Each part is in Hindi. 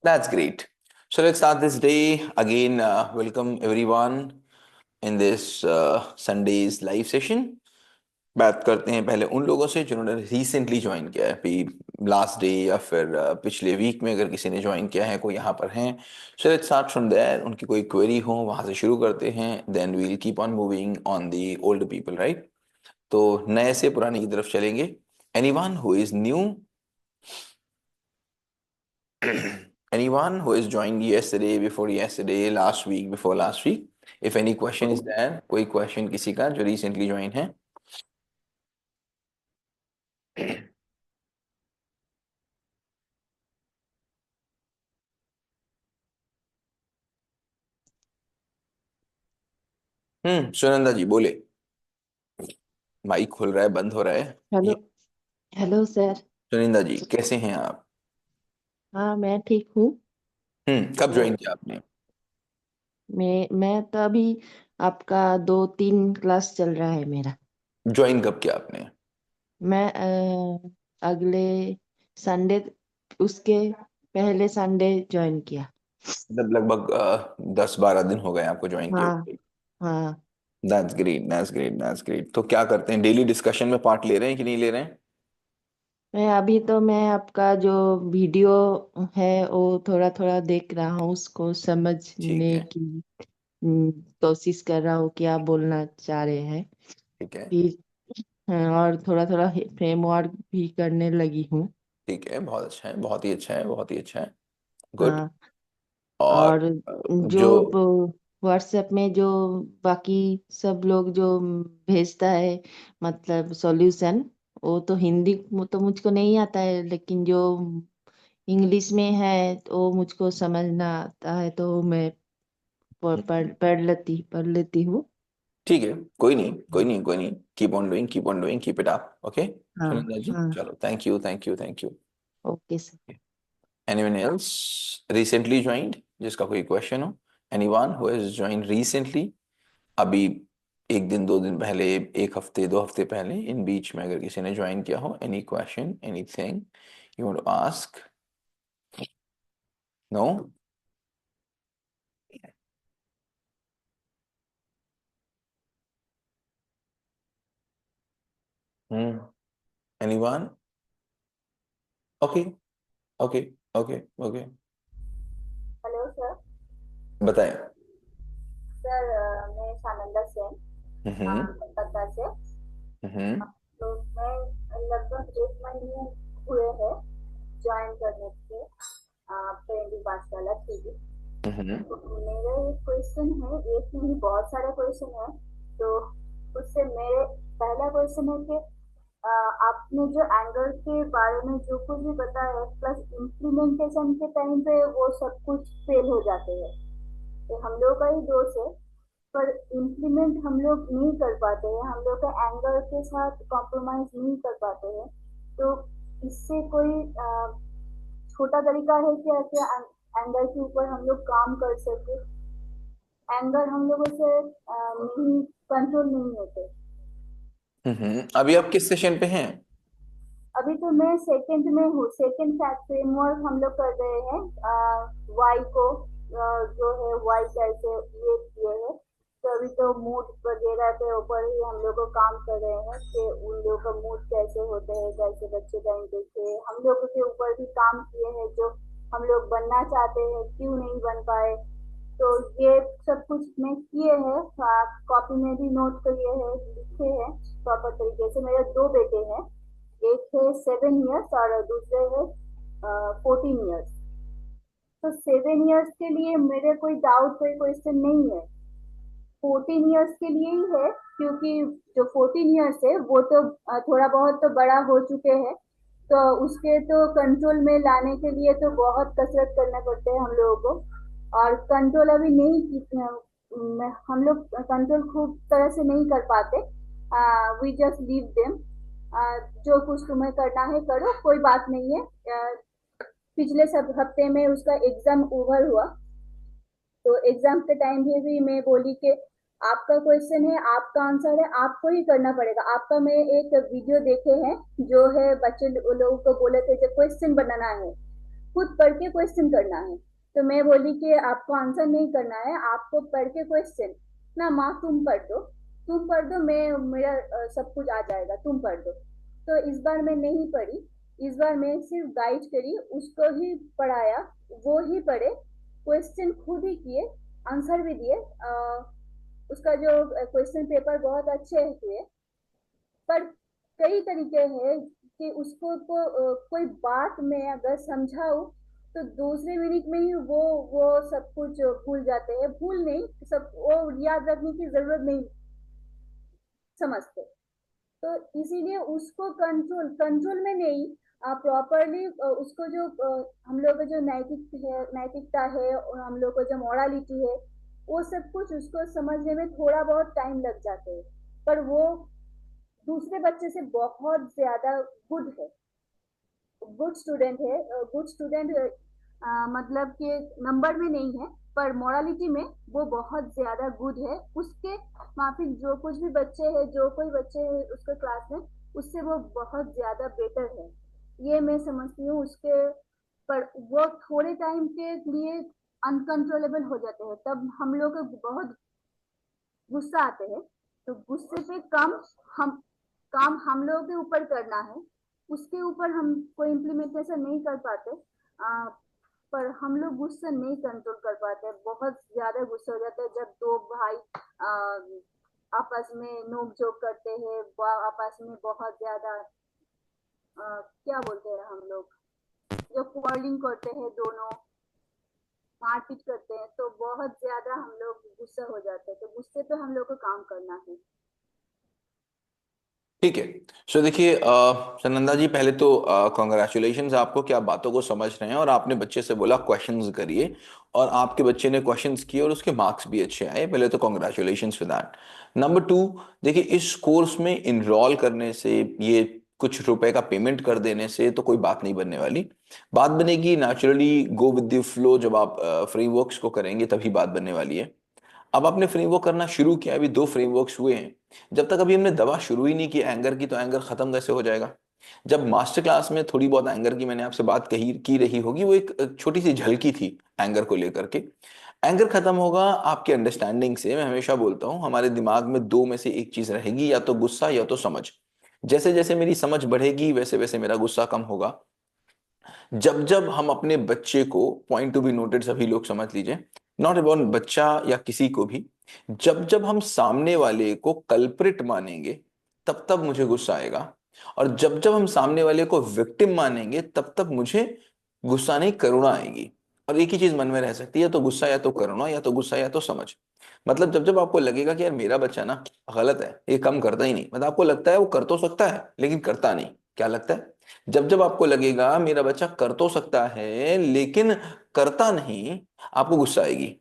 That's great. So let's start this day again. Welcome everyone in this Sunday's live session. बात करते हैं पहले उन लोगों से जिन्होंने रिसेंटली ज्वाइन किया है, अभी लास्ट डे या फिर पिछले वीक में अगर किसी ने ज्वाइन किया है, कोई यहाँ पर हैं. So let's start from there. उनकी कोई क्वेरी हो वहां से शुरू करते हैं, then we will keep on moving on the old people, right? तो नए से पुराने की तरफ चलेंगे. Anyone who is new, anyone who has joined yesterday, before yesterday, last week, before last week, if any question is there, कोई question किसी का जो recently join है? सुनंदा जी बोले. माइक खुल रहा है, बंद हो रहा है. हेलो। ये हेलो सर। सुनिंदा जी कैसे हैं आप? हाँ, मैं ठीक हूँ। कब तो ज्वाइन किया आपने? मैं तो अभी आपका 2-3 क्लास चल रहा है मेरा। ज्वाइन कब किया आपने? मैं अगले संडे, उसके पहले संडे ज्वाइन किया। मतलब लगभग 10-12 दिन हो गए आपको ज्वाइन किए हाँ। हुए. हाँ, that's great, that's great, that's great. तो क्या करते हैं, डेली डिस्कशन में पार्ट ले रहे हैं कि नहीं ले रहे हैं? मैं आपका जो वीडियो है वो थोड़ा थोड़ा देख रहा हूँ, उसको ठीक समझने है. की हम्म, कोशिश कर रहा हूँ क्या बोलना चाह रहे हैं। ठीक है. फिर और थोड़ा थोड़ा फ्रेमवर्क भी करने लगी हूँ। ठीक है, बहुत अच्छा है, बहुत ही अच्छा है, बहुत ही अच्छा है. गुड. हाँ। और और जो जो व्हाट्सएप में जो बाकी सब लोग जो भेजता है, मतलब सॉल्यूशन, वो तो हिंदी वो तो मुझको नहीं आता है, लेकिन जो इंग्लिश में है तो वो मुझको समझना आता है, तो मैं पढ़ लेती हूँ। ठीक है, कोई नहीं, कोई नहीं, कोई नहीं. Keep on doing, keep on doing, keep it up. Okay. हाँ। सुनिंदर जी हाँ। चलो, thank you, thank you, thank you. Okay sir. Anyone else recently joined, जिसका कोई क्वेश्चन हो? Anyone who has joined recently, अभी 1 दिन 2 दिन पहले, 1 हफ्ते 2 हफ्ते पहले, इन बीच में अगर किसी ने ज्वाइन किया हो, any question, anything you want to ask? No? Hmm. Anyone? Okay. Okay. Okay. Okay. Hello sir. बताएं. सर मैं सानंदा सेन हम्म. कोलकाता से। हम्म. तो मैं लगभग 1 महीने हुए हैं ज्वाइन करने के ट्रेनिंग पाठशाला की। हम्म. तो मेरा एक क्वेश्चन है, एक नहीं बहुत सारे क्वेश्चन है। तो उससे मेरे पहला क्वेश्चन है कि अ, आपने जो एंगर के बारे में जो कुछ भी बताया प्लस इम्प्लीमेंटेशन के टाइम पे वो सब कुछ फेल हो जाते हैं, तो हम लोग का ही दोष है। पर इम्प्लीमेंट हम लोग नहीं कर पाते हैं, हम लोग का एंगर के साथ कॉम्प्रोमाइज नहीं कर पाते हैं। तो इससे कोई छोटा तरीका है क्या कि एंगर के ऊपर हम लोग काम कर सके? एंगर हम लोगों से नहीं कंट्रोल नहीं होते। अभी आप किस सेशन पे हैं? अभी तो मैं सेकंड में हूँ, सेकंड फ्रेमवर्क हम लोग कर रहे हैं। वाई को जो है वाई कैसे ये किए हैं। तो अभी तो मूड वगैरह के ऊपर ही हम लोग को काम कर रहे हैं कि उन लोगों का मूड कैसे होते हैं, कैसे बच्चे का इंटरेस्ट है, हम लोगों के ऊपर भी काम किए हैं जो हम लोग बनना चाहते हैं क्यों नहीं बन पाए। तो ये सब कुछ मैं किए हैं, कॉपी में भी नोट किए हैं, लिखे हैं प्रॉपर तरीके से। मेरे दो बेटे हैं, एक है 7 इयर्स और दूसरे है 14 इयर्स। तो 7 इयर्स के लिए मेरे कोई डाउट कोई क्वेश्चन नहीं है, 14 इयर्स के लिए ही है। क्योंकि जो 14 इयर्स है वो तो थोड़ा बहुत तो बड़ा हो चुके हैं, तो उसके तो कंट्रोल में लाने के लिए तो बहुत कसरत करने पड़ते हैं हम लोगों को। और कंट्रोल अभी नहीं हम लोग कंट्रोल खूब तरह से नहीं कर पाते। वी जस्ट लीव देम, जो कुछ तुम्हें करना है करो, कोई बात नहीं है। पिछले सब हफ्ते में उसका एग्जाम ओवर हुआ, तो एग्जाम के टाइम भी मैं बोली कि आपका क्वेश्चन है, आपका आंसर है, आपको ही करना पड़ेगा। आपका मैं एक वीडियो देखे हैं जो है बच्चे लोगों को बोले थे कि क्वेश्चन बनाना है, खुद पढ़ के क्वेश्चन करना है। तो मैं बोली कि आपको आंसर नहीं करना है, आपको पढ़ के क्वेश्चन ना, माँ तुम पढ़ दो, तुम पढ़ दो, मैं मेरा सब कुछ आ जाएगा, तुम पढ़ दो। तो इस बार मैं नहीं पढ़ी, इस बार मैं सिर्फ गाइड करी, उसको ही पढ़ाया, वो ही पढ़े, क्वेश्चन खुद ही किए, आंसर भी दिए। उसका जो क्वेश्चन पेपर बहुत अच्छे हुए। पर कई तरीके हैं कि उसको कोई बात में अगर समझाऊं तो दूसरे मिनट में ही वो सब कुछ भूल जाते हैं, भूल नहीं, सब वो याद रखने की जरूरत नहीं समझते। तो इसीलिए उसको कंट्रोल कंट्रोल में नहीं, प्रॉपरली उसको जो हम लोग का जो नैतिकता है और हम लोग का जो मोरालिटी है, वो सब कुछ उसको समझने में थोड़ा बहुत टाइम लग जाते हैं। पर वो दूसरे बच्चे से बहुत ज्यादा गुड है, गुड स्टूडेंट है। गुड स्टूडेंट मतलब कि नंबर में नहीं है, पर मोरालिटी में वो बहुत ज्यादा गुड है। उसके माफिक जो कुछ भी बच्चे हैं, जो कोई बच्चे हैं उसके क्लास में, उससे वो बहुत ज्यादा बेटर है, ये मैं समझती हूँ उसके। पर वो थोड़े टाइम के लिए अनकंट्रोलेबल हो जाते हैं, तब हम लोग को बहुत गुस्सा आते हैं। तो गुस्से पे हम काम हम लोगों के ऊपर करना है, उसके ऊपर हम कोई इम्प्लीमेंटेशन नहीं कर पाते। पर हम लोग गुस्सा नहीं कंट्रोल कर पाते, बहुत ज्यादा गुस्सा हो जाता है जब दो भाई आपस में नोक झोंक करते हैं, आपस में बहुत ज्यादा क्या बोलते हैं हम लोग, जो क्वारलिंग करते हैं दोनों, मारपीट करते हैं, तो बहुत ज्यादा हम लोग गुस्सा हो जाते हैं। तो गुस्से पे हम लोग को काम करना है। ठीक है। सो देखिए सनंदा जी, पहले तो कॉन्ग्रेचुलेशंस आपको कि आप बातों को समझ रहे हैं और आपने बच्चे से बोला क्वेश्चंस करिए, और आपके बच्चे ने क्वेश्चंस किए और उसके मार्क्स भी अच्छे आए। पहले तो congratulations for that. Number two, देखिए इस कोर्स में इनरोल करने से, ये कुछ रुपए का पेमेंट कर देने से तो कोई बात नहीं बनने वाली। बात बनेगी naturally, go with the flow, जब आप फ्रेमवर्क्स को करेंगे तभी बात बनने वाली है। अब आपने फ्रेमवर्क करना शुरू किया, अभी 2 फ्रेमवर्क्स हुए हैं। जब तक अभी हमने दवा शुरू ही नहीं की एंगर की, तो एंगर खत्म कैसे हो जाएगा? जब मास्टर क्लास में थोड़ी बहुत एंगर की मैंने आपसे बात कही की रही होगी, वो एक छोटी सी झलकी थी एंगर को लेकर के। एंगर खत्म होगा आपकी अंडरस्टैंडिंग से। मैं हमेशा बोलता हूं हमारे दिमाग में दो में से एक चीज रहेगी, या तो गुस्सा या तो समझ। जैसे जैसे मेरी समझ बढ़ेगी वैसे वैसे मेरा गुस्सा कम होगा। जब जब हम अपने बच्चे को, पॉइंट टू बी नोटेड सभी लोग समझ लीजिए, नॉट अबाउट बच्चा या किसी को भी, जब जब हम सामने वाले को कल्प्रिट मानेंगे तब तब मुझे गुस्सा आएगा, और जब जब हम सामने वाले को विक्टिम मानेंगे तब तब मुझे गुस्सा नहीं, करुणा आएगी। और एक ही चीज मन में रह सकती है, या तो गुस्सा या तो करुणा, या तो गुस्सा या तो समझ। मतलब जब जब आपको लगेगा कि यार मेरा बच्चा ना गलत है, ये कम करता ही नहीं, मतलब आपको लगता है वो कर तो सकता है लेकिन करता नहीं, क्या लगता है? जब जब आपको लगेगा मेरा बच्चा कर तो सकता है लेकिन करता नहीं, आपको गुस्सा आएगी।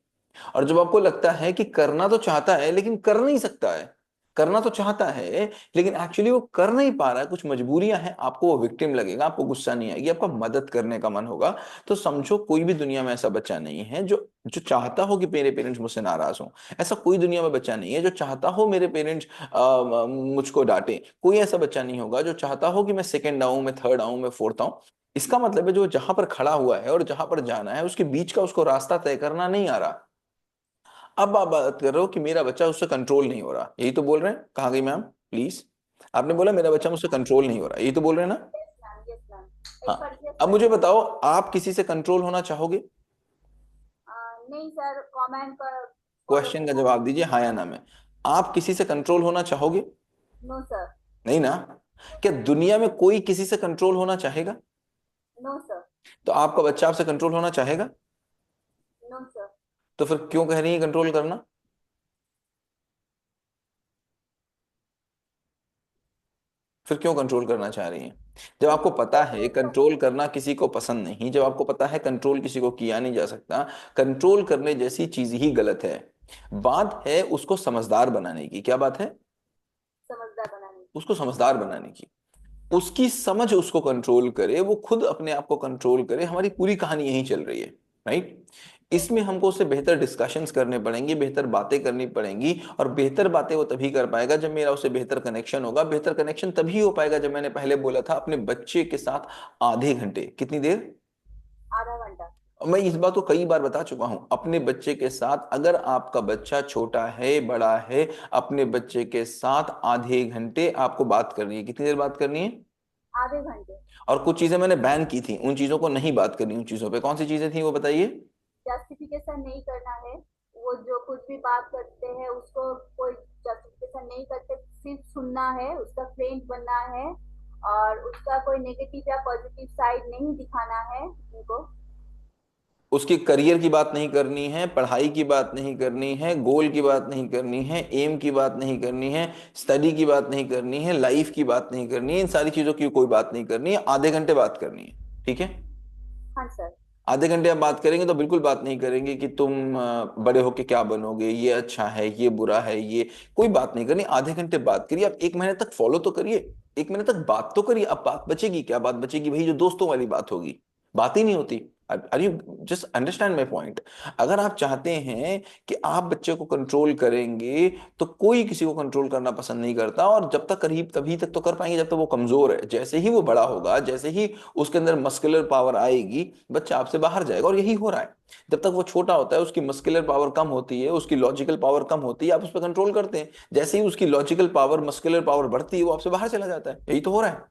और जब आपको लगता है कि करना तो चाहता है लेकिन कर नहीं सकता है, करना तो चाहता है लेकिन एक्चुअली वो कर नहीं पा रहा है, कुछ मजबूरियां हैं, आपको वो विक्टिम लगेगा, आपको गुस्सा नहीं आएगी, आपका मदद करने का मन होगा। तो समझो कोई भी दुनिया में ऐसा बच्चा नहीं है जो जो चाहता हो कि मेरे पेरेंट्स मुझसे नाराज हों। ऐसा कोई दुनिया में बच्चा नहीं है जो चाहता हो मेरे पेरेंट्स मुझको डांटे। कोई ऐसा बच्चा नहीं होगा जो चाहता हो कि मैं सेकंड आऊं, मैं थर्ड आऊं, मैं फोर्थ आऊं। इसका मतलब है जो जहां पर खड़ा हुआ है और जहां पर जाना है उसके बीच का उसको रास्ता तय करना नहीं आ रहा। अब आप बात कर रहे हो कि मेरा बच्चा उससे कंट्रोल नहीं हो रहा, यही तो बोल रहे हैं? कहाँ गई मैम प्लीज? आपने बोला मेरा बच्चा मुझसे कंट्रोल नहीं हो रहा, यही तो बोल रहे हैं ना? Yes ma'am, yes ma'am. एक बार हाँ। यस अब सर। मुझे बताओ, आप किसी से कंट्रोल होना चाहोगे? नहीं सर, कमेंट पर फॉलो क्वेश्चन का करना। जवाब दीजिए, हाँ या ना में। आप किसी से कंट्रोल होना चाहोगे? No sir. नहीं ना? क्या दुनिया में कोई किसी से कंट्रोल होना चाहेगा? No sir. तो आपका बच्चा आपसे कंट्रोल होना चाहेगा? No sir. तो फिर क्यों कह रही है कंट्रोल करना? फिर क्यों कंट्रोल करना चाह रही हैं? जब आपको पता है कंट्रोल करना किसी को पसंद नहीं, जब आपको पता है कंट्रोल किसी को किया नहीं जा सकता, कंट्रोल करने जैसी चीज ही गलत है। बात है उसको समझदार बनाने की। क्या बात है? समझदार बनाने। उसको समझदार बनाने की। उसकी समझ उसको कंट्रोल करे, वो खुद अपने आप को कंट्रोल करे। हमारी पूरी कहानी यही चल रही है, राइट? इसमें हमको उससे बेहतर डिस्कशंस करने पड़ेंगे, बेहतर बातें करनी पड़ेंगी, और बेहतर बातें वो तभी कर पाएगा जब मेरा उससे बेहतर कनेक्शन होगा। बेहतर कनेक्शन तभी हो पाएगा जब मैंने पहले बोला था अपने बच्चे के साथ आधे घंटे, कितनी देर? आधा मैं इस बात को कई बार बता चुका हूं, अपने बच्चे के साथ, अगर आपका बच्चा छोटा है बड़ा है, अपने बच्चे के साथ आधे घंटे आपको बात करनी है। कितनी देर बात करनी है? आधे घंटे। और कुछ चीजें मैंने बैन की थी, उन चीजों को नहीं बात करनी। उन चीजों पे कौन सी चीजें थी वो बताइए। जस्टिफिकेशन नहीं करना है, वो जो कुछ भी बात करते हैं उसको कोई जस्टिफिकेशन नहीं करते, सिर्फ सुनना है, उसका फ्रेंड बनना है, और उसका कोई नेगेटिव या पॉजिटिव साइड नहीं दिखाना है उनको। उसके करियर की बात नहीं करनी है, पढ़ाई की बात नहीं करनी है, गोल की बात नहीं करनी है, एम की बात नहीं करनी है, स्टडी की बात नहीं करनी है, लाइफ की बात नहीं करनी है, इन सारी चीजों की कोई बात नहीं करनी है। आधे घंटे बात करनी है, ठीक है? हाँ सर। आधे घंटे आप बात करेंगे तो बिल्कुल बात नहीं करेंगे कि तुम बड़े होके क्या बनोगे, ये अच्छा है, ये बुरा है, ये कोई बात नहीं करनी। आधे घंटे बात करिए। आप 1 महीने तक फॉलो तो करिए, 1 महीने तक बात तो करिए। अब बात बचेगी क्या? बात बचेगी वही जो दोस्तों वाली बात होगी, बात ही नहीं होती। Are you just understand my point? अगर आप चाहते हैं कि आप बच्चे को कंट्रोल करेंगे, तो कोई किसी को कंट्रोल करना पसंद नहीं करता, और जब तक करीब तभी तक तो कर पाएंगे जब तक वो कमजोर है। जैसे ही वो बड़ा होगा, जैसे ही उसके अंदर मस्कुलर पावर आएगी, बच्चा आपसे बाहर जाएगा। और यही हो रहा है। जब तक वो छोटा होता है, उसकी मस्कुलर पावर कम होती है, उसकी लॉजिकल पावर कम होती है, आप उस पर कंट्रोल करते हैं। जैसे ही उसकी लॉजिकल पावर, मस्कुलर पावर बढ़ती है, वो आपसे बाहर चला जाता है। यही तो हो रहा है।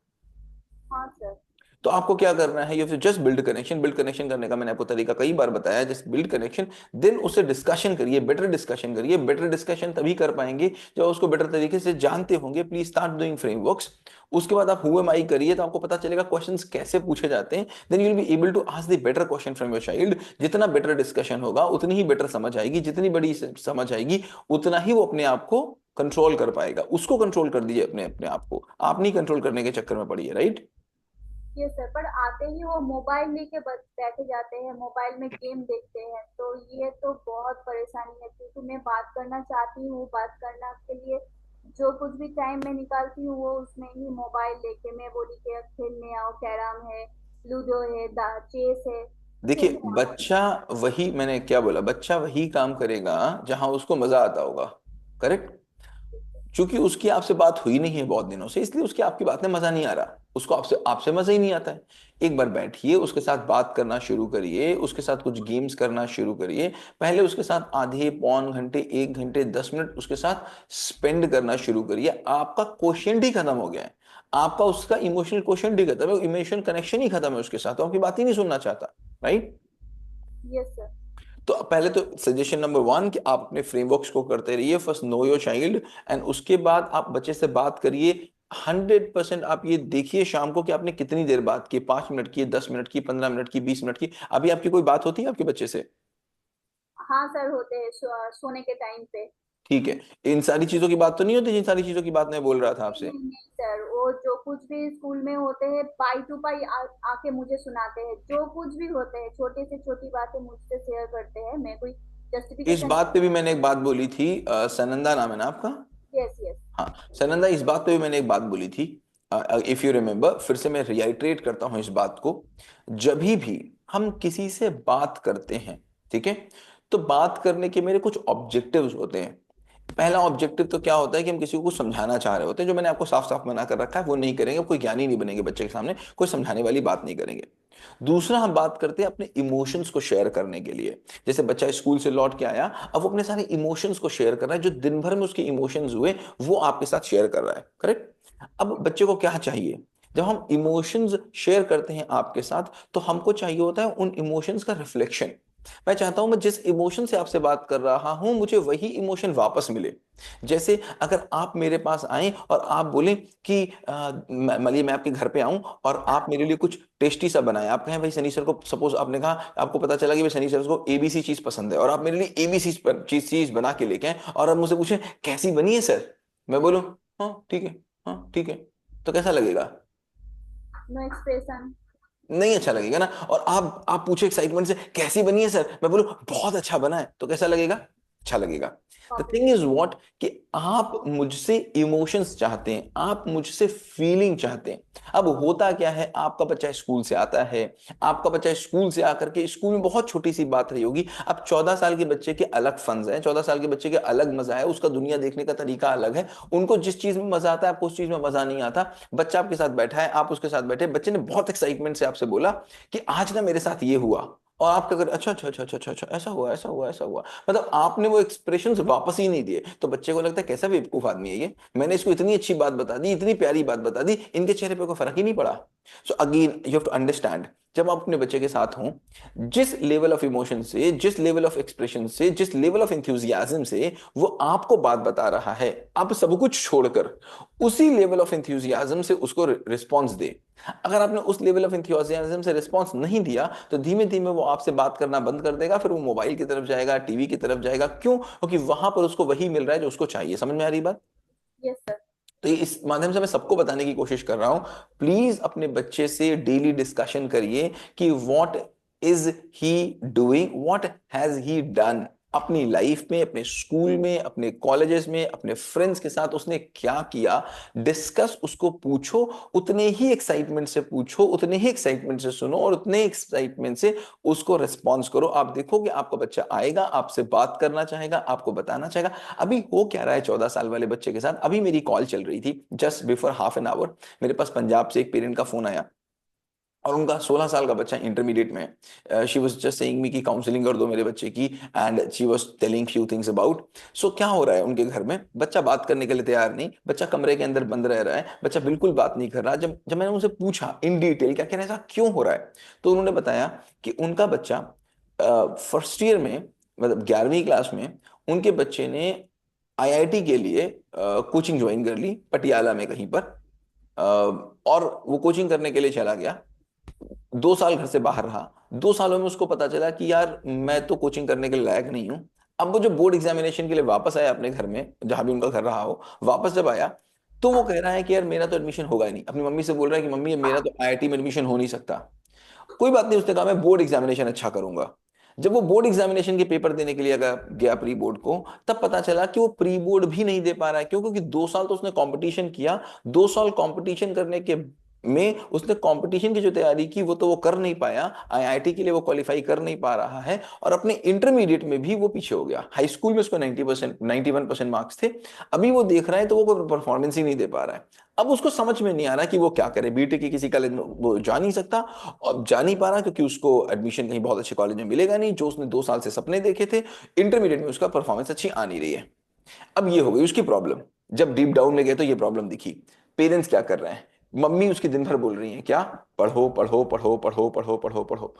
हाँ सर। तो आपको क्या करना है? ये just build connection. Build connection करने का मैंने आपको तरीका कई बार बताया। जस्ट बिल्ड कनेक्शन, देन उससे डिस्कशन करिए, बेटर डिस्कशन करिए। बेटर डिस्कशन तभी कर पाएंगे जब उसको बेटर तरीके से जानते होंगे। Please start doing frameworks. उसके बाद आप हु एम आई करिए, तो आपको पता चलेगा क्वेश्चंस कैसे पूछे जाते हैं। Then you will be able to ask the better question from your child. जितना बेटर डिस्कशन होगा उतनी ही बेटर समझ आएगी, जितनी बड़ी समझ आएगी उतना ही वो अपने आप को कंट्रोल कर पाएगा। उसको कंट्रोल कर दीजिए, अपने अपने आप को। आप नहीं कंट्रोल करने के चक्कर में पड़िए, राइट? ये सर, पर आते ही वो मोबाइल लेके बैठे जाते हैं, मोबाइल में गेम देखते हैं, तो ये तो बहुत परेशानी है, क्योंकि मैं बात करना चाहती हूँ, बात करना के लिए जो कुछ भी टाइम मैं निकालती हूँ वो उसमें ही मोबाइल लेके मैं बोली कि खेलने आओ, कैरम है, लूडो है, चेस है, देखिए, खेलने आओ। बच्चा वही, मैंने क्या बोला, बच्चा वही काम करेगा जहां उसको मजा आता होगा। करेक्ट? क्योंकि उसकी आपसे बात हुई नहीं है बहुत दिनों से, इसलिए उसकी आपकी बात में मजा नहीं आ रहा। उसको आपसे आपसे मजा ही नहीं आता है। एक बार बैठिए, उसके साथ बात करना शुरू करिए, उसके साथ कुछ गेम्स करना शुरू करिए। पहले उसके साथ आधे पौन घंटे, 1 घंटे, 10 मिनट उसके साथ स्पेंड करना शुरू करिए। आपका क्वेश्चन ही खत्म हो गया है। आपका उसका इमोशनल क्वेश्चन ही खत्म है, इमोशनल कनेक्शन ही खत्म है उसके साथ, तो आपकी बात ही नहीं सुनना चाहता। राइट? Yes sir. तो पहले तो सजेशन नंबर 1 कि आप अपने फ्रेमवर्क्स को करते रहिए। First know your child, and उसके बाद आप बच्चे से बात करिए। 100% आप ये देखिए शाम को कि आपने कितनी देर बात की, 5 मिनट की, 10 मिनट की, 15 मिनट की, 20 मिनट की। अभी आपकी कोई बात होती है आपके बच्चे से? हाँ सर, होते हैं सोने के टाइम पे। ठीक है। इन सारी चीजों की बात तो नहीं होती जिन सारी चीजों की बात मैं बोल रहा था नहीं आपसे? नहीं नहीं सर, वो जो कुछ भी स्कूल में होते हैं पाई टू पाई आके मुझे सुनाते हैं, जो कुछ भी होते हैं छोटे से छोटी बातें मुझसे शेयर करते हैं, मैं कोई इस जस्टिफिकेशन। बात पे भी मैंने एक बात बोली थी। सनंदा नाम है ना आपका? Yes yes. हाँ, सनंदा, इस बात पे भी मैंने एक बात बोली थी। इफ यू रिमेम्बर, फिर से मैं रिआइट्रेट करता हूं इस बात को। जब भी हम किसी से बात करते हैं, ठीक है, तो बात करने के मेरे कुछ ऑब्जेक्टिव्स होते हैं। पहला ऑब्जेक्टिव तो क्या होता है कि हम किसी को कुछ समझाना चाह रहे होते हैं, जो मैंने आपको साफ साफ मना कर रखा है, वो नहीं करेंगे। कोई ज्ञानी नहीं बनेंगे बच्चे के सामने, कोई समझाने वाली बात नहीं करेंगे। दूसरा, हम बात करते हैं अपने इमोशंस को शेयर करने के लिए। जैसे बच्चा स्कूल से लौट के आया, अब वो अपने सारे इमोशंस को शेयर कर रहा है, जो दिन भर में उसके इमोशंस हुए वो आपके साथ शेयर कर रहा है। करेक्ट? अब बच्चे को क्या चाहिए? जब हम इमोशंस शेयर करते हैं आपके साथ, तो हमको चाहिए होता है उन इमोशंस का रिफ्लेक्शन। मैं चाहता हूं मैं जिस इमोशन से आपसे बात कर रहा हूं, मुझे वही इमोशन वापस मिले। जैसे अगर आप मेरे पास आए और आप बोलें कि मलिए मैं आपके घर पे आऊं और आप मेरे लिए कुछ टेस्टी सा बनाएं। आप कहें भाई सनी सर को, सपोज आपने कहा, आपको पता चला कि भाई सनी सर को एबीसी चीज पसंद है, और आप मेरे लिए एबीसी चीज बना के लेके आए, और आप मुझसे पूछें कैसी बनी है सर। मैं बोलूं हाँ ठीक है, हाँ ठीक है, तो कैसा लगेगा? No expression. नहीं अच्छा लगेगा ना। और आप पूछे एक्साइटमेंट से कैसी बनी है सर, मैं बोलूं बहुत अच्छा बना है, तो कैसा लगेगा? अच्छा लगेगा। द थिंग इज व्हाट, कि आप मुझसे इमोशंस चाहते हैं, आप मुझसे फीलिंग चाहते हैं। अब होता क्या है, आपका बच्चा स्कूल से आता है, आपका बच्चा स्कूल से आकर के, स्कूल में बहुत छोटी सी बात रही होगी। अब 14 साल के बच्चे के अलग फंस है, 14 साल के बच्चे के अलग मजा है, उसका दुनिया देखने का तरीका अलग है। उनको जिस चीज में मजा आता है, आपको उस चीज में मजा नहीं आता। बच्चा आपके साथ बैठा है, आप उसके साथ बैठे, बच्चे ने बहुत एक्साइटमेंट से आपसे बोला कि आज ना मेरे साथ ये हुआ, और आप क्या करें, अच्छा अच्छा अच्छा अच्छा अच्छा अच्छा, ऐसा हुआ ऐसा हुआ ऐसा हुआ, मतलब आपने वो एक्सप्रेशंस वापस ही नहीं दिए, तो बच्चे को लगता है कैसा बेवकूफ आदमी है ये, मैंने इसको इतनी अच्छी बात बता दी, इतनी प्यारी बात बता दी, इनके चेहरे पे कोई फर्क ही नहीं पड़ा। So again you have to understand, जब आप अपने बच्चे के साथ हों, जिस लेवल ऑफ इमोशन से, जिस लेवल ऑफ एक्सप्रेशन से, जिस लेवल ऑफ इंथ्यूजियाज्म से वो आपको बात बता रहा है, आप सब कुछ छोड़कर उसी लेवल ऑफ इंथ्यूजियाज्म से उसको रिस्पॉन्स दे। अगर आपने उस लेवल ऑफ इंथ्यूजियाज्म से रिस्पॉन्स नहीं दिया तो धीमे धीमे वो आपसे बात करना बंद कर देगा, फिर वो मोबाइल की तरफ जाएगा, टीवी की तरफ जाएगा। क्यों? क्योंकि वहां पर उसको वही मिल रहा है जो उसको चाहिए। समझ में आ रही बात? Yes sir. तो ये इस माध्यम से मैं सबको बताने की कोशिश कर रहा हूं, प्लीज अपने बच्चे से डेली डिस्कशन करिए कि what is he doing, what has he done अपनी लाइफ में, अपने स्कूल में, अपने कॉलेजेस में, अपने फ्रेंड्स के साथ उसने क्या किया। डिस्कस, उसको पूछो, उतने ही एक्साइटमेंट से पूछो, उतने ही एक्साइटमेंट से सुनो और उतने एक्साइटमेंट से उसको रिस्पॉन्स करो। आप देखोगे आपका बच्चा आएगा, आपसे बात करना चाहेगा, आपको बताना चाहेगा। अभी हो क्या रहा है 14 साल वाले बच्चे के साथ, अभी मेरी कॉल चल रही थी just before half an hour, मेरे पास पंजाब से एक पेरेंट का फोन आया और उनका 16 साल का बच्चा इंटरमीडिएट में है। She was just saying me कि काउंसलिंग कर दो मेरे बच्चे की, and she was telling few things about. So क्या हो रहा है उनके घर में, बच्चा बात करने के लिए तैयार नहीं, बच्चा कमरे के अंदर बंद रह रहा है, बच्चा बिल्कुल बात नहीं कर रहा। जब जब मैंने उनसे पूछा इन डिटेल क्या कह रहे हैं, ऐसा क्यों हो रहा है, तो उन्होंने बताया कि उनका बच्चा फर्स्ट ईयर में, मतलब 11वीं क्लास में, उनके बच्चे ने आईआईटी के लिए कोचिंग ज्वाइन कर ली पटियाला में कहीं पर। और वो कोचिंग करने के लिए चला गया, 2 साल घर से बाहर रहा। 2 सालों में उसको पता चला कि यार मैं तो कोचिंग करने के लायक नहीं हूं। अब वो जो बोर्ड एग्जामिनेशन के लिए वापस आया अपने घर में, जहां भी उनका घर रहा हो, वापस जब आया तो वो कह रहा है कि यार मेरा तो एडमिशन होगा ही नहीं। अपनी मम्मी से बोल रहा है कि मम्मी मेरा तो आईआईटी में एडमिशन हो नहीं सकता। कोई बात नहीं, उसने कहा मैं बोर्ड एग्जामिनेशन अच्छा करूंगा। जब वो बोर्ड एग्जामिनेशन के पेपर देने के लिए गया प्री बोर्ड को, तब पता चला कि वो प्री बोर्ड भी नहीं दे पा रहा है। क्यों? क्योंकि 2 साल तो उसने कंपटीशन किया, 2 साल कंपटीशन करने के में उसने कंपटीशन की जो तैयारी की वो तो वो कर नहीं पाया, आईआईटी के लिए वो क्वालिफाई कर नहीं पा रहा है, और अपने इंटरमीडिएट में भी वो पीछे हो गया। हाई स्कूल में उसको 90%, 91% मार्क्स थे, अभी वो देख रहा है तो वो कोई परफॉर्मेंस ही नहीं दे पा रहा है। अब उसको समझ में नहीं आ रहा कि वो क्या करे, बीटेक की किसी कॉलेज में वो जा नहीं सकता, और जा नहीं पा रहा क्योंकि उसको एडमिशन कहीं बहुत अच्छे कॉलेज में मिलेगा नहीं, जो उसने 2 साल से सपने देखे थे। इंटरमीडिएट में उसका परफॉर्मेंस अच्छी आ नहीं रही है। अब ये हो गई उसकी प्रॉब्लम। जब डीप डाउन में गए तो ये प्रॉब्लम दिखी। पेरेंट्स क्या कर रहे हैं, मम्मी उसकी दिन भर बोल रही हैं क्या, पढ़ो पढ़ो पढ़ो पढ़ो पढ़ो पढ़ो पढ़ो।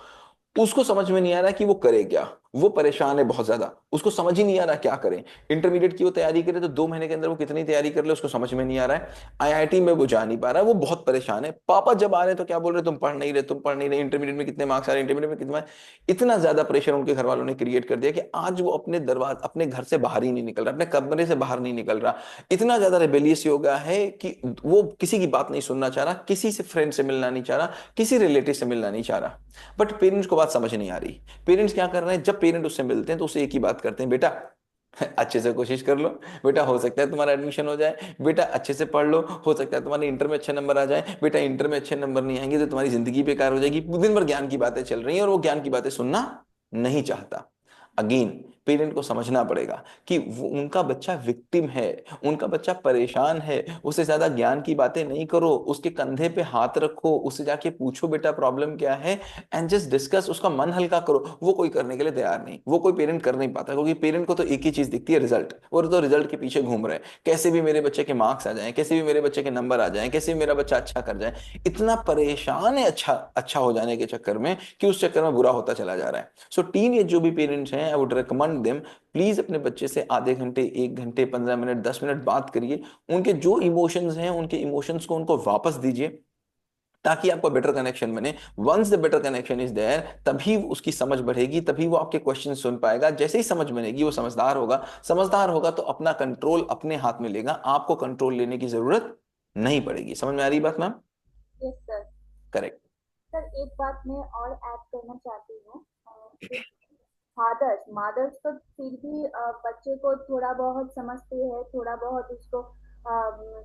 उसको समझ में नहीं आ रहा कि वो करे क्या, वो परेशान है बहुत ज्यादा, उसको समझ ही नहीं आ रहा क्या करे। इंटरमीडिएट की वो तैयारी करे तो 2 महीने के अंदर वो कितनी तैयारी कर ले उसको समझ में नहीं आ रहा है। आईआईटी में वो जा नहीं पा रहा है, वो बहुत परेशान है। पापा जब आ रहे तो क्या बोल रहे, तुम पढ़ नहीं रहे, तुम पढ़ नहीं रहे, इंटरमीडिएट में कितने मार्क्स आ रहे, इंटरमीडिएट में कितना। इतना ज्यादा प्रेशर उनके घर वालों ने क्रिएट कर दिया कि आज वो अपने दरवाजे, अपने घर से बाहर ही नहीं निकल रहा, अपने कमरे से बाहर नहीं निकल रहा। इतना ज्यादा रेबेलियस हो गया है कि वो किसी की बात नहीं सुनना चाह रहा, किसी से फ्रेंड से मिलना नहीं चाह रहा, किसी रिलेटिव से मिलना नहीं चाह रहा। बट पेरेंट्स को बात समझ नहीं आ रही। पेरेंट्स क्या कर रहे हैं, जब पेरेंट उससे मिलते हैं तो उससे एक ही बात करते हैं, बेटा अच्छे से कोशिश कर लो, बेटा हो सकता है तुम्हारा एडमिशन हो जाए, बेटा अच्छे से पढ़ लो, हो सकता है तुम्हारे इंटर में अच्छे नंबर आ जाए, बेटा इंटर में अच्छे नंबर नहीं आएंगे तो तुम्हारी जिंदगी बेकार हो जाएगी। दिन भर ज्ञान की बातें चल रही हैं और वो ज्ञान की बातें सुनना नहीं चाहता। अगेन पेरेंट को समझना पड़ेगा कि उनका बच्चा विक्टिम है, उनका बच्चा परेशान है। उसे ज्यादा ज्ञान की बातें नहीं करो, उसके कंधे पे हाथ रखो, उससे जाके पूछो बेटा प्रॉब्लम क्या है, एंड जस्ट डिस्कस, उसका मन हल्का करो। वो कोई करने के लिए तैयार नहीं, वो कोई पेरेंट कर नहीं पाता, क्योंकि पेरेंट को तो एक ही चीज दिखती है, रिजल्ट। और तो रिजल्ट के पीछे घूम रहे हैं, कैसे भी मेरे बच्चे के मार्क्स आ जाएं, कैसे भी मेरे बच्चे के नंबर आ जाएं, कैसे भी मेरा बच्चा अच्छा कर जाए। इतना परेशान है अच्छा अच्छा हो जाने के चक्कर में कि उस चक्कर में बुरा होता चला जा रहा है। सो टीन एज जो भी पेरेंट्स हैं, I would recommend them, please अपने बच्चे से आधे घंटे, 1 घंटे, 15 मिनट, 10 मिनट बात करिए। उनके जो इमोशंस हैं, उनके इमोशंस को उनको वापस दीजिए, ताकि आपका बेटर कनेक्शन बने। Once the better connection is there, तभी उसकी समझ बढ़ेगी, तभी वो आपके क्वेश्चन सुन पाएगा। जैसे ही समझ बनेगी वो समझदार होगा, समझदार होगा तो अपना कंट्रोल अपने हाथ में लेगा, आपको कंट्रोल लेने की जरूरत नहीं पड़ेगी। समझ में आ रही बात ma'am? Yes sir. Correct. Sir एक बात मैं और ऐड करना चाहती हूँ। फादर्स मदर्स तो फिर भी बच्चे को थोड़ा बहुत समझते हैं, थोड़ा बहुत उसको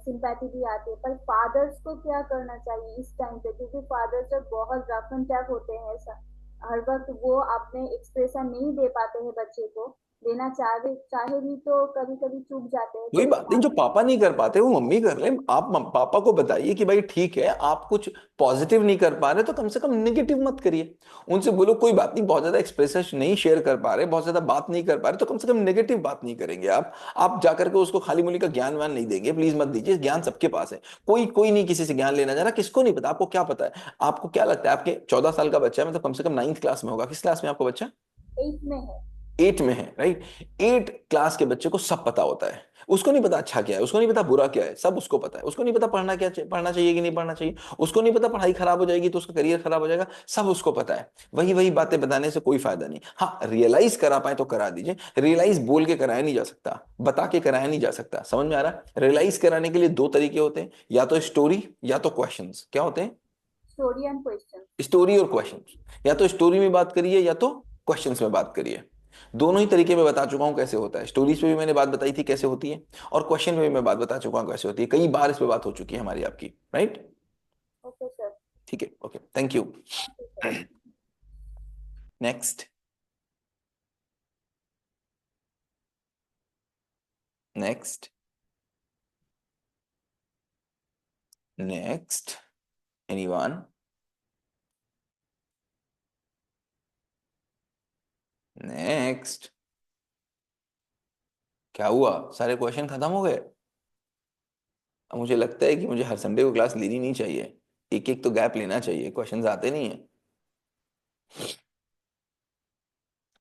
सिंपैथी भी आती है, पर फादर्स को क्या करना चाहिए इस टाइम पे, क्योंकि फादर्स जब बहुत रफ एंड टफ होते हैं हर वक्त वो अपने एक्सप्रेशन नहीं दे पाते हैं बच्चे को, देना चाहे चाहे भी तो कभी कभी चूक जाते हैं, कोई तो बात नहीं, जो माफी पापा नहीं कर पाते वो मम्मी कर ले। आप पापा को बताइए कि भाई ठीक है, आप कुछ पॉजिटिव नहीं कर पा रहे तो कम से कम नेगेटिव मत करिए। उनसे बोलो कोई बात नहीं, बहुत ज्यादा एक्सप्रेशन नहीं शेयर कर पा रहे, बहुत ज्यादा बात नहीं कर पा रहे, तो कम से कम नेगेटिव बात नहीं करेंगे आप जाकर के उसको खाली मूली का ज्ञान वान नहीं देंगे, प्लीज मत दीजिए। ज्ञान सबके पास है, कोई कोई नहीं किसी से ज्ञान लेना जा रहा। किसको नहीं पता, आपको क्या पता है? आपको क्या लगता है, आपके 14 साल का बच्चा है, मतलब कम से कम 9th क्लास में होगा। किस क्लास में आपका बच्चा? 8 में है। 8 में है, राइट। 8 क्लास के बच्चे को सब पता होता है। उसको नहीं पता अच्छा क्या है, उसको नहीं पता बुरा क्या है, सब उसको पता है। उसको नहीं पता पढ़ना क्या पढ़ना चाहिए कि नहीं पढ़ना चाहिए, उसको नहीं पता पढ़ाई खराब हो जाएगी तो उसका करियर खराब हो जाएगा, सब उसको पता है। वही वही बातें बताने से कोई फायदा नहीं। हाँ, रियलाइज करा पाए तो करा दीजिए। रियलाइज बोल के कराया नहीं जा सकता, बता के कराया नहीं जा सकता। समझ में आ रहा है? रियलाइज कराने के लिए दो तरीके होते हैं, या तो स्टोरी या तो क्वेश्चंस। क्या होते हैं? Story and question. स्टोरी और क्वेश्चंस। या तो स्टोरी में बात करिए या तो क्वेश्चंस में बात करिए। दोनों ही तरीके में बता चुका हूं कैसे होता है। स्टोरीज पे भी मैंने बात बताई थी कैसे होती है, और क्वेश्चन में भी मैं बात बता चुका हूं कैसे होती है। कई बार इस पे बात हो चुकी है हमारी आपकी, राइट। Okay sir. ठीक है, okay, thank you. Thank you sir. Next. Next. Next. Anyone? Next. क्या हुआ, सारे क्वेश्चन खत्म हो गए? अब मुझे लगता है कि मुझे हर संडे को क्लास लेनी नहीं चाहिए, एक एक तो गैप लेना चाहिए, क्वेश्चंस आते नहीं है।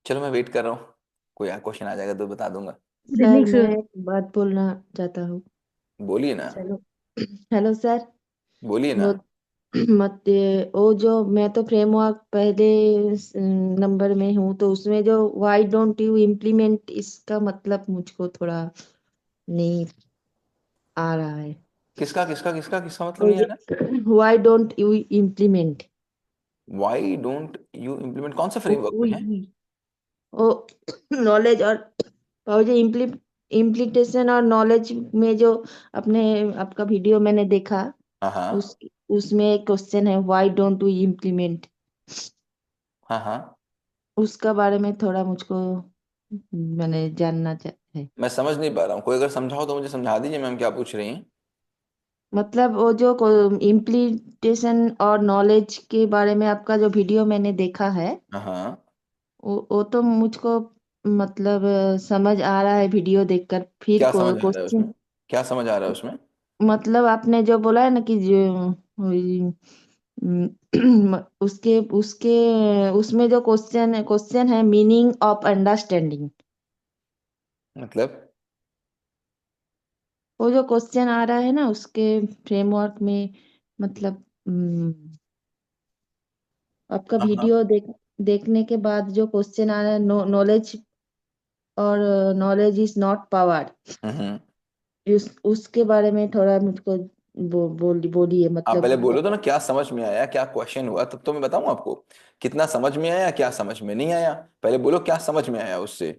चलो मैं वेट कर रहा हूँ, कोई क्वेश्चन आ जाएगा तो बता दूंगा। गुड सर इवनिंग मैं सर। एक बात बोलना चाहता हूँ। बोलिए ना। चलो। Hello sir. बोलिए ना। वो मत वो जो मैं तो फ्रेमवर्क पहले नंबर में हूँ, तो उसमें जो व्हाई डोंट यू इम्प्लीमेंट, इसका मतलब मुझको थोड़ा नहीं आ रहा है। किसका किसका किसका किसका मतलब वो नहीं आ रहा? जो why don't you implement, why don't you implement, कौन सा फ्रेमवर्क वो में है? वो नॉलेज और जो इम्प्लीटेशन और नॉलेज में जो अपने आपका वीडियो मैंने देखा, हाँ हाँ। उस उसमें एक क्वेश्चन है व्हाई डोंट यू इम्प्लीमेंट। हाँ हाँ। उसका बारे में थोड़ा मुझको मैंने जानना है। मैं समझ नहीं पा रहा हूँ, कोई अगर समझाओ तो मुझे समझा दीजिए मैम, क्या पूछ रही हैं? मतलब वो जो इम्प्लीटेशन और नॉलेज के बारे में आपका जो वीडियो मैंने देखा है, हाँ हाँ। वो तो मुझको मतलब समझ आ रहा है वीडियो देखकर। फिर क्या समझ आ रहा है क्वेश्चन उसमें? क्या समझ आ रहा है उसमें? मतलब आपने जो बोला है ना कि जो उसके उसके उसमें जो क्वेश्चन है मीनिंग ऑफ अंडरस्टैंडिंग, मतलब? वो जो क्वेश्चन आ रहा है ना उसके फ्रेमवर्क में, मतलब आपका हाँ हाँ। वीडियो देखने के बाद जो क्वेश्चन आ रहा है, नॉलेज और नॉलेज इज नॉट पावर, हम्म। उसके बारे में थोड़ा मुझको बोलिए आप पहले मतलब। बोलो तो ना, क्या समझ में आया, क्या क्वेश्चन हुआ, तब तो मैं बताऊं आपको कितना समझ में आया क्या समझ में नहीं आया। पहले बोलो क्या समझ में आया उससे।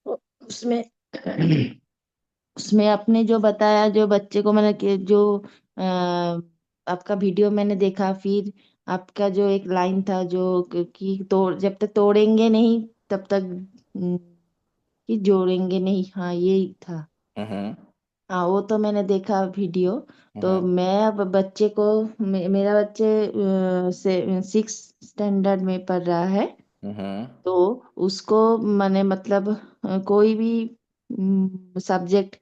उसमें उसमें आपने जो बताया, जो बच्चे को मैंने जो आपका वीडियो मैंने देखा, फिर आपका जो एक लाइन था जो कि जब तक तोड़ेंगे नहीं तब तक कि जोड़ेंगे नहीं, हाँ यही था। हम्म। हाँ वो तो मैंने देखा वीडियो। तो हम्म। मैं अब बच्चे को मेरा बच्चे से 6 स्टैंडर्ड में पढ़ रहा है। हम्म। तो उसको मैंने मतलब कोई भी सब्जेक्ट,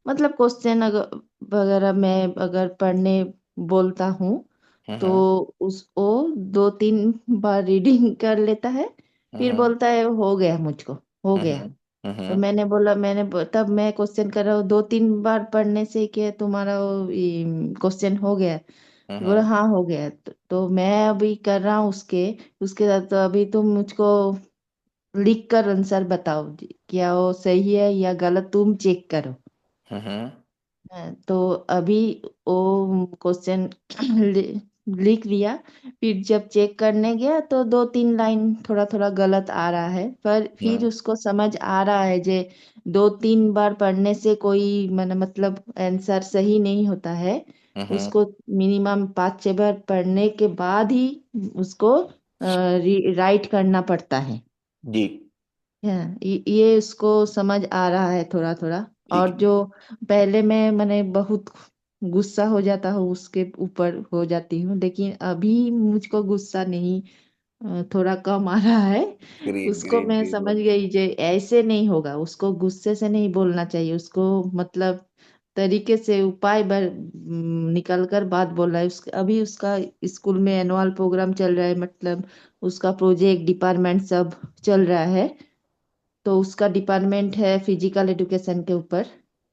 मतलब क्वेश्चन अगर वगैरह मैं अगर पढ़ने बोलता हूँ, तो हम्म। उसको 2-3 बार रीडिंग कर लेता है, फिर हम्म। बोलता है हो गया, मुझको हो गया। हम्म। तो हम्म। मैंने बोला, तब मैं क्वेश्चन कर रहा हूँ 2-3 बार पढ़ने से क्या तुम्हारा क्वेश्चन हो गया? तो बोला हम्म। हाँ हो गया। तो मैं अभी कर रहा हूँ उसके उसके साथ। तो अभी तुम मुझको लिख कर आंसर बताओ जी, क्या वो सही है या गलत, तुम चेक करो। हम्म। तो अभी वो क्वेश्चन लिख लिया। फिर जब चेक करने गया तो 2-3 लाइन थोड़ा थोड़ा गलत आ रहा है, पर फिर हम्म। उसको समझ आ रहा है जे 2-3 बार पढ़ने से कोई मतलब आंसर सही नहीं होता है। हम्म। उसको मिनिमम 5-6 बार पढ़ने के बाद ही उसको राइट करना पड़ता है। जी। ये उसको समझ आ रहा है थोड़ा थोड़ा। ठीक और है। जो पहले मैं मैंने बहुत गुस्सा हो जाता हूँ, उसके ऊपर हो जाती हूँ, लेकिन अभी मुझको गुस्सा नहीं, थोड़ा कम आ रहा है। ग्रेट उसको ग्रेट मैं ग्रेट, समझ बहुत अच्छा। गई, जो ऐसे नहीं होगा, उसको गुस्से से नहीं बोलना चाहिए, उसको मतलब तरीके से उपाय निकल कर बात बोल रहा है। अभी उसका स्कूल में एनुअल प्रोग्राम चल रहा है, मतलब उसका प्रोजेक्ट डिपार्टमेंट सब चल रहा है। तो उसका डिपार्टमेंट है फिजिकल एजुकेशन के ऊपर।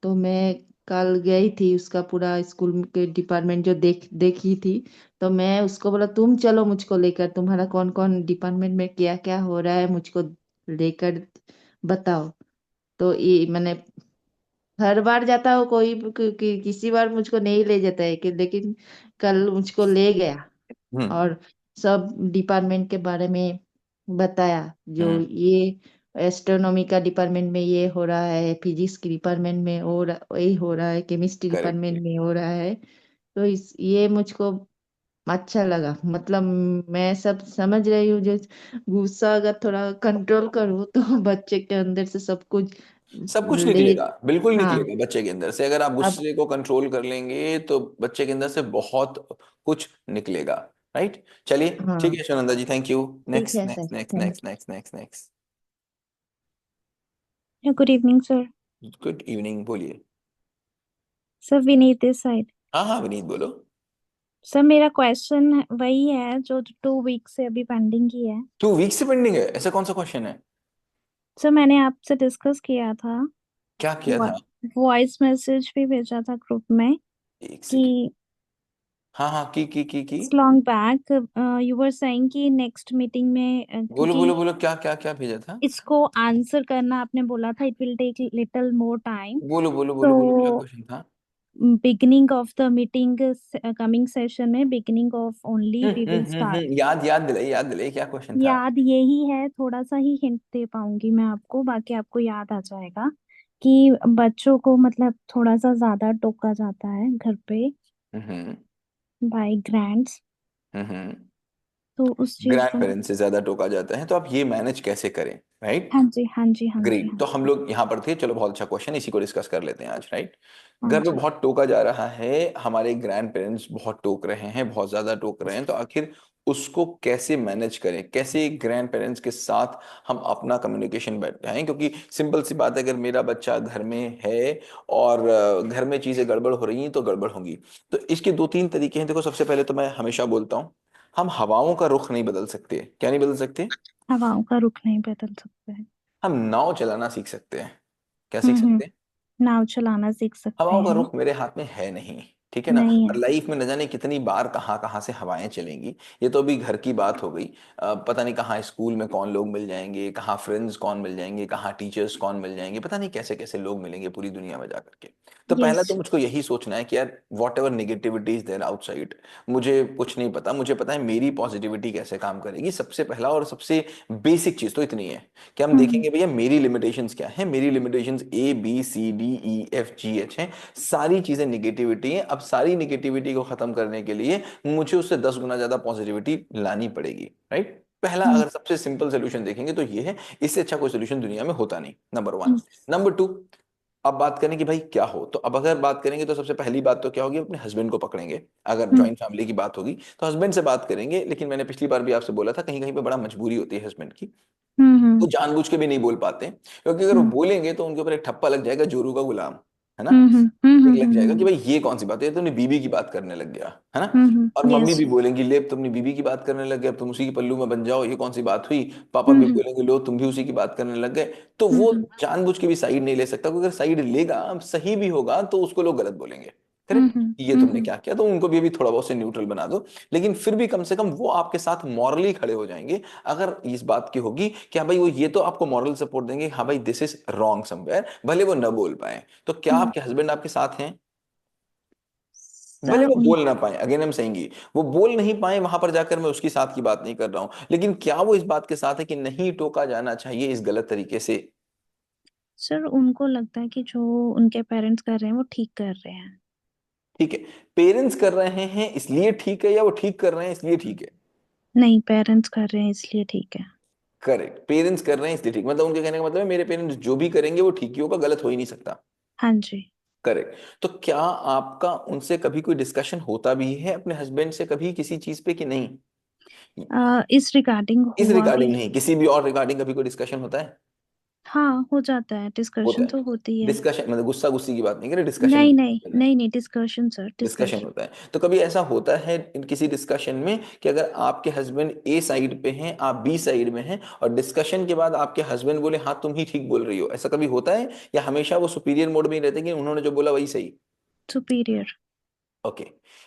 तो मैं कल गई थी, उसका पूरा स्कूल के डिपार्टमेंट जो देखी थी। तो मैं उसको बोला, तुम चलो मुझको लेकर, तुम्हारा कौन कौन डिपार्टमेंट में क्या क्या हो रहा है मुझको लेकर बताओ। तो ये मैंने हर बार जाता हो कोई किसी बार मुझको नहीं ले जाता है, लेकिन कल मुझको ले गया हम्म और सब डिपार्टमेंट के बारे में बताया। जो हम्म। ये एस्ट्रोनॉमी का डिपार्टमेंट में ये हो रहा है, फिजिक्स के डिपार्टमेंट में और वही हो रहा है, केमिस्ट्री करेक्ट। डिपार्टमेंट में हो रहा है। तो ये मुझको अच्छा लगा, मतलब मैं सब समझ रही हूँ। जो गुस्सा अगर थोड़ा कंट्रोल करूँ तो बच्चे के अंदर से सब कुछ सब कुछ ले। निकलेगा, बिल्कुल हाँ। निकलेगा बच्चे के अंदर से। अगर आप अब। गुस्से को कंट्रोल कर लेंगे तो बच्चे के अंदर से बहुत कुछ निकलेगा। राइट, चलिए। ठीक हाँ। है सुनंदा जी, थैंक यू। ठीक नेक्स्ट है sir, next next thank next next next next. Yeah, good evening, sir. Good evening, बोलिए। Sir Vineet this side. हाँ हाँ विनीत बोलो। सर मेरा क्वेश्चन वही है जो 2 वीक से अभी पेंडिंग ही है। 2 वीक से पेंडिंग है? ऐसा कौन सा क्वेश्चन है? सर मैंने आपसे डिस्कस किया था, क्या किया था? वॉइस मैसेज भी भेजा था ग्रुप में एक सेकेंड। कि हाँ हाँ, की। Long back you were saying कि नेक्स्ट मीटिंग में बोलो क्योंकि बोलो बोलो, क्या क्या क्या भेजा था? इसको आंसर करना आपने बोला था, it will take little more time. बोलो बोलो तो बोलो बोलो, क्या क्वेश्चन था? Beginning of the meeting, coming session में beginning of only we will start. याद याद दिलाई, क्या क्वेश्चन था? याद यही है, थोड़ा सा ही हिंट दे पाऊंगी मैं आपको, बाकी आपको याद आ जाएगा कि बच्चों को मतलब थोड़ा सा ज्यादा टोका जाता है घर पे हम्म बाय ग्रैंड्स। हम्म। तो उस चीज ग्रैंड को। पेरेंट्स से ज्यादा टोका जाता है, तो आप ये मैनेज कैसे करें? राइट। हाँ जी, हाँ जी, हाँ जी, ग्रेट, हाँ तो हम जी, लोग यहाँ पर थे। चलो बहुत अच्छा क्वेश्चन, इसी को डिस्कस कर लेते हैं आज। राइट। हाँ घर पे जी। बहुत टोका जा रहा है, हमारे ग्रैंड पेरेंट्स बहुत टोक रहे हैं, बहुत ज्यादा टोक रहे हैं, तो आखिर उसको कैसे मैनेज करें? कैसे ग्रैंड पेरेंट्स के साथ हम अपना कम्युनिकेशन बैठाएं? क्योंकि सिंपल सी बात है, अगर मेरा बच्चा घर में है और घर में चीजें गड़बड़ हो रही हैं तो गड़बड़ होंगी। तो इसके दो तीन तरीके हैं। देखो, सबसे पहले तो मैं हमेशा बोलता हूँ, हम हवाओं का रुख नहीं बदल सकते। क्या नहीं बदल सकते? हवाओं का रुख नहीं बदल सकता है। हम नाव चलाना सीख सकते हैं। क्या सीख सकते हैं? नाव चलाना सीख सकते हवाओं का हैं। रुख मेरे हाथ में है नहीं, ठीक है ना। नहीं और है। लाइफ में न जाने कितनी बार कहाँ कहाँ से हवाएं चलेंगी। ये तो अभी घर की बात हो गई। पता नहीं कहाँ स्कूल में कौन लोग मिल जाएंगे, कहाँ फ्रेंड्स कौन मिल जाएंगे, कहाँ टीचर्स कौन मिल जाएंगे, पता नहीं कैसे कैसे लोग मिलेंगे पूरी दुनिया में जाकर के। तो पहला यस। तो मुझको यही सोचना है कि यार, whatever negativity is there outside, मुझे कुछ नहीं पता, मुझे पता है मेरी पॉजिटिविटी कैसे काम करेगी। सबसे पहला और सबसे बेसिक चीज तो इतनी है कि हम हम्म। देखेंगे भैया मेरी लिमिटेशंस क्या है। मेरी लिमिटेशंस ABCDEFGH हैं। सारी चीजें निगेटिविटी है। अब सारी निगेटिविटी को खत्म करने के लिए मुझे उससे 10 गुना ज्यादा पॉजिटिविटी लानी पड़ेगी। राइट। पहला हम्म। अगर सबसे सिंपल सोल्यूशन देखेंगे तो ये है। इससे अच्छा कोई सोल्यूशन दुनिया में होता नहीं, नंबर वन। हम्म। नंबर टू, अब बात करें कि भाई क्या हो, तो अब अगर बात करेंगे तो सबसे पहली बात तो क्या होगी, अपने हस्बैंड को पकड़ेंगे। अगर हम्म। जॉइंट फैमिली की बात होगी तो हस्बैंड से बात करेंगे। लेकिन मैंने पिछली बार भी आपसे बोला था, कहीं कहीं पे बड़ा मजबूरी होती है हस्बैंड की। हम्म। वो जानबूझ के भी नहीं बोल पाते हैं, क्योंकि अगर वो हम्म। बोलेंगे तो उनके ऊपर एक ठप्पा लग जाएगा, जोरू का गुलाम, है ना। हम्म। हम्म। हम्म। एक लग जाएगा कि हम्म। भाई ये कौन सी बात है, ये तो अपनी बीवी की बात करने लग गया, है ना। और मम्मी यस। भी बोलेंगी, ले अब तुम अपनी बीवी की बात करने लग गए, अब तुम उसी के पल्लू में बन जाओ, ये कौन सी बात हुई। पापा भी हम्म। बोलेंगे, लो तुम भी उसी की बात करने लग गए। तो वो हम्म। जानबूझ के भी साइड नहीं ले सकता, क्योंकि अगर साइड लेगा, अब सही भी होगा तो उसको लोग गलत बोलेंगे। हम्म। करेक्ट। ये तुमने हम्म। क्या किया, तो उनको भी अभी थोड़ा बहुत से न्यूट्रल बना दो। लेकिन फिर भी कम से कम वो आपके साथ मॉरली खड़े हो जाएंगे। अगर इस बात की होगी कि हाँ भाई, वो ये तो आपको मॉरल सपोर्ट देंगे, हाँ भाई दिस इज रॉन्ग समवेयर, भले वो न बोल पाए। तो क्या हम्म। आपके हस्बैंड आपके साथ हैं? भले सर वो उन। बोल ना पाए, अगेन हम सहेंगे, वो बोल नहीं पाए, वहां पर जाकर मैं उसकी साथ की बात नहीं कर रहा हूं, लेकिन क्या वो इस बात के साथ है कि नहीं टोका जाना चाहिए इस गलत तरीके से? सर उनको लगता है कि जो उनके पेरेंट्स कर रहे हैं वो ठीक कर रहे हैं। ठीक है। पेरेंट्स कर रहे हैं इसलिए ठीक है, या वो ठीक कर रहे हैं इसलिए ठीक है? नहीं, पेरेंट्स कर रहे हैं इसलिए ठीक है। करेक्ट, पेरेंट्स कर रहे हैं इसलिए ठीक, मतलब उनके कहने का मतलब है मेरे पेरेंट्स जो भी करेंगे वो ठीक ही होगा, गलत हो ही नहीं सकता। हाँ जी। करेक्ट। तो क्या आपका उनसे कभी कोई डिस्कशन होता भी है अपने हस्बैंड से कभी किसी चीज पे कि नहीं? इस रिगार्डिंग इस हुआ भी। रिगार्डिंग नहीं, किसी भी और रिगार्डिंग कभी कोई डिस्कशन होता है? हाँ, हो जाता है, होता डिस्कशन है। तो होती है। डिस्कशन मतलब गुस्सा गुस्सी की बात नहीं कर रहे, डिस्कशन नहीं की नहीं बात कर रहे हैं। नहीं नहीं, डिस्कशन सर, डिस्कशन डिस्कशन। होता है। तो कभी ऐसा होता है इन किसी डिस्कशन में कि अगर आपके हस्बैंड ए साइड पे हैं, आप बी साइड में हैं, और डिस्कशन के बाद आपके हस्बैंड बोले हाँ तुम ही ठीक बोल रही हो, ऐसा कभी होता है? या हमेशा वो सुपीरियर मोड में ही रहते हैं कि उन्होंने जो बोला वही सही? सुपीरियर। ओके,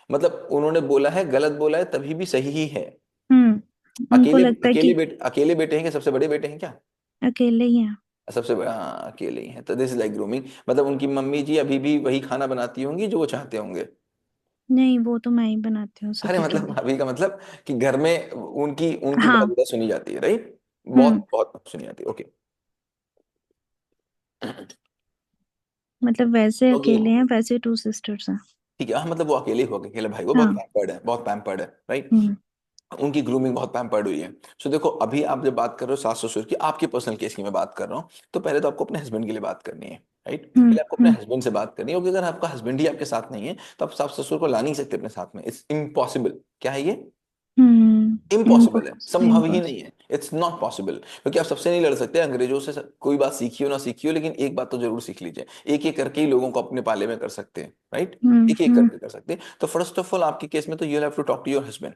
मतलब उन्होंने बोला है, गलत बोला है, तभी भी सही ही है। उनको अकेले लगता है अकेले कि बेटे, अकेले बेटे हैं क्या, सबसे बड़े बेटे हैं क्या? अकेले ही हैं। सबसे बड़ा, हाँ अकेले ही हैं। तो दिस इज लाइक ग्रूमिंग, मतलब उनकी मम्मी जी अभी भी वही खाना बनाती होंगी जो वो चाहते होंगे। नहीं, वो तो मैं ही बनाती हूँ अरे सभी के मतलब लिए। अभी का मतलब कि घर में उनकी उनकी बात हाँ। ज्यादा सुनी जाती है, राइट? हम्म। बहुत बहुत सुनी जाती है, ओके। मतलब वैसे क्योंकि अकेले हैं, वैसे 2 सिस्टर्स हैं। ठीक है, हाँ मतलब वो अकेले हो, अकेले भाई, वो बहुत हाँ। पैम्पर्ड है, बहुत पैम्पर्ड है, राइट? हम्म। उनकी ग्रूमिंग बहुत पैम्पर्ड हुई है। सो देखो, अभी आप जब बात कर रहे हो सास ससुर की, आपके पर्सनल केस की मैं बात कर रहा हूँ, तो पहले तो आपको अपने हस्बैंड के लिए बात करनी है, राइट? पहले आपको अपने हम्म। हस्बैंड से बात करनी है, क्योंकि अगर आपका हस्बैंड ही आपके साथ नहीं है तो आप सास ससुर को ला नहीं सकते अपने साथ में, इट्स इम्पॉसिबल। क्या है ये? इम्पॉसिबल है, संभव ही इम्पॉसिबल। नहीं है, इट्स नॉट पॉसिबल। क्योंकि आप सबसे नहीं लड़ सकते, अंग्रेजों से कोई बात सीखी हो ना सीखी हो, लेकिन एक बात तो जरूर सीख लीजिए, एक एक करके ही लोगों को अपने पाले में कर सकते हैं, राइट? एक एक हम्म। करके कर सकते हैं। तो फर्स्ट ऑफ ऑल आपके केस में तो you have to talk to your husband,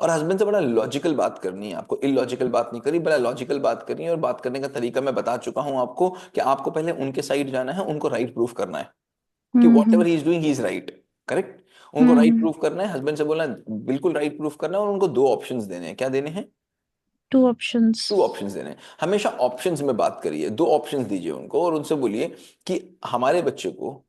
और हस्बैंड से बड़ा लॉजिकल बात करनी है आपको, इलॉजिकल बात नहीं करी, बड़ा लॉजिकल बात करनी है। और बात करने का तरीका मैं बता चुका हूं आपको कि आपको पहले उनके साइड जाना है, उनको राइट प्रूफ करना है कि hmm. Whatever he is doing he is right. Correct? उनको राइट हम्म। प्रूफ करना है, हस्बैंड से बोलना है बिल्कुल राइट प्रूफ करना है, और उनको दो ऑप्शंस देने हैं। क्या देने हैं? 2 ऑप्शंस। टू ऑप्शंस देने हैं। हमेशा ऑप्शंस में बात करिए, दो ऑप्शंस दीजिए उनको, और उनसे बोलिए कि हमारे बच्चे को,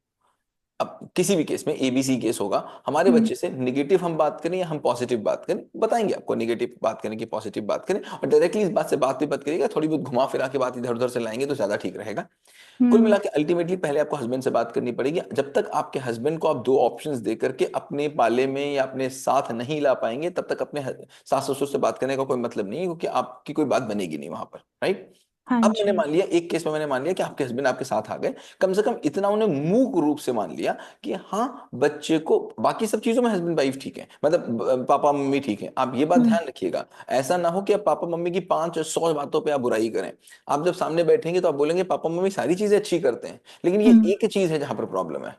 अब किसी भी केस में एबीसी केस होगा, हमारे हम्म। बच्चे से निगेटिव हम बात करें या हम पॉजिटिव बात करें, बताएंगे आपको निगेटिव बात करें कि पॉजिटिव बात करें, और डायरेक्टली इस बात से बात भी मत करिएगा, थोड़ी बहुत घुमा फिरा के बात इधर उधर से लाएंगे तो ज्यादा ठीक रहेगा। कुल हम्म। मिला के अल्टीमेटली पहले आपको हस्बैंड से बात करनी पड़ेगी। जब तक आपके हस्बैंड को आप दो ऑप्शंस दे करके अपने पाले में या अपने साथ नहीं ला पाएंगे, तब तक अपने सास ससुर से बात करने का कोई मतलब नहीं है, क्योंकि आपकी कोई बात बनेगी नहीं वहां पर, राइट? हाँ अब मैंने जी। मान लिया, एक केस में मैंने मान लिया कि आपके हस्बैंड आपके साथ आ गए, कम से कम इतना उन्हें मूक रूप से मान लिया कि हाँ बच्चे को, बाकी सब चीजों में हस्बैंड वाइफ ठीक है, मतलब पापा मम्मी ठीक है। आप ये बात हम्म। ध्यान रखिएगा, ऐसा ना हो कि आप पापा मम्मी की 500 बातों पे आप बुराई करें। आप जब सामने बैठेंगे तो आप बोलेंगे पापा मम्मी सारी चीजें अच्छी करते हैं, लेकिन ये हम्म। एक चीज है जहां पर प्रॉब्लम है।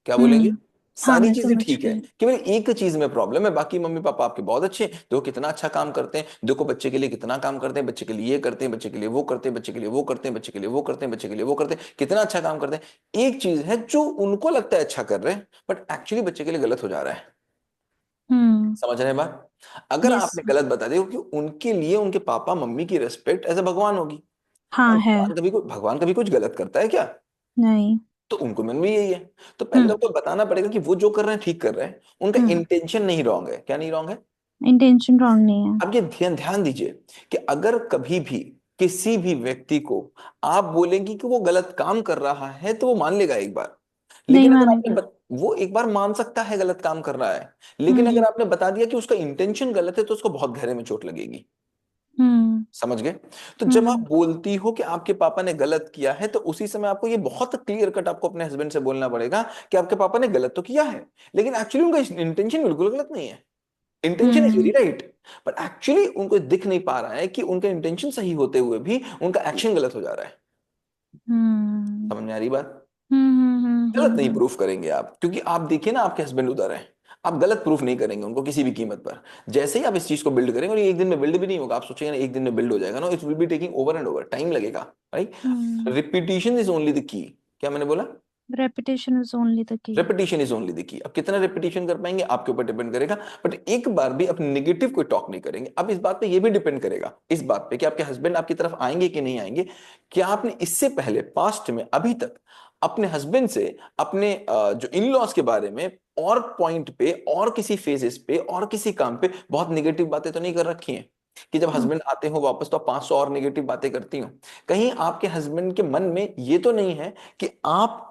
क्या बोलेंगे? हम्म। हाँ, सारी मैं चीजें समझ ठीक है, गई। केवल एक चीज में प्रॉब्लम है, बाकी मम्मी पापा आपके बहुत अच्छे हैं, देखो कितना अच्छा काम करते हैं, देखो बच्चे के लिए कितना काम करते हैं, बच्चे के लिए ये करते हैं, बच्चे के लिए वो करते हैं, बच्चे के लिए वो करते हैं, बच्चे के लिए वो करते हैं, बच्चे के लिए वो करते हैं, कितना अच्छा काम करते हैं। एक चीज है जो उनको लगता है अच्छा कर रहे हैं, बट एक्चुअली बच्चे के लिए गलत हो जा रहा है। हम्म। समझ रहे हैं बात? अगर यस। आपने गलत बता दिया, क्योंकि उनके लिए उनके पापा मम्मी की रिस्पेक्ट एज ए भगवान होगी। हाँ और है। भगवान कभी कुछ गलत करता है क्या? नहीं। तो उनको मन भी यही है। तो पहले तो हम्म। आपको बताना पड़ेगा कि वो जो कर रहे हैं ठीक कर रहे हैं, उनका हम्म। इंटेंशन नहीं रॉन्ग है। क्या नहीं रॉन्ग है? इंटेंशन रॉन्ग नहीं है। आप ये ध्यान ध्यान दीजिए कि अगर कभी भी किसी भी व्यक्ति को आप बोलेंगे कि वो गलत काम कर रहा है, तो वो मान लेगा एक बार। नहीं लेकिन अगर आपने मानेगा। वो एक बार मान सकता है गलत काम कर रहा है, लेकिन अगर हम्म। आपने बता दिया कि उसका इंटेंशन गलत है, तो उसको बहुत गहरे में चोट लगेगी। हम्म। समझ गए? तो जब आप हम्म। बोलती हो कि आपके पापा ने गलत किया है, तो उसी समय आपको ये बहुत क्लियर कट आपको अपने हस्बैंड से बोलना पड़ेगा कि आपके पापा ने गलत तो किया है, लेकिन एक्चुअली उनका इंटेंशन बिल्कुल गलत नहीं है। Intention is very hmm. Right, but actually उनको दिख नहीं पा रहा है कि उनका इंटेंशन सही होते हुए भी उनका एक्शन गलत हो जा रहा है। हम्म। समझ में आ रही बात? हम्म। गलत नहीं प्रूफ करेंगे आप, क्योंकि आप देखिए ना आपके हस्बैंड उधर है, आप गलत प्रूफ नहीं करेंगे उनको किसी भी कीमत पर। जैसे ही आप इस चीज को बिल्ड करेंगे, और ये एक दिन में बिल्ड भी नहीं होगा, आप सोचेंगे ना एक दिन में बिल्ड हो जाएगा, no, it will be taking over and over, time लगेगा, right? Hmm. Repetition is only the key. क्या मैंने बोला? Repetition is only the key. Repetition is only the key. अब कितना रेपिटेशन कर पाएंगे आपके ऊपर डिपेंड करेगा, बट एक बार भी अपने नेगेटिव कोई टॉक नहीं करेंगे। अब इस बात पे ये भी डिपेंड करेगा, इस बात पे कि आपके हस्बैंड आपकी तरफ आएंगे कि नहीं आएंगे। क्या आपने इससे पहले पास्ट में अभी तक अपने हस्बैंड से अपने जो इन लॉज के बारे में और पॉइंट पे और किसी फेजेस पे और किसी काम पे बहुत निगेटिव बातें तो नहीं कर रखी हैं कि जब हस्बैंड आते हो वापस तो आप 500 और निगेटिव बातें करती हो? कहीं आपके हस्बैंड के मन में ये तो नहीं है कि आप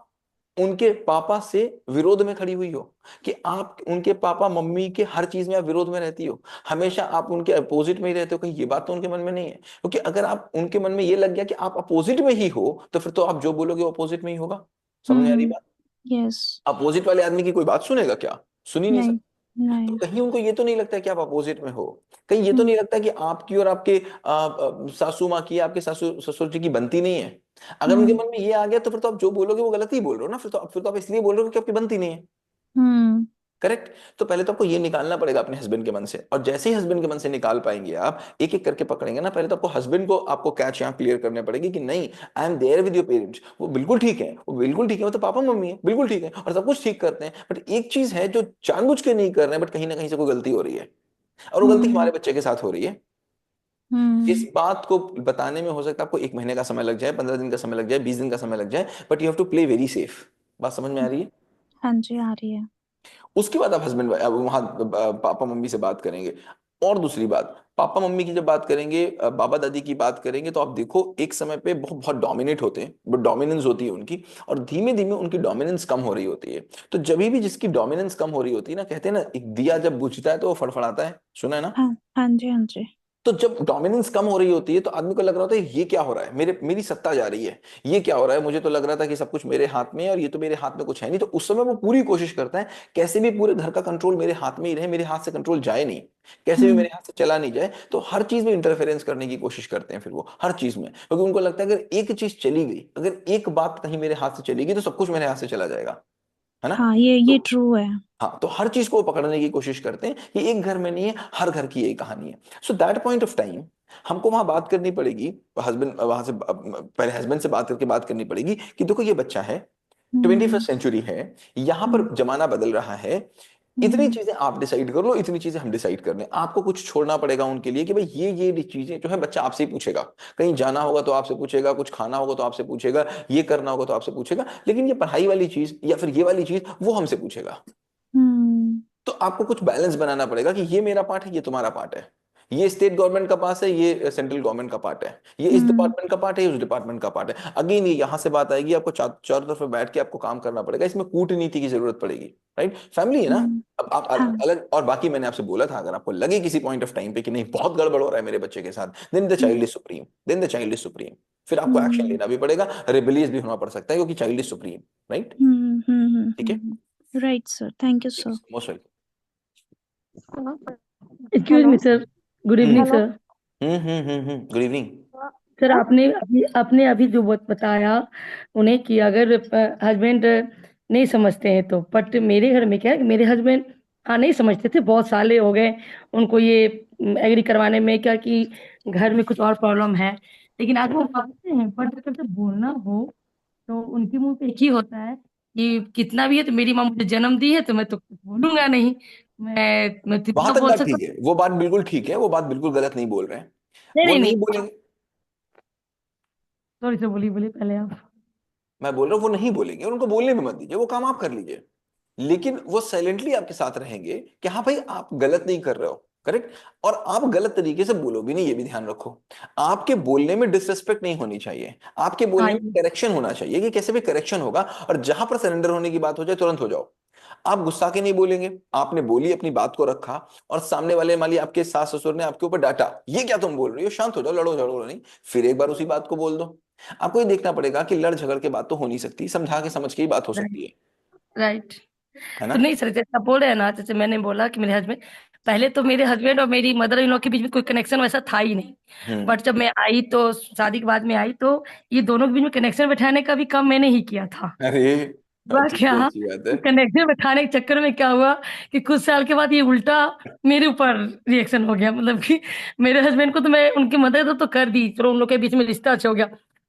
उनके पापा से विरोध में खड़ी हुई हो, कि आप उनके पापा मम्मी के हर चीज में आप विरोध में रहती हो, हमेशा आप उनके अपोजिट में ही रहते हो, कहीं ये बात तो उनके मन में नहीं है? क्योंकि अगर आप उनके मन में ये लग गया कि आप अपोजिट में ही हो, तो फिर तो आप जो बोलोगे वो अपोजिट में ही होगा। समझ में आ रही बात? यस। अपोजिट वाले आदमी की कोई बात सुनेगा क्या? सुन ही नहीं नहीं। सकता। तो नहीं। कहीं उनको ये तो नहीं लगता है कि आप अपोजिट में हो, कहीं ये तो हम्म। नहीं लगता कि आपकी और आपके सासू माँ की, आपके सासू ससुर जी की बनती नहीं है। अगर उनके हम्म। मन में ये आ गया तो फिर तो आप जो बोलोगे वो गलत ही बोल रहे हो ना, फिर तो आप इसलिए बोल रहे हो कि आपकी बनती नहीं है। हम्म। करेक्ट? तो पहले तो आपको ये निकालना पड़ेगा अपने हस्बैंड के मन से, और जैसे ही हस्बैंड के मन से निकाल पाएंगे आप, एक एक करके पकड़ेंगे ना, पहले तो आपको हस्बैंड को आपको कैच यहाँ क्लियर करने पड़ेगी कि नहीं, I am there with your parents, वो बिल्कुल ठीक है, वो बिल्कुल ठीक है, वो तो पापा मम्मी है, बिल्कुल ठीक है और सब कुछ ठीक करते हैं, बट एक चीज है जो जानबूझ के नहीं कर रहे हैं, बट कहीं ना कहीं से कोई गलती हो रही है, और वो गलती हम्म। हमारे बच्चे के साथ हो रही है। इस हम्म। बात को बताने में हो सकता है आपको 1 महीने का समय लग जाए, 15 दिन का समय लग जाए, 20 दिन का समय लग जाए, but you have to play very safe. बात समझ में आ रही है? हाँ जी, आ रही है। उसके बाद आप हस्बैंड वहां पापा मम्मी से बात करेंगे। और दूसरी बात, पापा मम्मी की जब बात करेंगे, बाबा दादी की बात करेंगे, तो आप देखो एक समय पे बहुत बहुत डोमिनेट होते हैं, बहुत डोमिनेंस होती है उनकी, और धीमे धीमे उनकी डोमिनेंस कम हो रही होती है। तो जब भी जिसकी डोमिनेंस कम हो रही होती है ना, कहते हैं ना, एक दिया जब बुझता है तो वो फड़फड़ाता है, सुना है ना? हाँ। हाँ जी। हाँ जी। तो जब डोमिनेंस कम हो रही होती है तो आदमी को लग रहा होता है ये क्या हो रहा है, मेरी सत्ता जा रही है, ये क्या हो रहा है, मुझे तो लग रहा था कि सब कुछ मेरे हाथ में है और ये तो मेरे हाथ में कुछ है नहीं। तो उस समय वो पूरी कोशिश करता है कैसे भी पूरे घर का कंट्रोल मेरे हाथ में ही रहे, मेरे हाथ से कंट्रोल जाए नहीं, कैसे भी हम्म। मेरे हाथ से चला नहीं जाए। तो हर चीज में इंटरफेरेंस करने की कोशिश करते हैं फिर वो, हर चीज में, क्योंकि उनको लगता है अगर एक चीज चली गई, अगर एक बात कहीं मेरे हाथ से चली गई तो सब कुछ मेरे हाथ से चला जाएगा, है ना? हाँ, ये तो ट्रू है। हाँ, तो हर चीज को वो पकड़ने की कोशिश करते हैं, ये एक घर में नहीं है, हर घर की यही कहानी है। So that point of time हमको वहां बात करनी पड़ेगी, हस्बैंड वहां से पहले हस्बैंड से बात करके बात करनी पड़ेगी कि देखो ये बच्चा है, 21st हम्म। सेंचुरी है, यहाँ हम्म। पर जमाना बदल रहा है, इतनी हम्म। चीजें आप डिसाइड कर लो, इतनी चीजें हम डिसाइड कर लें, आपको कुछ छोड़ना पड़ेगा उनके लिए कि भाई ये चीजें जो है बच्चा आपसे ही पूछेगा, कहीं जाना होगा तो आपसे पूछेगा, कुछ खाना होगा तो आपसे पूछेगा, ये करना होगा तो आपसे पूछेगा, लेकिन ये पढ़ाई वाली चीज या फिर ये वाली चीज वो हमसे पूछेगा। हम्म। तो आपको कुछ बैलेंस बनाना पड़ेगा कि ये मेरा पार्ट है, ये तुम्हारा पार्ट है, ये स्टेट गवर्नमेंट का पास है, ये सेंट्रल गवर्नमेंट का पार्ट है, ये इस हम्म। डिपार्टमेंट का पार्ट है, ये उस डिपार्टमेंट का पार्ट है। अगेन ये यहां से बात आएगी, आपको चारों तरफ बैठ के आपको काम करना पड़ेगा, इसमें कूटनीति की जरूरत पड़ेगी। राइट? फैमिली है ना। हम्म। अब आप हाँ। अलग, और बाकी मैंने आपसे बोला था, अगर आपको लगे किसी पॉइंट ऑफ टाइम पे कि नहीं बहुत गड़बड़ हो रहा है मेरे बच्चे के साथ, then the hmm. Child is supreme, then the child is supreme. फिर आपको एक्शन हम्म। लेना भी पड़ेगा, रिबेलियस भी होना पड़ सकता है, क्योंकि चाइल्ड इज सुप्रीम। राइट? ठीक है? Right sir, thank you sir. Most welcome. Excuse me sir, good evening hmm sir. Good evening. Sir आपने अभी जो बताया उन्हें कि अगर हस्बैंड नहीं समझते हैं तो, बट मेरे घर में क्या है कि मेरे हस्बैंड हाँ नहीं समझते थे, बहुत साले हो गए उनको ये एग्री करवाने में क्या कि घर में कुछ और प्रॉब्लम है, लेकिन आज वो समझते हैं, बट जब बोलना हो तो उनके मुंह पे एक ही होता है कि कितना भी है तो मेरी माँ मुझे जन्म दी है तो मैं तो कुछ बोलूंगा नहीं, मैं तो वहां जो तक बोल बात सकता ठीक है, वो बात बिल्कुल ठीक है, वो बात बिल्कुल गलत नहीं बोल रहे हैं, नहीं वो नहीं नहीं नहीं। बोलेंगे। सॉरी सर, बोलिए बोलिए पहले आप। मैं बोल रहा हूँ वो नहीं बोलेंगे, और उनको बोलने भी मत दीजिए, वो काम आप कर लीजिए, लेकिन वो साइलेंटली आपके साथ रहेंगे कि हाँ भाई आप गलत नहीं कर रहे हो। करेक्ट? और आप गलत तरीके से बोलो भी नहीं, ये भी ध्यान रखो। आपके बोलने में डिसरिस्पेक्ट नहीं होनी चाहिए, आपके बोलने हाँ में करेक्शन होना चाहिए, कि कैसे भी करेक्शन होगा, और जहां पर सरेंडर होने की बात हो जाए तुरंत हो जाओ। आप गुस्सा के नहीं बोलेंगे, आपने बोली अपनी बात को रखा, और सामने वाले मान लिया आपके सास ससुर ने आपके ऊपर डांटा, ये क्या तुम बोल रही हो, शांत हो जाओ, लड़ो झगड़ो नहीं, फिर एक बार उसी बात को बोल दो। आपको ये देखना पड़ेगा कि लड़ झगड़ के बात तो हो नहीं सकती, समझा के समझ के ही बात हो राइट। सकती राइट। है तो ना? नहीं सर, जैसे आप बोल रहे हैं ना, जैसे मैंने बोला कि मेरे हस्बैंड, पहले तो मेरे हस्बैंड और मेरी मदर इन लॉ के बीच में कोई कनेक्शन वैसा था ही नहीं, हम्म। बट जब मैं आई तो शादी के बाद में आई तो ये दोनों के बीच में कनेक्शन बैठाने का भी काम मैंने ही किया था। अरे हुआ अच्छी क्या, तो अच्छी बात है। कनेक्शन बैठाने के चक्कर में क्या हुआ कि कुछ साल के बाद ये उल्टा मेरे ऊपर रिएक्शन हो गया, मतलब कि मेरे हस्बैंड को तो मैं उनकी मदद तो कर दी, चलो उन लोग के बीच में रिश्ता अच्छा हो गया,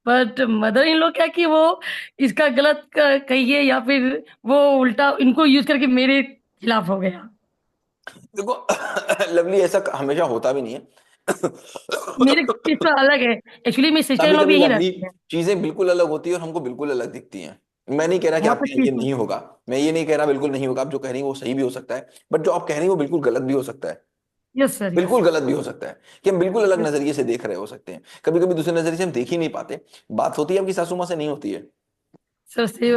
बट मदर इन लोग क्या कि वो इसका गलत कहिए या फिर वो उल्टा इनको यूज करके मेरे खिलाफ हो गया। देखो लवली, ऐसा हमेशा होता भी नहीं है। मेरे केस तो अलग है, एक्चुअली मेरी सिस्टर इन कभी लॉ भी कभी यही लवली रहती है। चीजें बिल्कुल अलग होती है और हमको बिल्कुल अलग दिखती हैं। मैं नहीं कह रहा कि वो आप तो कहेंगे ठीक है। नहीं होगा, मैं ये नहीं कह रहा बिल्कुल नहीं होगा, आप जो कह रही हैं वो सही भी हो सकता है, बट जो आप कह रही हैं वो बिल्कुल गलत भी हो सकता है, यस सर, यस। बिल्कुल गलत भी हो सकता है, कि हम बिल्कुल अलग नजरिए से देख रहे हो सकते हैं, कभी कभी दूसरे नजरिए से हम देख ही नहीं पाते। बात होती है आपकी सासू माँ से, नहीं होती है? सबसे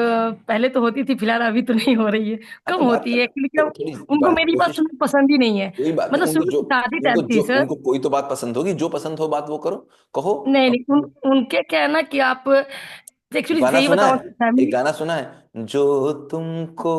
पहले तो होती थी, फिलहाल अभी तो नहीं हो रही है, हाँ कम तो बात होती है करना, एक्चुअली क्या। थोड़ी उनको बात मेरी बात कोशिश, सुनना पसंद ही नहीं है। कोई बात नहीं, मतलब उनको शुरू जो, से शादी उनको टाइप थी जो, सर। उनको कोई तो बात पसंद होगी, जो पसंद हो बात वो करो, कहो। नहीं अब नहीं, उनके क्या है ना कि आप एक एक्चुअली गाना सही सुना है, बताओ एक फैमिली। गाना सुना है, जो तुमको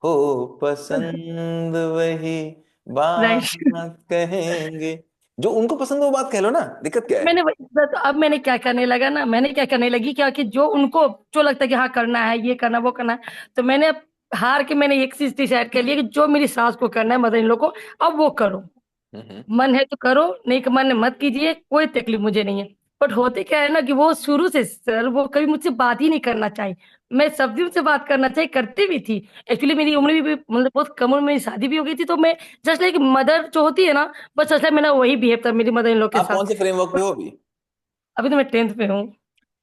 हो पसंद वही बात राइट। कहेंगे। जो उनको पसंद है वो बात कह लो ना, दिक्कत क्या है? तो अब मैंने क्या करने लगा ना, मैंने क्या करने लगी क्या कि जो उनको जो लगता है कि हाँ करना है, ये करना वो करना है, तो मैंने अब हार के मैंने एक चीज डिसाइड कर लिया कि जो मेरी सास को करना है, मदर इन लोग को, अब वो करो। हम्म। मन है तो करो, नहीं कि मन है मत कीजिए, कोई तकलीफ मुझे नहीं है। बट होते क्या है ना कि वो शुरू से सर वो कभी मुझसे बात ही नहीं करना चाहिए। मैं सब दिन से बात करना चाहिए, करती भी थी। एक्चुअली मेरी उम्र भी मतलब बहुत कम उम्र में मेरी शादी भी हो गई थी, तो मैं जस्ट लाइक मदर जो होती है ना, बस जस्ट लाइक मैंने वही बिहेव था मेरी मदर इन लोग के आप कौन साथ। से फ्रेमवर्क पे हो अभी? अभी तो मैं 10th पे हूँ।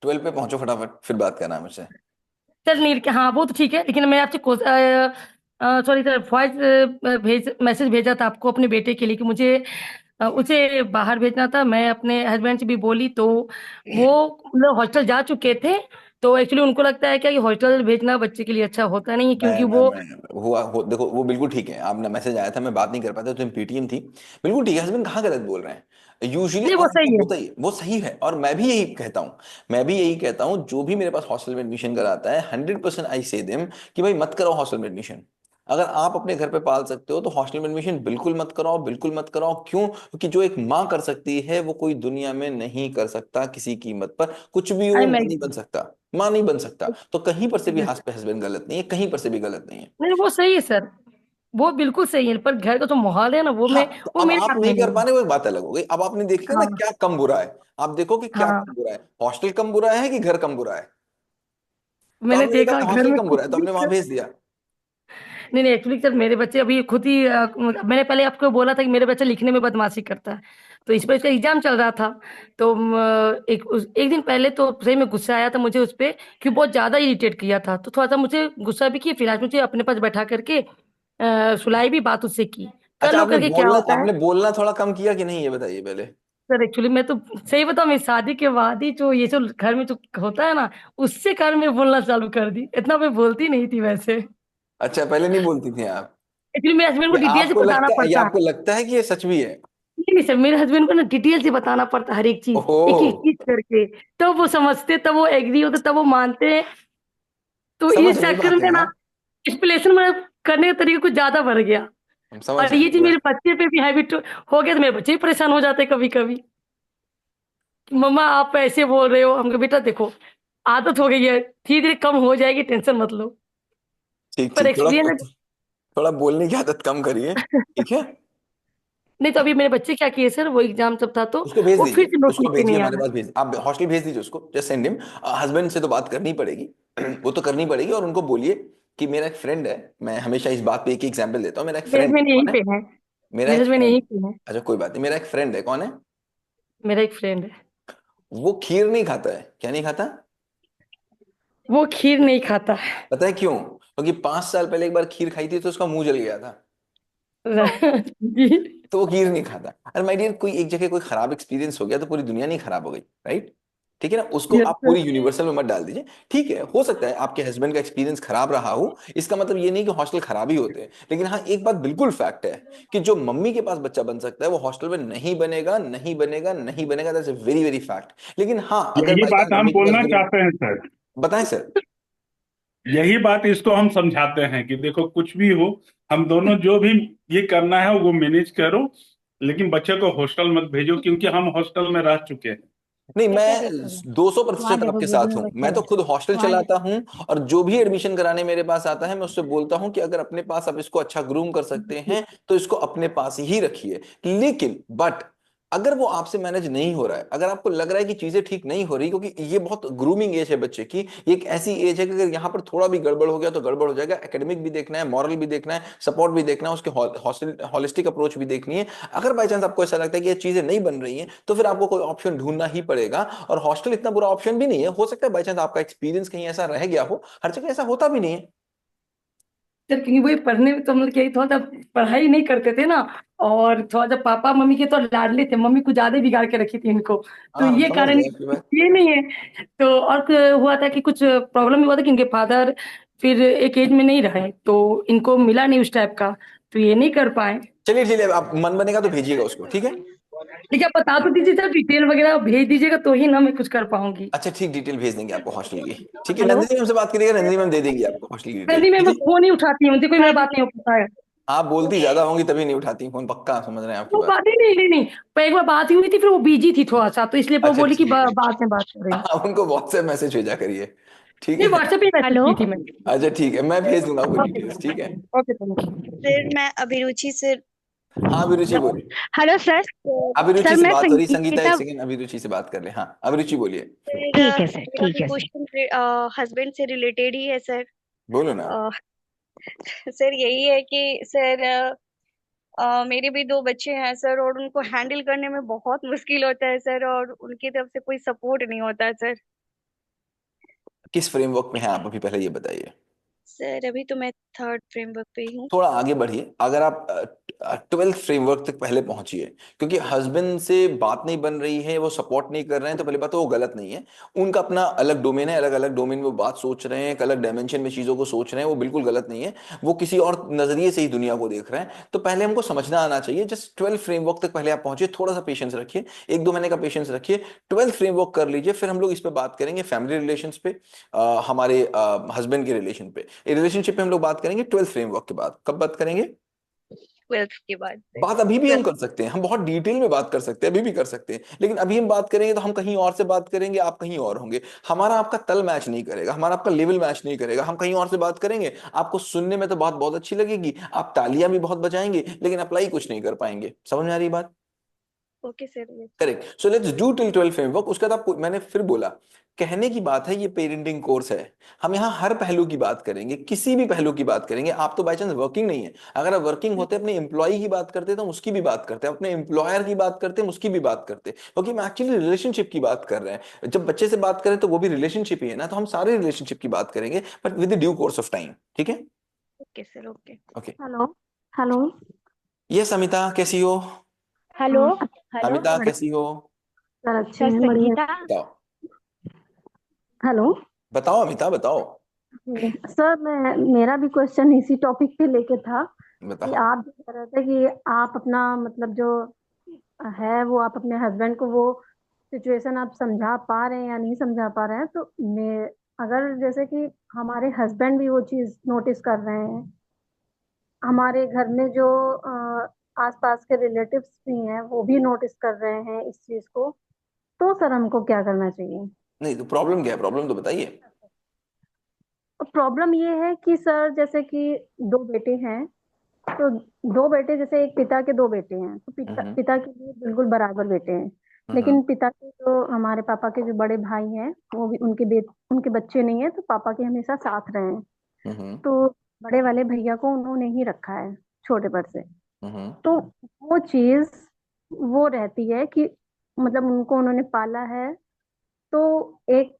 12 पे पहुंचो फटाफट, फिर बात करना है मुझसे। चल नील के, हाँ वो तो ठीक है, लेकिन मैं आपसे सॉरी सर, वॉइस मैसेज भेजा था आपको अपने बेटे के लिए कि मुझे उसे बाहर भेजना था। मैं अपने हस्बैंड से भी बोली, तो वो मतलब हॉस्टल जा चुके थे। तो एक्चुअली उनको लगता है क्या कि हॉस्टल भेजना बच्चे के लिए अच्छा होता नहीं है, क्योंकि वो मैं देखो वो बिल्कुल ठीक है, आपने मैसेज आया था, मैं बात नहीं कर पाता, तो पीटीएम थी। बिल्कुल ठीक है, हस्बैंड कहाँ गलत बोल रहे हैं यूजुअली, नहीं, और वो ऐसा सही है। होता ही है, वो सही है, और मैं भी यही कहता हूँ, जो भी मेरे पास हॉस्टल में एडमिशन कराता है, 100% आई से देम कि भाई मत कराओ हॉस्टल में एडमिशन। अगर आप अपने घर पे पाल सकते हो तो हॉस्टल में एडमिशन बिल्कुल मत कराओ, बिल्कुल मत कराओ। क्यों? क्योंकि जो एक माँ कर सकती है वो कोई दुनिया में नहीं कर सकता, किसी कीमत पर कुछ भी आई हो, माँ मैं नहीं बन सकता। माँ नहीं बन सकता। तो कहीं पर से भी हस्बैंड गलत नहीं है, कहीं पर से भी गलत नहीं है। नहीं, वो सही है सर, वो बिल्कुल सही है, पर घर का जो माहौल है ना, हाँ, तो वो अब मेरे आप हाथ में नहीं कर नहीं पा है। रहे, वो एक बात अलग हो गई। अब आपने देख लिया ना हाँ क्या कम बुरा है। आप देखो कि क्या हाँ, कम बुरा है, हॉस्टल कम बुरा है कि घर कम बुरा है? तो मैंने आपने देखा देखा कि घर हॉस्टल में कम बुरा है, तो खुद। आपने वहां भेज दिया। नहीं नहीं, एक्चुअली सर मेरे बच्चे अभी खुद ही मैंने पहले आपको बोला था कि मेरे बच्चा लिखने में बदमाशी करता है। तो इस पर इसका एग्जाम चल रहा था। तो एक दिन पहले तो सही में गुस्सा आया था मुझे उस पे, कि बहुत ज्यादा इरिटेट किया था, तो थोड़ा सा मुझे गुस्सा भी किया। फिलहाल मुझे अपने पास बैठा करके सुलाई भी, बात उससे की। कर अच्छा, लो करके क्या होता है आपने बोलना थोड़ा कम किया कि नहीं, ये बताइए पहले। सर। एक्चुअली मैं तो सही बताऊं, मेरी शादी के बाद ही जो ये जो घर में जो होता है ना, उससे कारण मैं बोलना चालू कर दी। इतना मैं बोलती नहीं थी वैसे। अच्छा, पहले नहीं बोलती थी आप? एक्चुअली मेरे हस्बैंड को डिटेल से बताना या पड़ता है। आपको लगता है कि ये सच भी है? नहीं नहीं सर, मेरे हस्बैंड को ना डिटेल से बताना पड़ता है हर एक चीज, एक एक ओहो, चीज करके। तब वो समझते, तब वो एग्री होते, तब वो मानते हैं। तो समझ इस रही चक्कर बात है में ना हाँ। एक्सप्लेनेशन में करने का तरीका कुछ ज्यादा बढ़ गया। हम समझ और रहे ये हैं चीज पूरा। मेरे बच्चे पे भी हैबिट हो गया, तो मेरे बच्चे भी परेशान हो जाते कभी कभी। मम्मा आप ऐसे बोल रहे हो, हम कहा बेटा देखो, आदत हो गई है, धीरे धीरे कम हो जाएगी, टेंशन मत लो। ठीक पर ठीक, थोड़ा एक्सपीरियंस। थोड़ा बोलने की आदत कम करिए, ठीक है। नहीं तो अभी मेरे बच्चे क्या किए सर, वो एग्जाम जब था तो उसको भेज वो फिर दीजिए, से नोट उसको लिख के भेजिए नहीं आ हमारे रहा। पास, भेज, आप हॉस्टल भेज दीजिए उसको, जस्ट सेंड हिम। हस्बैंड से तो बात करनी पड़ेगी, वो तो करनी पड़ेगी, और उनको बोलिए कि मेरा एक फ्रेंड है। मैं हमेशा इस बात पे एक एग्जांपल देता हूँ, मेरा एक मेरे फ्रेंड है, हस्बैंड यहीं कौन है? पे है। मेरा मेरे एक हस्बैंड यहीं फ्रेंड, पे है। अच्छा कोई बात नहीं, मेरा एक फ्रेंड है, कौन है? मेरा एक फ्रेंड है। वो खीर नहीं खाता है। क्या नहीं खाता? वो खीर नहीं खाता है। पता है क्यों? क्योंकि 5 साल पहले एक बार खीर खाई थी तो उसका मुंह जल गया था, जी। तो वो खीर नहीं खाता। अरे माय डियर, कोई एक जगह कोई खराब एक्सपीरियंस हो गया तो पूरी दुनिया नहीं खराब हो गई, राइट? ठीक है ना, उसको यस आप सर। पूरी यूनिवर्सल में मत डाल दीजिए। ठीक है, हो सकता है आपके हस्बैंड का एक्सपीरियंस खराब रहा हो, इसका मतलब ये नहीं कि हॉस्टल खराब ही होते हैं। लेकिन हाँ, एक बात बिल्कुल फैक्ट है कि जो मम्मी के पास बच्चा बन सकता है वो हॉस्टल में नहीं बनेगा, नहीं बनेगा, नहीं बनेगा। That's a very very fact. लेकिन हाँ, अगर यही बाई चांस बात हम मम्मी के पास बोलना चाहते हैं सर। बताएं सर। यही बात इसको हम समझाते हैं कि देखो कुछ भी हो, हम दोनों जो भी ये करना है वो मैनेज करो, लेकिन बच्चे को हॉस्टल मत भेजो, क्योंकि हम हॉस्टल में रह चुके हैं। नहीं, क्या क्या मैं देखोगे? वहां 200% देखो, आपके गोदी साथ में हूं। बच्चा मैं तो है। खुद हॉस्टल वहां चलाता देखो। हूं, और जो भी एडमिशन कराने मेरे पास आता है मैं उससे बोलता हूं कि अगर अपने पास आप इसको अच्छा ग्रूम कर सकते हैं तो इसको अपने पास ही रखिए। लेकिन बट अगर वो आपसे मैनेज नहीं हो रहा है, अगर आपको लग रहा है कि चीजें ठीक नहीं हो रही, क्योंकि ये बहुत ग्रूमिंग एज है बच्चे की, ये एक ऐसी एज है कि अगर यहाँ पर थोड़ा भी गड़बड़ हो गया तो गड़बड़ हो जाएगा। एकेडमिक भी देखना है, मॉरल भी देखना है, सपोर्ट भी देखना है, उसके हॉलिस्टिक अप्रोच भी देखनी है। अगर बाई चांस आपको ऐसा लगता है कि ये चीजें नहीं बन रही हैं, तो फिर आपको कोई ऑप्शन ढूंढना ही पड़ेगा। और हॉस्टल इतना बुरा ऑप्शन भी नहीं है, हो सकता है बाई चांस आपका एक्सपीरियंस कहीं ऐसा रह गया हो, हर जगह ऐसा होता भी नहीं है। सर क्योंकि वही पढ़ने में तो हम लोग यही थोड़ा सा पढ़ाई नहीं करते थे ना, और थोड़ा सा पापा मम्मी के तो लाडले थे, मम्मी कुछ ज्यादा ही बिगाड़ के रखी थी इनको, तो हाँ, हम ये समझ कारण गए आपकी बात। ये नहीं है। तो और हुआ था कि कुछ प्रॉब्लम हुआ था कि इनके फादर फिर एक एज में नहीं रहे, तो इनको मिला नहीं उस टाइप का, तो ये नहीं कर पाए। चलिए ठीक है, आप मन बनेगा तो भेजिएगा उसको, ठीक है। लेकिन आप बता तो दीजिए सर, डिटेल वगैरह भेज दीजिएगा तो ही ना मैं कुछ कर पाऊंगी। अच्छा ठीक, डिटेल भेज देंगे आपको हॉस्टल की। ठीक है, हेलो, नंदिनी मैम से बात करिएगा, नंदिनी मैम दे देंगी आपको हॉस्टल की डिटेल, नंदी ठीक मैं है। फोन नहीं उठाती हूँ, देखो मेरा बात नहीं हो पाता है। आप बोलती ज्यादा होंगी तभी नहीं उठाती फोन, पक्का समझ रहे हैं आपकी वो बात। बात ही नहीं नहीं नहीं, पर एक बार बात ही हुई थी, फिर वो बिजी थी थोड़ा सा, तो इसलिए वो अच्छा बोली कि ठीक है, बाद में बात करें। आप उनको व्हाट्सएप मैसेज भेजा करिए, ठीक नहीं, है। व्हाट्सएप पे मैसेज हेलो। की थी मैं। अच्छा ठीक है, मैं भेज दूंगा आपको ओके डिटेल्स, ठीक है। Okay, thank you. सर मैं अभिरुचि से हाँ अभिरुचि बोलिए। Hello sir. अभिरुचि सर से मैं बात हो रही, संगीता एक संगीता। सेकंड, अभिरुचि से बात कर ले। हाँ अभिरुचि बोलिए। ठीक है सर, मेरा ठीक भी है सर। क्वेश्चन हस्बैंड से रिलेटेड ही है सर। बोलो ना। अ, सर यही है कि सर मेरे भी दो बच्चे हैं सर, और उनको हैंडल करने में बहुत मुश्किल होता है सर, और उनकी तरफ से कोई सपोर्ट नहीं होता है सर। किस फ्रेमवर्क में है आप अभी, पहले ये बताइए। सर अभी तो मैं थर्ड फ्रेमवर्क पे ही हूँ। थोड़ा आगे बढ़िए, अगर आप 12th फ्रेमवर्क तक पहले पहुंचिए, क्योंकि हस्बैंड से बात नहीं बन रही है, वो सपोर्ट नहीं कर रहे हैं, तो पहले बात तो वो गलत नहीं है। उनका अपना अलग डोमेन है, अलग अलग डोमेन में वो बात सोच रहे हैं, एक अलग डायमेंशन में चीजों को सोच रहे हैं, वो बिल्कुल गलत नहीं है। वो किसी और नजरिए से ही दुनिया को देख रहे हैं, तो पहले हमको समझना आना चाहिए। जस्ट 12th फ्रेमवर्क तक पहले आप पहुंचिए, थोड़ा सा पेशेंस रखिए, 1-2 महीने का पेशेंस रखिए, 12th फ्रेमवर्क कर लीजिए, फिर हम लोग इस पे बात करेंगे फैमिली रिलेशंस पे, हमारे हस्बैंड के रिलेशन पे, रिलेशनशिप पे हम लोग बात करेंगे 12th फ्रेमवर्क के बाद। कब बात करेंगे? 12th के बाद से। बात अभी भी हम 12th। कर सकते हैं, हम बहुत डिटेल में बात कर सकते हैं, अभी भी कर सकते हैं, लेकिन अभी हम बात करेंगे तो हम कहीं और से बात करेंगे, आप कहीं और होंगे, हमारा आपका तल मैच नहीं करेगा, हमारा आपका लेवल मैच नहीं करेगा, हम कहीं और से बात करेंगे, आपको सुनने में तो बात बहुत अच्छी लगेगी, आप तालियां भी बहुत बजाएंगे, लेकिन अप्लाई कुछ नहीं कर पाएंगे। समझ में आ रही बात? Okay sir. Correct, so let's do till 12 framework. उसके बाद आपको मैंने फिर बोला, कहने की बात है, ये पेरेंटिंग कोर्स है, हम यहाँ हर पहलू की बात करेंगे, किसी भी पहलू की बात करेंगे। आप तो बाई चांस वर्किंग नहीं है, अगर आप वर्किंग होते अपने एम्प्लॉय की बात करते तो हम उसकी भी बात करते हैं, अपने एम्प्लॉयर की बात करते हैं उसकी भी बात करते हैं, क्योंकि हम एक्चुअली रिलेशनशिप की बात कर रहे हैं। जब बच्चे से बात करें तो वो भी रिलेशनशिप ही है ना, तो हम सारे रिलेशनशिप की बात करेंगे, but with due course of time, ठीक है। Okay sir. Okay. Okay. Hello. Hello. Yes Amita, कैसी हो? हेलो। हेलो अमिता कैसी हो? सर, अच्छी हैं, बढ़िया। बताओ। हेलो। बताओ अमिता बताओ। सर मैं मेरा भी क्वेश्चन इसी टॉपिक पे लेके था कि बताओ। आप जो कह रहे थे कि आप अपना मतलब जो है वो आप अपने हस्बैंड को वो सिचुएशन आप समझा पा रहे हैं या नहीं समझा पा रहे हैं, तो मैं अगर जैसे कि हमारे हस्बैंड भी वो चीज़ नोटिस कर रहे हैं, हमारे घर में जो आसपास के रिलेटिव्स भी हैं वो भी नोटिस कर रहे हैं इस चीज़ को, तो सर हमको क्या करना चाहिए? नहीं तो प्रॉब्लम क्या है, प्रॉब्लम तो बताइए। प्रॉब्लम ये है कि सर जैसे कि दो बेटे हैं, तो दो बेटे जैसे एक पिता के दो बेटे हैं, तो हम्म पिता के लिए बिल्कुल बराबर बेटे हैं, हम्म लेकिन पिता के जो हमारे पापा के जो बड़े भाई हैं वो भी उनके बच्चे नहीं है, तो पापा के हमेशा साथ रहे हैं। हम्म तो बड़े वाले भैया को उन्होंने ही रखा है छोटे पर से। हम्म तो वो चीज वो रहती है कि मतलब उनको उन्होंने पाला है, तो एक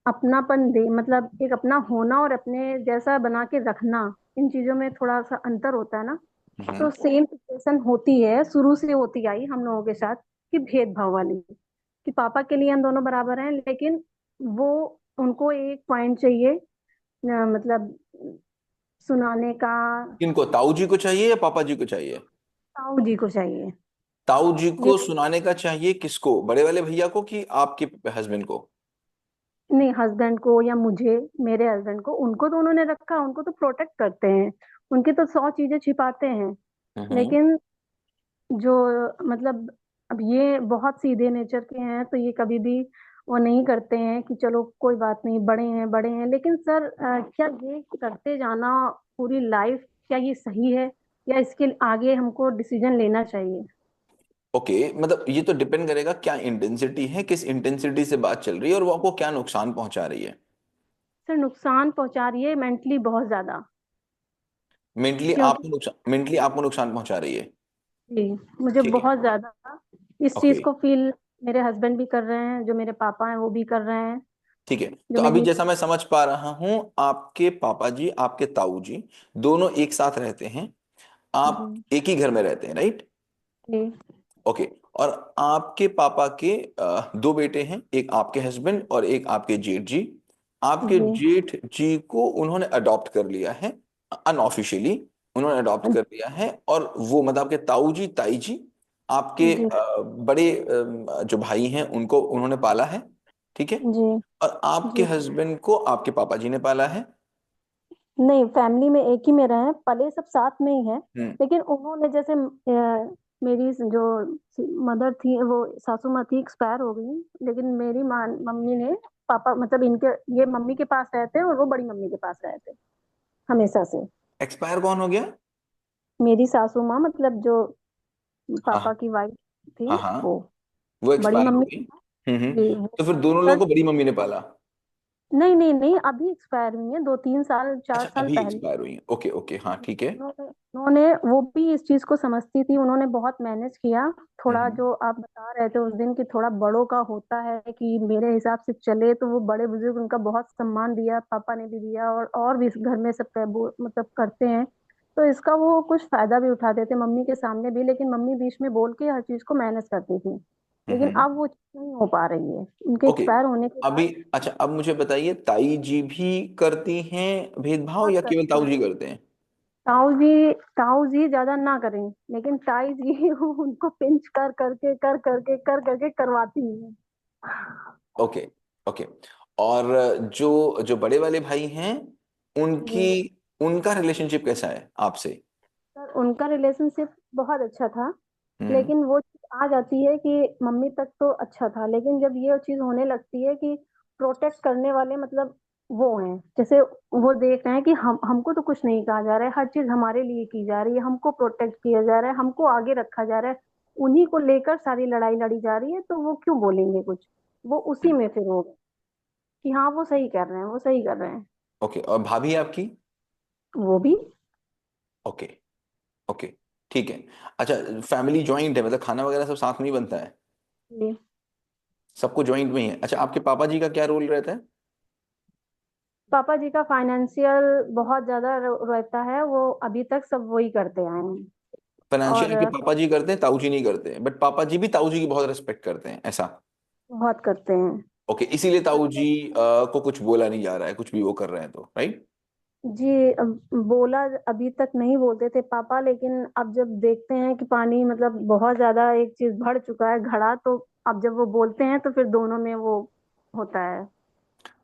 अपनापन दे मतलब एक अपना होना और अपने जैसा बना के रखना, इन चीजों में थोड़ा सा अंतर होता है ना। हम्म। तो सेम सिचुएशन होती है, शुरू से होती आई हम लोगों के साथ, कि भेदभाव वाली, कि पापा के लिए हम दोनों बराबर हैं, लेकिन वो उनको एक पॉइंट चाहिए, मतलब सुनाने का। किनको, ताऊ जी को चाहिए या पापा जी को चाहिए? ताऊ जी को चाहिए। ताऊ जी ये को सुनाने का चाहिए, किसको, बड़े वाले भैया को कि आपके हस्बैंड को? नहीं, हस्बैंड को या मुझे, मेरे हस्बैंड को, उनको तो उन्होंने रखा, उनको तो प्रोटेक्ट करते हैं, उनकी तो 100 चीजें छिपाते हैं, हम्म। लेकिन जो मतलब अब ये बहुत सीधे नेचर के हैं, तो ये कभी भी वो नहीं करते हैं कि चलो कोई बात नहीं, बड़े हैं, लेकिन सर क्या ये करते जाना पूरी लाइफ, क्या ये सही है, या इसके आगे हमको डिसीजन लेना चाहिए? ओके, मतलब ये तो डिपेंड करेगा क्या इंटेंसिटी है, किस इंटेंसिटी से बात चल रही है, और वो आपको क्या नुकसान पहुंचा रही है। सर नुकसान पहुंचा रही है मेंटली बहुत ज्यादा, क्योंकि मेंटली आपको नुकसान पहुंचा रही है। जी मुझे ठीक है। बहुत ज्यादा इस चीज ओके। को फील मेरे हस्बैंड भी कर रहे हैं, जो मेरे पापा हैं वो भी कर रहे हैं, ठीक है, जो तो अभी मेरी। जैसा मैं समझ पा रहा हूं, आपके पापा जी आपके ताऊ जी दोनों एक साथ रहते हैं, आप जी एक ही घर में रहते हैं, राइट? जी ओके। और आपके पापा के दो बेटे हैं, एक आपके हस्बैंड और एक आपके जेठ जी। आपके जी जेठ जी को उन्होंने अडॉप्ट कर लिया है, अनऑफिशियली उन्होंने अडॉप्ट कर लिया है। और वो मतलब आपके ताऊ जी ताई जी आपके जी बड़े जो भाई हैं उनको उन्होंने पाला है, ठीक है। जी और आपके जी हस्बैंड को आपके पापा जी ने पाला है। नहीं, फैमिली में एक ही में रहे हैं, पले सब साथ में ही है। हम्म। लेकिन उन्होंने जैसे मेरी जो मदर थी, वो सासू माँ थी, एक्सपायर हो गई। लेकिन मेरी माँ मम्मी ने पापा मतलब इनके, ये मम्मी के पास रहते हैं और वो बड़ी मम्मी के पास रहते हैं हमेशा से। एक्सपायर कौन हो गया? मेरी सासू माँ मतलब जो हाँ पापा की वाइफ थी, हाँ हाँ, वो वो बड़ी एक्सपायर हो मम्मी गई। जी वो तो फिर दोनों लोगों सर, को बड़ी मम्मी ने पाला? नहीं नहीं नहीं, अभी एक्सपायर हुई है, 2-3 साल चार अच्छा, साल अभी पहले। एक्सपायर हुई है, ओके ओके, हाँ ठीक है। उन्होंने वो भी इस चीज को समझती थी, उन्होंने बहुत मैनेज किया। थोड़ा हम्म। जो आप बता रहे थे उस दिन की, थोड़ा बड़ों का होता है कि मेरे हिसाब से चले, तो वो बड़े बुजुर्ग उनका बहुत सम्मान दिया, पापा ने भी दिया, और भी इस घर में सब मतलब करते हैं। तो इसका वो कुछ फायदा भी उठाते थे मम्मी के सामने भी, लेकिन मम्मी बीच में बोल के हर चीज को मैनेज करती थी। लेकिन हम्म। अब वो चीज नहीं हो पा रही है उनके ओके। एक्सपायर होने के अभी बाद। अच्छा, अब मुझे बताइए, ताई जी भी करती हैं भेदभाव बहुत या केवल करते ताऊ हैं। जी करते हैं? ताऊ जी ज्यादा ना करें, लेकिन ताई जी उनको पिंच कर करके करवाती है। Okay okay. और जो जो बड़े वाले भाई हैं, उनकी जी उनका रिलेशनशिप कैसा है आपसे? सर, उनका रिलेशनशिप बहुत अच्छा था। हम्म। लेकिन वो चीज आ जाती है कि मम्मी तक तो अच्छा था, लेकिन जब ये चीज होने लगती है कि प्रोटेक्ट करने वाले मतलब वो हैं, जैसे वो देख रहे हैं कि हम हमको तो कुछ नहीं कहा जा रहा है, हर चीज हमारे लिए की जा रही है, हमको प्रोटेक्ट किया जा रहा है, हमको आगे रखा जा रहा है, उन्हीं को लेकर सारी लड़ाई लड़ी जा रही है, तो वो क्यों बोलेंगे कुछ। वो उसी में फिर हो गए कि हाँ वो सही कर रहे हैं, वो सही कर रहे हैं। ओके। और भाभी आपकी? वो भी ओके ओके, ठीक है। अच्छा, फैमिली जॉइंट है, मतलब खाना वगैरह सब साथ में ही बनता है? जी। सबको जॉइंट में ही है? अच्छा, आपके पापा जी का क्या रोल रहता है? पापा जी का फाइनेंशियल बहुत ज्यादा रहता है, वो अभी तक सब वही करते आए हैं। फाइनेंशियल के और पापा जी करते हैं, ताऊ जी नहीं करते, बट पापा जी भी ताऊ जी की बहुत रिस्पेक्ट करते हैं, ऐसा? बहुत करते हैं। ओके, इसीलिए ताऊ जी को कुछ बोला नहीं जा रहा है, कुछ भी वो कर रहे हैं तो, राइट? जी बोला अभी तक नहीं बोलते थे पापा, लेकिन अब जब देखते हैं कि पानी मतलब बहुत ज्यादा एक चीज बढ़ चुका है घड़ा, तो अब जब वो बोलते हैं तो फिर दोनों में वो होता है,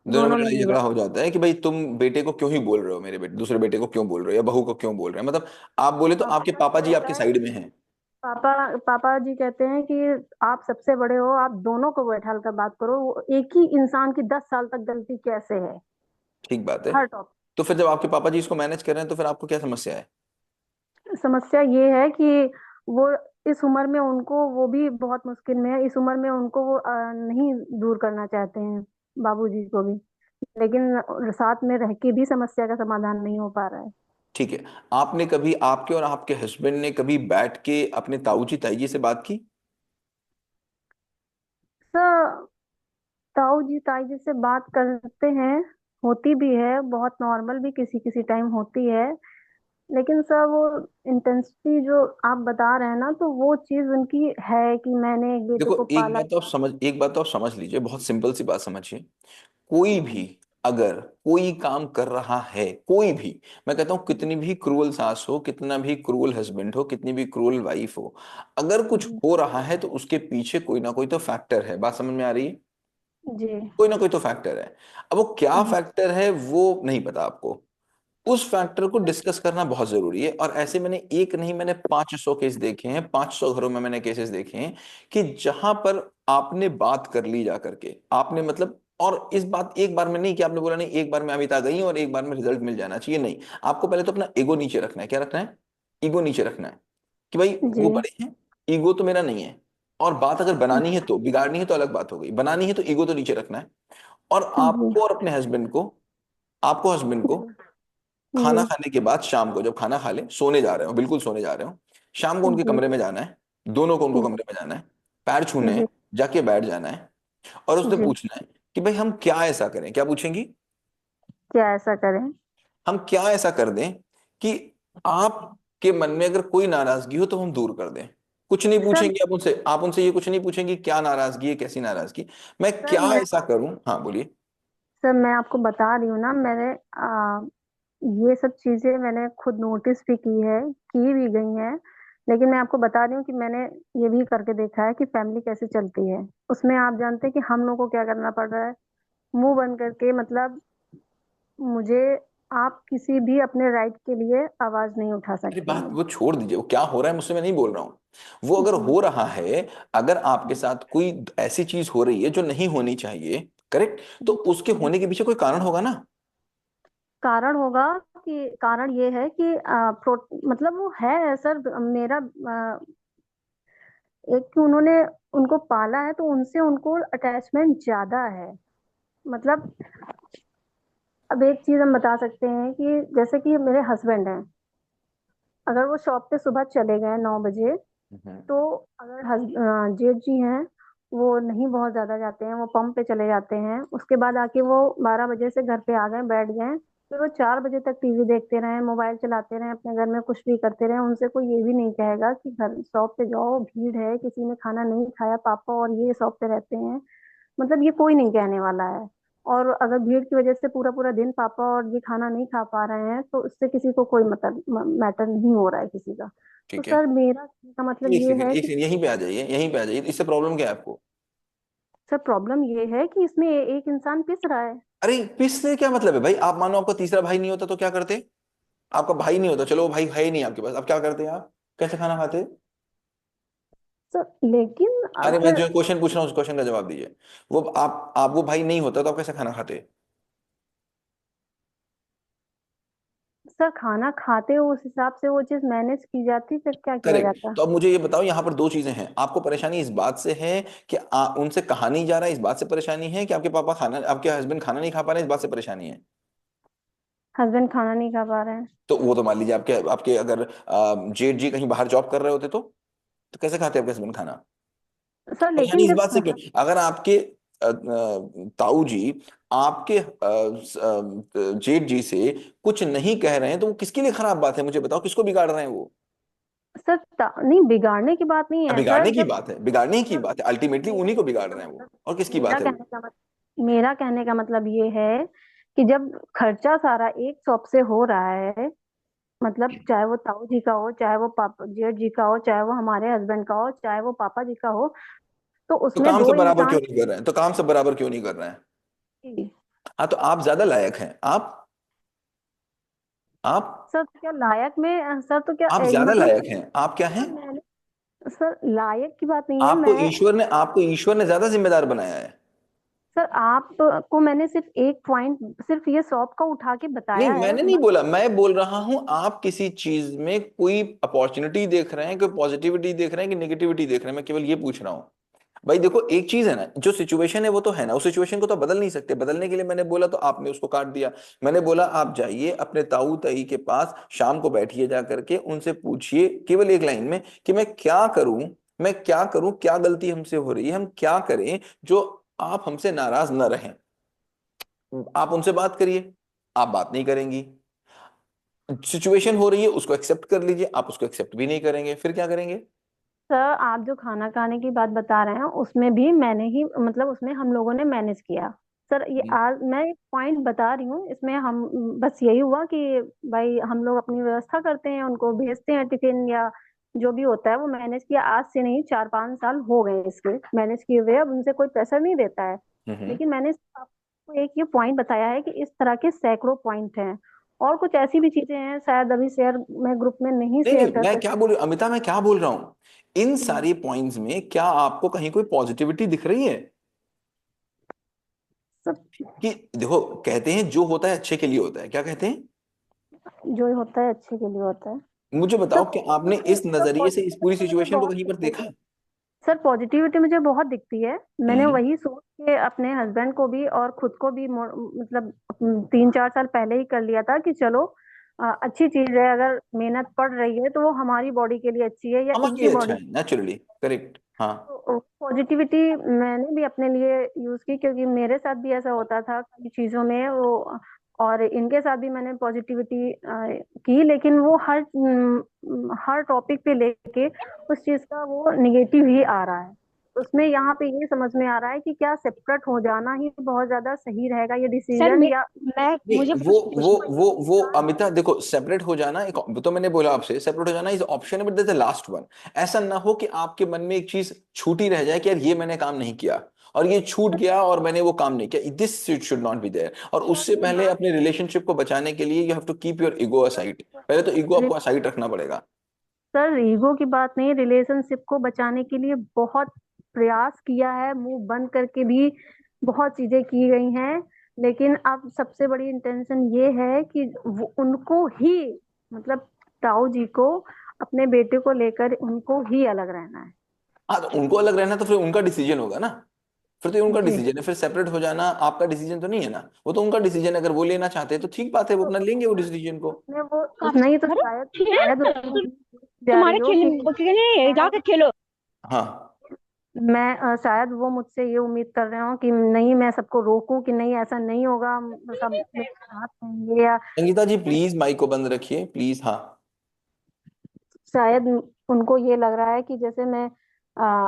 दोनों में दोनों में लड़ाई नहीं झगड़ा बन। हो जाता है कि भाई तुम बेटे को क्यों ही बोल रहे हो, मेरे बेटे दूसरे बेटे को क्यों बोल रहे हो, या बहू को क्यों बोल रहे हैं, मतलब आप बोले तो पापा आपके का पापा ये जी आपके रहता है साइड में कि हैं। पापा पापा जी कहते हैं कि आप सबसे बड़े हो, आप दोनों को बैठाल कर बात करो, वो एक ही इंसान की 10 साल तक गलती कैसे है, ठीक बात है। हर टॉपिक। तो फिर जब आपके पापा जी इसको मैनेज कर रहे हैं, तो फिर आपको क्या समस्या है? समस्या ये है कि वो इस उम्र में उनको, वो भी बहुत मुश्किल में है, इस उम्र में उनको वो नहीं दूर करना चाहते हैं, बाबूजी को भी, लेकिन साथ में रह के भी समस्या का समाधान नहीं हो पा रहा है। ठीक है। आपने कभी, आपके और आपके हस्बैंड ने कभी बैठ के अपने ताऊ जी ताई जी से बात की? तो ताऊ जी ताई जी से बात करते हैं, होती भी है, बहुत नॉर्मल भी किसी किसी टाइम होती है। लेकिन सर वो इंटेंसिटी जो आप बता रहे हैं ना, तो वो चीज उनकी है कि मैंने एक बेटे देखो, को पाला था। एक बात तो आप समझ लीजिए, बहुत सिंपल सी बात समझिए। कोई भी अगर कोई काम कर रहा है, कोई भी, मैं कहता हूं कितनी भी क्रूअल सास हो, कितना भी क्रूअल हस्बैंड हो, कितनी भी क्रूअल वाइफ हो, अगर कुछ जी हो रहा है तो उसके पीछे कोई ना कोई तो फैक्टर है। बात समझ में आ रही है? जी कोई ना कोई तो फैक्टर है। अब वो क्या जी फैक्टर है वो नहीं पता आपको। उस फैक्टर को डिस्कस करना बहुत जरूरी है। और ऐसे मैंने एक नहीं, मैंने 500 केस देखे हैं, 500 घरों में मैंने केसेस देखे हैं कि जहां पर आपने बात कर ली जा करके, आपने मतलब, और इस बात एक बार में नहीं कि आपने बोला नहीं एक बार में अमित आ गई और एक बार में रिजल्ट मिल जाना चाहिए, नहीं। आपको पहले तो अपना ईगो नीचे रखना है। क्या रखना है? ईगो नीचे रखना है कि भाई वो जी बड़े हैं, ईगो तो मेरा नहीं है। और बात अगर बनानी है तो, बिगाड़नी है तो अलग बात हो गई, बनानी है तो ईगो तो नीचे रखना है। और जी आपको और अपने हस्बैंड को, आपको हस्बैंड को खाना जी खाने के बाद शाम को, जब खाना खा ले, सोने जा रहे हो, बिल्कुल सोने जा रहे हो, शाम को उनके जी कमरे में जाना है, दोनों को उनको जी कमरे में जाना है, पैर छूने जी हैं, जाके बैठ जाना है, और उसने जी पूछना है कि भाई हम क्या ऐसा करें। क्या पूछेंगी? क्या ऐसा करें। हम क्या ऐसा कर दें कि आपके मन में अगर कोई नाराजगी हो तो हम दूर कर दें। कुछ नहीं सर पूछेंगे आप उनसे ये कुछ नहीं पूछेंगे क्या नाराजगी है, कैसी नाराजगी, मैं सर क्या मैं ऐसा करूं। हाँ बोलिए। सर मैं आपको बता रही हूँ ना, ये सब चीजें मैंने खुद नोटिस भी की है, की भी गई हैं। लेकिन मैं आपको बता रही हूँ कि मैंने ये भी करके देखा है कि फैमिली कैसे चलती है। उसमें आप जानते हैं कि हम लोग को क्या करना पड़ रहा है, मुंह बंद करके, मतलब मुझे, आप किसी भी अपने राइट के लिए आवाज नहीं उठा अरे सकते बात हैं। वो छोड़ दीजिए, वो क्या हो रहा है मुझसे मैं नहीं बोल रहा हूँ, वो अगर जी हो रहा है, अगर आपके साथ कोई ऐसी चीज हो रही है जो नहीं होनी चाहिए, करेक्ट, तो जी उसके जी। होने के पीछे कोई कारण होगा ना। कारण होगा कि कारण ये है कि मतलब वो है सर, मेरा एक कि उन्होंने उनको पाला है तो उनसे उनको अटैचमेंट ज्यादा है। मतलब अब एक चीज हम बता सकते हैं कि जैसे कि मेरे हस्बैंड हैं, अगर वो शॉप पे सुबह चले गए 9 बजे, हम्म। तो अगर जेठ जी हैं, वो नहीं बहुत ज्यादा जाते हैं, वो पंप पे चले जाते हैं, उसके बाद आके वो 12 बजे से घर पे आ गए, बैठ गए, फिर वो 4 बजे तक टीवी देखते रहे, मोबाइल चलाते रहे, अपने घर में कुछ भी करते रहे, उनसे कोई ये भी नहीं कहेगा कि घर शॉप पे जाओ, भीड़ है, किसी ने खाना नहीं खाया पापा और ये शॉप पे रहते हैं, मतलब ये कोई नहीं कहने वाला है। और अगर भीड़ की वजह से पूरा पूरा दिन पापा और ये खाना नहीं खा पा रहे हैं, तो इससे किसी को कोई मतलब मैटर नहीं हो रहा है किसी का। तो ठीक है, सर मेरा कहने का मतलब एक ये सेकंड है एक कि सेकंड, यहीं पे आ जाइए, यहीं पे आ जाइए, इससे प्रॉब्लम क्या है आपको। सर प्रॉब्लम ये है कि इसमें एक इंसान पिस रहा है। अरे पिसने क्या मतलब है भाई, आप मानो आपका तीसरा भाई नहीं होता तो क्या करते, आपका भाई नहीं होता, चलो वो भाई है ही नहीं आपके पास, अब क्या करते आप, कैसे खाना खाते। सर लेकिन अरे मैं फिर जो क्वेश्चन पूछ रहा हूँ उस क्वेश्चन का जवाब दीजिए। वो आप वो भाई नहीं होता तो आप कैसे खाना खाते। सर खाना खाते हो उस हिसाब से वो चीज मैनेज की जाती, फिर क्या किया करेक्ट, जाता। तो अब मुझे ये बताओ, यहाँ पर दो चीजें हैं, आपको परेशानी इस बात से है कि उनसे कहा नहीं जा रहा है, इस बात से परेशानी है कि आपके हस्बैंड खाना नहीं खा पा रहे हैं, इस बात से परेशानी है। हस्बैंड खाना नहीं खा पा रहे हैं। तो वो तो मान लीजिए आपके आपके अगर जेठ जी कहीं बाहर जॉब कर रहे होते तो कैसे खाते आपके हस्बैंड खाना। सर परेशानी लेकिन इस जब बात से क्यों, अगर आपके ताऊ जी आपके जेठ जी से कुछ नहीं कह रहे हैं तो वो किसके लिए खराब बात है, मुझे बताओ, किसको बिगाड़ रहे हैं वो। सर नहीं, बिगाड़ने की बात नहीं अब है बिगाड़ने सर, की जब बात है, बिगाड़ने की सर बात है, अल्टीमेटली मेरा उन्हीं को कहने बिगाड़ का रहे हैं वो, मतलब और किसकी मेरा बात है वो। कहने का मतलब मेरा कहने का मतलब ये है कि जब खर्चा सारा एक शॉप से हो रहा है, मतलब चाहे वो ताऊ जी का हो, चाहे वो पापा जेठ जी का हो, चाहे वो हमारे हस्बैंड का हो, चाहे वो पापा जी का हो, तो तो उसमें काम दो सब बराबर इंसान क्यों नहीं कर रहे हैं, तो काम सब बराबर क्यों नहीं कर रहे हैं। ही। हाँ तो आप ज्यादा लायक हैं, आप सर तो क्या लायक में, सर तो क्या आप ज्यादा मतलब लायक हैं, आप क्या हैं। सर मैंने सर लायक की बात नहीं है, मैं आपको ईश्वर ने ज्यादा जिम्मेदार बनाया है। सर आपको मैंने सिर्फ एक पॉइंट, सिर्फ ये शॉप का उठा के नहीं बताया है मैंने नहीं बस। बोला, मैं बोल रहा हूं आप किसी चीज में कोई अपॉर्चुनिटी देख रहे हैं, कोई पॉजिटिविटी देख रहे हैं कि नेगेटिविटी देख रहे हैं, मैं केवल ये पूछ रहा हूँ। भाई देखो एक चीज है ना, जो सिचुएशन है वो तो है ना, उस सिचुएशन को तो बदल नहीं सकते, बदलने के लिए मैंने बोला तो आपने उसको काट दिया। मैंने बोला आप जाइए अपने ताऊ ताई के पास, शाम को बैठिए जा करके उनसे पूछिए केवल एक लाइन में कि मैं क्या करूं, क्या गलती हमसे हो रही है, हम क्या करें जो आप हमसे नाराज न रहें। आप उनसे बात करिए, आप बात नहीं करेंगी, सिचुएशन हो रही है उसको एक्सेप्ट कर लीजिए, आप उसको एक्सेप्ट भी नहीं करेंगे, फिर क्या करेंगे। सर आप जो खाना खाने की बात बता रहे हैं उसमें भी मैंने ही, मतलब उसमें हम लोगों ने मैनेज किया। सर ये हम्म। आज मैं एक पॉइंट बता रही हूँ, इसमें हम बस यही हुआ कि भाई हम लोग अपनी व्यवस्था करते हैं, उनको भेजते हैं टिफिन या जो भी होता है वो मैनेज किया, आज से नहीं 4-5 साल हो गए इसके मैनेज किए हुए, अब उनसे कोई प्रेशर नहीं देता है। हम्म। लेकिन मैंने आपको एक ये पॉइंट बताया है कि इस तरह के सैकड़ों पॉइंट हैं, और कुछ ऐसी भी चीजें हैं शायद अभी शेयर मैं ग्रुप में नहीं नहीं शेयर नहीं, कर मैं क्या सकती। बोल रहा हूँ अमिता, मैं क्या बोल रहा हूँ, इन सारी पॉइंट्स में क्या आपको कहीं कोई पॉजिटिविटी दिख रही है। सब कि देखो, कहते हैं जो होता है अच्छे के लिए होता है, क्या कहते हैं। जो होता है अच्छे के लिए होता है। मुझे सर बताओ कि आपने पॉजिटिविटी इस नजरिए से इस पूरी तो मुझे सिचुएशन को बहुत कहीं पर दिखती देखा। है। सर पॉजिटिविटी मुझे बहुत दिखती है, मैंने हम्म। वही सोच के अपने हस्बैंड को भी और खुद को भी मतलब 3-4 साल पहले ही कर लिया था कि चलो अच्छी चीज है, अगर मेहनत पड़ रही है तो वो हमारी बॉडी के लिए अच्छी है या हमारे इनकी लिए अच्छा बॉडी। है, नेचुरली करेक्ट, हाँ। तो पॉजिटिविटी मैंने भी अपने लिए यूज की, क्योंकि मेरे साथ भी ऐसा होता था कई चीजों में, वो और इनके साथ भी मैंने पॉजिटिविटी की, लेकिन वो हर टॉपिक पे लेके उस चीज का वो निगेटिव ही आ रहा है। उसमें यहाँ पे ये समझ में आ रहा है कि क्या सेपरेट हो जाना ही बहुत ज्यादा सही रहेगा ये सर डिसीजन, या मैं नहीं, मुझे वो अमिता देखो, सेपरेट हो जाना एक, तो मैंने बोला आपसे सेपरेट हो जाना is option, but that's the last one. ऐसा ना हो कि आपके मन में एक चीज छूटी रह जाए कि यार ये मैंने काम नहीं किया और ये छूट गया और मैंने वो काम नहीं किया, this should not be there. और उससे पहले अपने रिलेशनशिप को बचाने के लिए you have to keep your ego aside. पहले तो ईगो आपको असाइड रखना पड़ेगा। सर ईगो की बात नहीं, रिलेशनशिप को बचाने के लिए बहुत प्रयास किया है, मुंह बंद करके भी बहुत चीजें की गई हैं, लेकिन अब सबसे बड़ी इंटेंशन ये है कि उनको ही, मतलब ताऊ जी को, अपने बेटे को लेकर उनको ही अलग रहना है। हाँ, तो उनको अलग रहना तो फिर उनका डिसीजन होगा ना, फिर तो ये उनका जी। डिसीजन है। फिर सेपरेट हो जाना आपका डिसीजन तो नहीं है ना, वो तो उनका डिसीजन है। अगर वो लेना चाहते हैं तो ठीक बात है, वो अपना लेंगे वो डिसीजन को। उसने वो आप नहीं तो अरे शायद ठीक शायद है, उसको जा तुम्हारे रही हो खेलने कि वो खेलने जाके शायद खेलो। हाँ, शायद वो मुझसे ये उम्मीद कर रहे हो कि नहीं, मैं सबको रोकूं कि नहीं ऐसा नहीं होगा, हम सब मेरे साथ रहेंगे, या संगीता जी प्लीज माइक को बंद रखिए प्लीज। हाँ, शायद उनको ये लग रहा है कि जैसे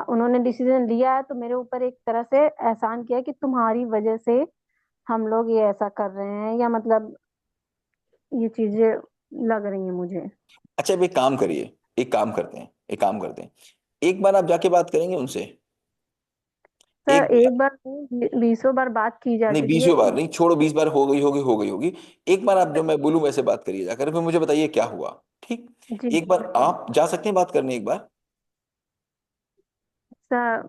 उन्होंने डिसीजन लिया है तो मेरे ऊपर एक तरह से एहसान किया कि तुम्हारी वजह से हम लोग ये ऐसा कर रहे हैं, या मतलब ये चीजें लग रही हैं मुझे। अच्छा अब एक काम करिए, एक काम करते हैं, एक काम करते हैं, एक बार आप जाके बात करेंगे उनसे। सर एक बार, एक बार नहीं, 20 बार बात की जा नहीं चुकी है। 20 बार नहीं, छोड़ो 20 बार हो गई होगी, हो गई होगी। एक बार आप जो मैं बोलूं वैसे बात करिए जाकर, फिर मुझे बताइए क्या हुआ। ठीक, जी एक बार आप जा सकते हैं बात करने एक बार। सर,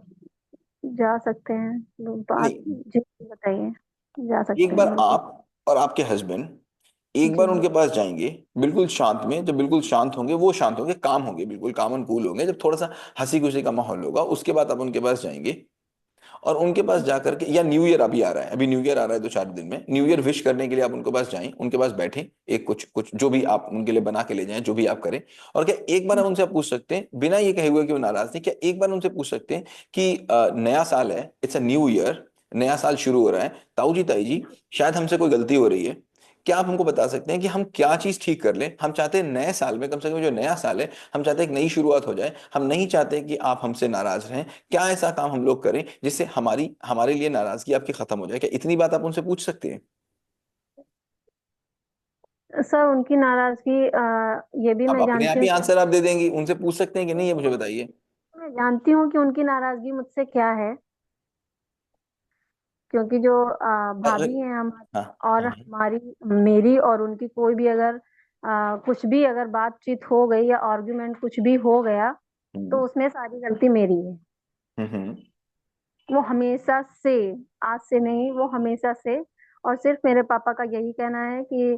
जा सकते हैं, बात नहीं, जी बताइए, जा सकते एक हैं बार बिल्कुल। आप और आपके हस्बैंड एक जी बार उनके पास जाएंगे, बिल्कुल शांत में। जब बिल्कुल शांत होंगे, वो शांत होंगे, काम होंगे, बिल्कुल काम एंड कूल होंगे, जब थोड़ा सा हंसी खुशी का माहौल होगा, उसके बाद आप उनके पास जाएंगे। और उनके पास जाकर के, या न्यू ईयर अभी आ रहा है, अभी न्यू ईयर आ रहा है 2-4 दिन में, न्यू ईयर विश करने के लिए आप उनके पास जाएं, उनके पास बैठें, एक कुछ कुछ जो भी आप उनके लिए बना के ले जाएं, जो भी आप करें। और क्या एक बार आप उनसे आप पूछ सकते हैं, बिना ये कहे हुए कि वो नाराज नहीं, क्या एक बार उनसे पूछ सकते हैं कि नया साल है, इट्स अ न्यू ईयर, नया साल शुरू हो रहा है, ताऊ जी ताई जी शायद हमसे कोई गलती हो रही है, क्या आप हमको बता सकते हैं कि हम क्या चीज ठीक कर लें? हम चाहते हैं नए साल में, कम से कम जो नया साल है, हम चाहते हैं एक नई शुरुआत हो जाए, हम नहीं चाहते कि आप हमसे नाराज रहें। क्या ऐसा काम हम लोग करें जिससे हमारे लिए नाराजगी आपकी खत्म हो जाए? क्या इतनी बात आप उनसे पूछ सकते हैं? सर उनकी नाराजगी ये भी अब मैं अपने आप जानती ही हूँ, आंसर आप दे देंगी, उनसे पूछ सकते हैं कि नहीं, ये मुझे बताइए। मैं जानती हूँ कि उनकी नाराजगी मुझसे क्या है, क्योंकि जो अगर, भाभी हैं हम, हाँ, और हाँ, हमारी, मेरी और उनकी कोई भी अगर कुछ भी अगर बातचीत हो गई या आर्ग्यूमेंट कुछ भी हो गया, हम्म, तो उसमें सारी गलती मेरी है। हम्म, वो हमेशा से, आज से नहीं, वो हमेशा से, और सिर्फ मेरे पापा का यही कहना है कि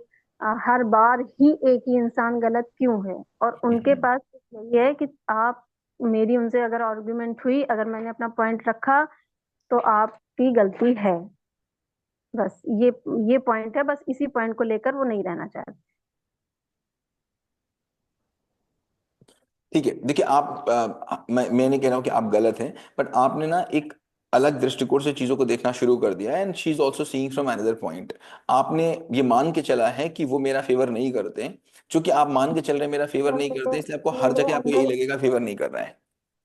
हर बार ही एक ही इंसान गलत क्यों है, और उनके हम्म। पास यही है कि आप, मेरी उनसे अगर आर्ग्यूमेंट हुई, अगर मैंने अपना पॉइंट रखा, तो आपकी गलती है, बस ये पॉइंट है, बस इसी पॉइंट को लेकर वो नहीं रहना चाहते। ठीक है, देखिए आप मैं नहीं कह रहा हूं कि आप गलत हैं, बट आपने ना एक अलग दृष्टिकोण से चीजों को देखना शुरू कर दिया है, and she is also seeing from another point. आपने ये मान के चला है कि वो मेरा फेवर नहीं करते हैं। चूंकि आप मान के चल रहे हैं मेरा फेवर नहीं करते हैं, इसलिए आपको हर मेरे जगह आपको यही अंदर, लगेगा फेवर नहीं कर रहा है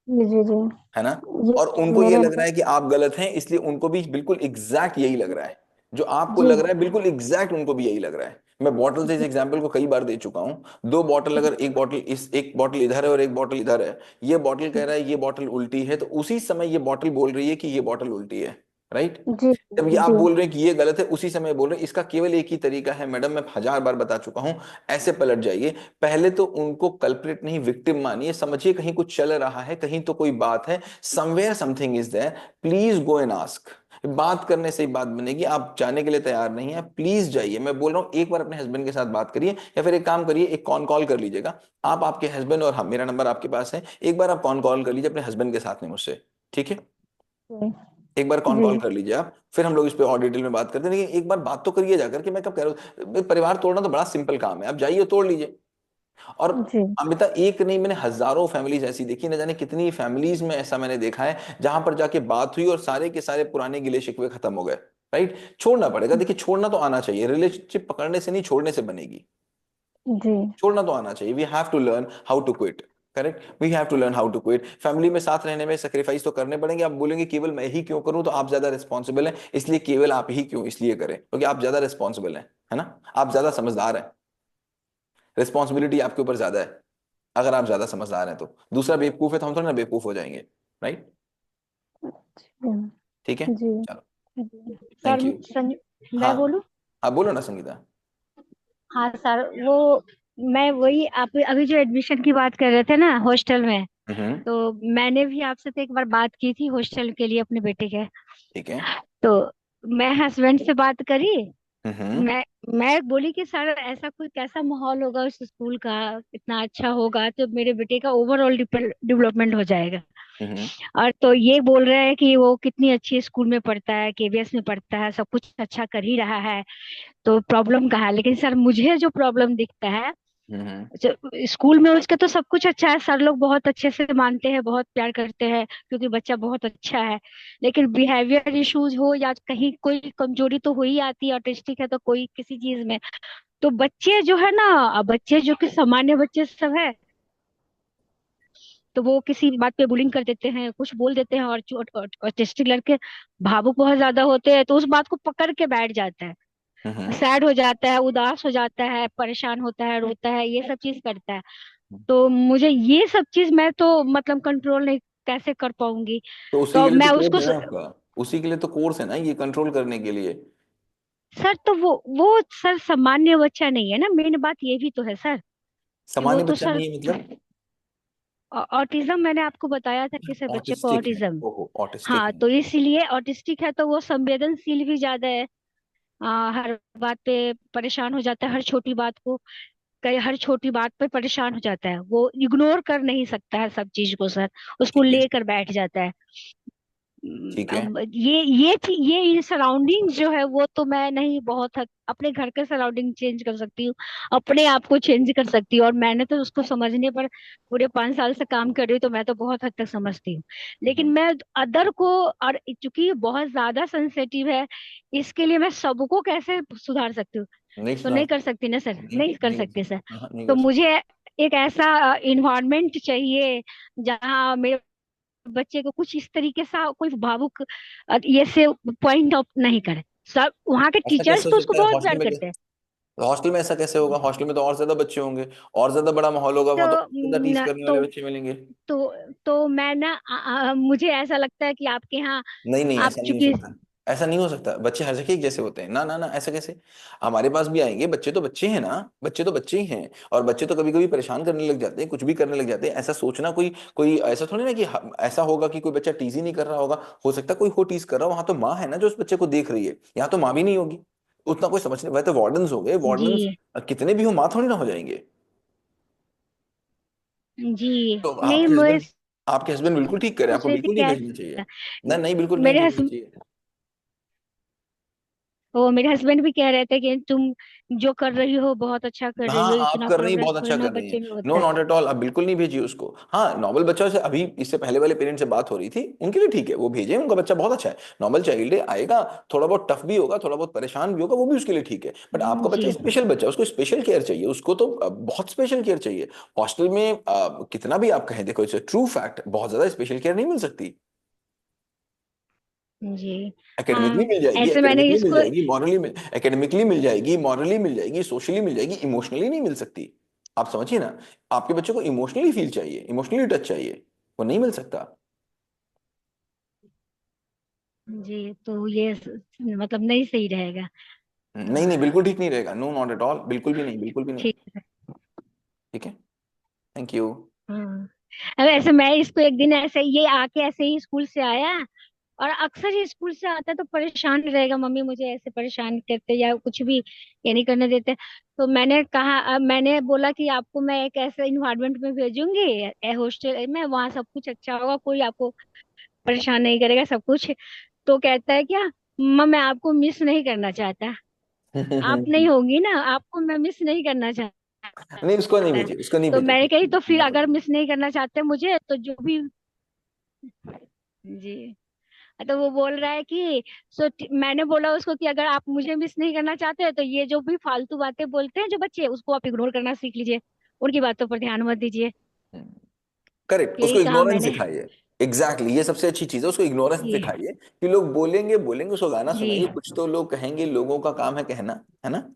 जी जी जी, है ना? ये और उनको ये मेरे लग रहा अंदर, है कि आप गलत हैं, इसलिए उनको भी बिल्कुल एग्जैक्ट यही लग रहा है। जो आपको जी लग रहा है बिल्कुल एग्जैक्ट उनको भी यही लग रहा है। मैं बॉटल से इस एग्जांपल को कई बार दे चुका हूं। दो बॉटल, अगर एक बॉटल इधर है और एक बॉटल इधर है, ये बॉटल कह रहा है ये बॉटल उल्टी है, तो उसी समय ये बॉटल बोल रही है कि ये बॉटल उल्टी है, राइट? जी जब ये आप जी बोल रहे हैं कि ये गलत है, उसी समय बोल रहे हैं। इसका केवल एक ही तरीका है मैडम, मैं 1000 बार बता चुका हूं, ऐसे पलट जाइए। पहले तो उनको कल्प्रिट नहीं विक्टिम मानिए, समझिए कहीं कुछ चल रहा है, कहीं तो कोई बात है, somewhere something is there, please go and ask. बात करने से ही बात बनेगी। आप जाने के लिए तैयार नहीं है, प्लीज जाइए। मैं बोल रहा हूं एक बार अपने हस्बैंड के साथ बात करिए, या फिर एक काम करिए, एक कॉल कर लीजिएगा। आप, आपके हस्बैंड और हम, मेरा नंबर आपके पास है, एक बार आप कॉल कर लीजिए अपने हस्बैंड के साथ में मुझसे, ठीक है? जी एक बार जी कॉल कर लीजिए आप, फिर हम लोग इस पे और डिटेल में बात करते हैं। लेकिन एक बार बात तो करिए जाकर कि मैं कब कह रहा हूँ, परिवार तोड़ना तो बड़ा सिंपल काम है, आप जाइए तोड़ लीजिए। और जी अमिता एक नहीं, मैंने हजारों फैमिलीज ऐसी देखी, न जाने कितनी फैमिलीज में ऐसा मैंने देखा है, जहां पर जाके बात हुई और सारे के सारे पुराने गिले शिकवे खत्म हो गए, राइट? छोड़ना पड़ेगा। देखिए, छोड़ना तो आना चाहिए, रिलेशनशिप पकड़ने से नहीं, छोड़ने से बनेगी। जी छोड़ना तो आना चाहिए। We have to learn how to quit. Correct, we have to learn how to quit. Family में साथ रहने में सेक्रीफाइस तो करने पड़ेंगे। आप बोलेंगे केवल मैं ही क्यों करूं, तो आप ज्यादा रिस्पॉन्सिबल हैं, इसलिए केवल आप ही क्यों इसलिए करें, क्योंकि आप ज्यादा रिस्पॉन्सिबल हैं, है ना? आप ज्यादा समझदार हैं, रिस्पॉन्सिबिलिटी आपके ऊपर ज्यादा है। अगर आप ज्यादा समझदार हैं तो दूसरा बेवकूफ है तो हम थोड़ा ना बेवकूफ हो जाएंगे। राइट? ठीक है, जी चलो, जी सर थैंक यू। मैं हाँ, बोलूं। हाँ बोलो ना संगीता। हाँ सर, वो मैं वही आप अभी जो एडमिशन की बात कर रहे थे ना हॉस्टल में, हम्म। तो मैंने भी आपसे तो एक बार बात की थी हॉस्टल के लिए अपने बेटे के। ठीक है। तो मैं हस्बैंड से बात करी। हम्म। मैं बोली कि सर ऐसा कोई कैसा माहौल होगा उस स्कूल का, इतना अच्छा होगा तो मेरे बेटे का ओवरऑल डेवलपमेंट हो जाएगा। हम्म। और तो ये बोल रहे हैं कि वो कितनी अच्छी स्कूल में पढ़ता है, केवीएस में पढ़ता है, सब कुछ अच्छा कर ही रहा है, तो प्रॉब्लम कहाँ है? लेकिन सर मुझे जो प्रॉब्लम दिखता है, हम्म। स्कूल में उसका तो सब कुछ अच्छा है, सर लोग बहुत अच्छे से मानते हैं, बहुत प्यार करते हैं क्योंकि बच्चा बहुत अच्छा है। लेकिन बिहेवियर इश्यूज हो या कहीं कोई कमजोरी तो हो ही आती है, ऑटिस्टिक है तो कोई किसी चीज में, तो बच्चे जो है ना, बच्चे जो कि सामान्य बच्चे सब है, तो वो किसी बात पे बुलिंग कर देते हैं, कुछ बोल देते हैं, और ऑटिस्टिक लड़के भावुक बहुत ज्यादा होते हैं, तो उस बात को पकड़ के बैठ जाता है, हम्म। सैड हो जाता है, उदास हो जाता है, परेशान होता है, रोता है, ये सब चीज करता है। तो मुझे ये सब चीज मैं तो मतलब कंट्रोल नहीं कैसे कर पाऊंगी। तो उसी तो के लिए मैं तो उसको कोर्स है ना आपका, उसी के लिए तो कोर्स है ना ये, कंट्रोल करने के लिए। सर तो वो सर सामान्य बच्चा नहीं है ना, मेन बात ये भी तो है सर, कि वो सामान्य तो बच्चा सर नहीं है मतलब? ऑटिज्म मैंने आपको बताया था किसी बच्चे को ऑटिस्टिक है, ऑटिज्म। ओहो ऑटिस्टिक हाँ, है। तो इसलिए ऑटिस्टिक है तो वो संवेदनशील भी ज्यादा है। हर बात पे परेशान हो जाता है, हर छोटी बात को, कई हर छोटी बात पे परेशान हो जाता है, वो इग्नोर कर नहीं सकता है सब चीज को सर, उसको ठीक है। लेकर बैठ जाता है। ठीक है। अब ये सराउंडिंग जो है वो तो मैं नहीं, बहुत हद अपने घर के सराउंडिंग चेंज कर सकती हूँ, अपने आप को चेंज कर सकती हूँ, और मैंने तो उसको समझने पर पूरे 5 साल से काम कर रही हूँ, तो मैं तो बहुत हद तक समझती हूँ। लेकिन हम्म। मैं अदर को, और चूंकि ये बहुत ज्यादा सेंसिटिव है, इसके लिए मैं सबको कैसे सुधार सकती हूँ? नहीं तो सुधार नहीं सकते। कर सकती ना सर, नहीं, नहीं कर नहीं कर सकते सर। सकते, हाँ नहीं तो कर सकते। मुझे एक ऐसा इन्वायरमेंट चाहिए जहाँ मेरे बच्चे को कुछ इस तरीके सा कोई भावुक ये से पॉइंट ऑफ नहीं करे। सब वहाँ के ऐसा टीचर्स कैसे हो तो उसको सकता है बहुत हॉस्टल प्यार में? करते हैं। हॉस्टल में ऐसा कैसे होगा? हॉस्टल में तो और ज्यादा बच्चे होंगे, और ज्यादा बड़ा माहौल होगा, वहां तो और ज्यादा टीज तो करने वाले तो बच्चे मिलेंगे। तो तो मैं ना मुझे ऐसा लगता है कि आपके यहाँ, नहीं नहीं, आप ऐसा नहीं हो चूंकि, सकता। ऐसा नहीं हो सकता, बच्चे हर जगह एक जैसे होते हैं ना, ना ना, ऐसा कैसे? हमारे पास भी आएंगे बच्चे, तो बच्चे हैं ना, बच्चे तो बच्चे ही हैं। और बच्चे तो कभी कभी परेशान करने लग जाते हैं, कुछ भी करने लग जाते हैं। ऐसा सोचना, कोई कोई ऐसा थोड़ी ना कि ऐसा होगा कि कोई बच्चा टीज ही नहीं कर रहा होगा। हो सकता है कोई हो टीज कर रहा हो, वहां तो माँ है ना जो उस बच्चे को देख रही है, यहाँ तो माँ भी नहीं होगी। उतना कोई समझ नहीं, वह तो वार्डन्स हो गए, जी वार्डन्स कितने भी हो, माँ थोड़ी ना हो जाएंगे। जी, तो नहीं आपके मैं हस्बैंड, आपके हस्बैंड बिल्कुल ठीक करे, सोच आपको रही थी बिल्कुल नहीं क्या, भेजना चाहिए। ना नहीं, बिल्कुल नहीं मेरे भेजना हस्बैंड, चाहिए। वो मेरे हस्बैंड भी कह रहे थे कि तुम जो कर रही हो बहुत अच्छा कर रही हाँ, हो, आप इतना कर रही हैं, प्रोग्रेस बहुत अच्छा थोड़ी ना कर रही हैं। बच्चे में नो होता है। नॉट एट ऑल, आप बिल्कुल नहीं भेजिए उसको। हाँ, नॉर्मल बच्चा से अभी इससे पहले वाले पेरेंट्स से बात हो रही थी, उनके लिए ठीक है, वो भेजें, उनका बच्चा बहुत अच्छा है, नॉर्मल चाइल्ड है, आएगा, थोड़ा बहुत टफ भी होगा, थोड़ा बहुत परेशान भी होगा, वो भी उसके लिए ठीक है। बट आपका जी बच्चा स्पेशल बच्चा है, उसको स्पेशल केयर चाहिए, उसको तो बहुत स्पेशल केयर चाहिए। हॉस्टल में कितना भी आप कहें, देखो इट्स ट्रू फैक्ट, बहुत ज्यादा स्पेशल केयर नहीं मिल सकती। जी। एकेडमिकली हाँ, मिल जाएगी, ऐसे मैंने एकेडमिकली मिल इसको, जाएगी, मॉरली मिल, एकेडमिकली मिल जाएगी, मॉरली मिल जाएगी, सोशली मिल जाएगी, इमोशनली नहीं मिल सकती। आप समझिए ना, आपके बच्चे को इमोशनली फील चाहिए, इमोशनली टच चाहिए, वो नहीं मिल सकता। जी तो ये मतलब नहीं सही रहेगा। नहीं नहीं, बिल्कुल ठीक नहीं रहेगा, नो नॉट एट ऑल, बिल्कुल भी नहीं, बिल्कुल भी नहीं। ठीक है। ठीक है, थैंक यू। हाँ, अब ऐसे मैं इसको एक दिन ऐसे ये आके ऐसे ही स्कूल से आया, और अक्सर ही स्कूल से आता है तो परेशान रहेगा, मम्मी मुझे ऐसे परेशान करते या कुछ भी ये नहीं करने देते। तो मैंने कहा, मैंने बोला कि आपको मैं एक ऐसे इन्वायरमेंट में भेजूंगी हॉस्टल में, वहाँ सब कुछ अच्छा होगा, कोई आपको परेशान नहीं करेगा सब कुछ। तो कहता है क्या, मम्मा मैं आपको मिस नहीं करना चाहता। आप नहीं नहीं, होगी ना, आपको मैं मिस नहीं करना चाहता। उसको नहीं भेजिए, उसको नहीं तो भेजिए, मैंने कही तो फिर मना अगर करो। मिस नहीं करना चाहते मुझे तो जो भी, जी तो वो बोल रहा है कि मैंने बोला उसको कि अगर आप मुझे मिस नहीं करना चाहते तो ये जो भी फालतू बातें बोलते हैं जो बच्चे, उसको आप इग्नोर करना सीख लीजिए, उनकी बातों पर ध्यान मत दीजिए। करेक्ट, यही उसको कहा इग्नोरेंस मैंने। सिखाइए। एग्जैक्टली ये सबसे अच्छी चीज है, उसको इग्नोरेंस जी। सिखाइए कि लोग बोलेंगे बोलेंगे, उसको गाना जी। सुनाइए, कुछ तो लोग कहेंगे, लोगों का काम है कहना, है ना।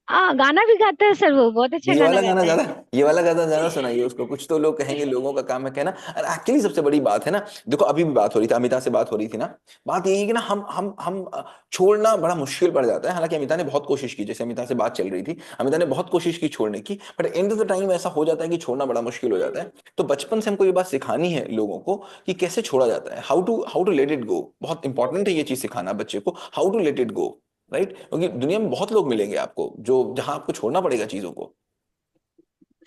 हाँ, गाना भी गाता है सर, वो बहुत अच्छा ये गाना वाला गाना गाता है। ज्यादा, ये वाला गाना ज्यादा सुनाइए उसको, कुछ तो लोग कहेंगे, लोगों का काम है कहना। और एक्चुअली सबसे बड़ी बात है ना, देखो अभी भी बात हो रही थी, अमिता से बात हो रही थी ना, बात यही है कि ना हम छोड़ना बड़ा मुश्किल पड़ जाता है। हालांकि अमिता ने बहुत कोशिश की, जैसे अमिता से बात चल रही थी, अमिता ने बहुत कोशिश की छोड़ने की, but end of the time ऐसा हो जाता है कि छोड़ना बड़ा मुश्किल हो जाता है। तो बचपन से हमको ये बात सिखानी है लोगों को कि कैसे छोड़ा जाता है, how to let it go. बहुत इंपॉर्टेंट है ये चीज सिखाना बच्चे को, how to let it go, right. क्योंकि दुनिया में बहुत लोग मिलेंगे आपको जो जहां आपको छोड़ना पड़ेगा चीजों को।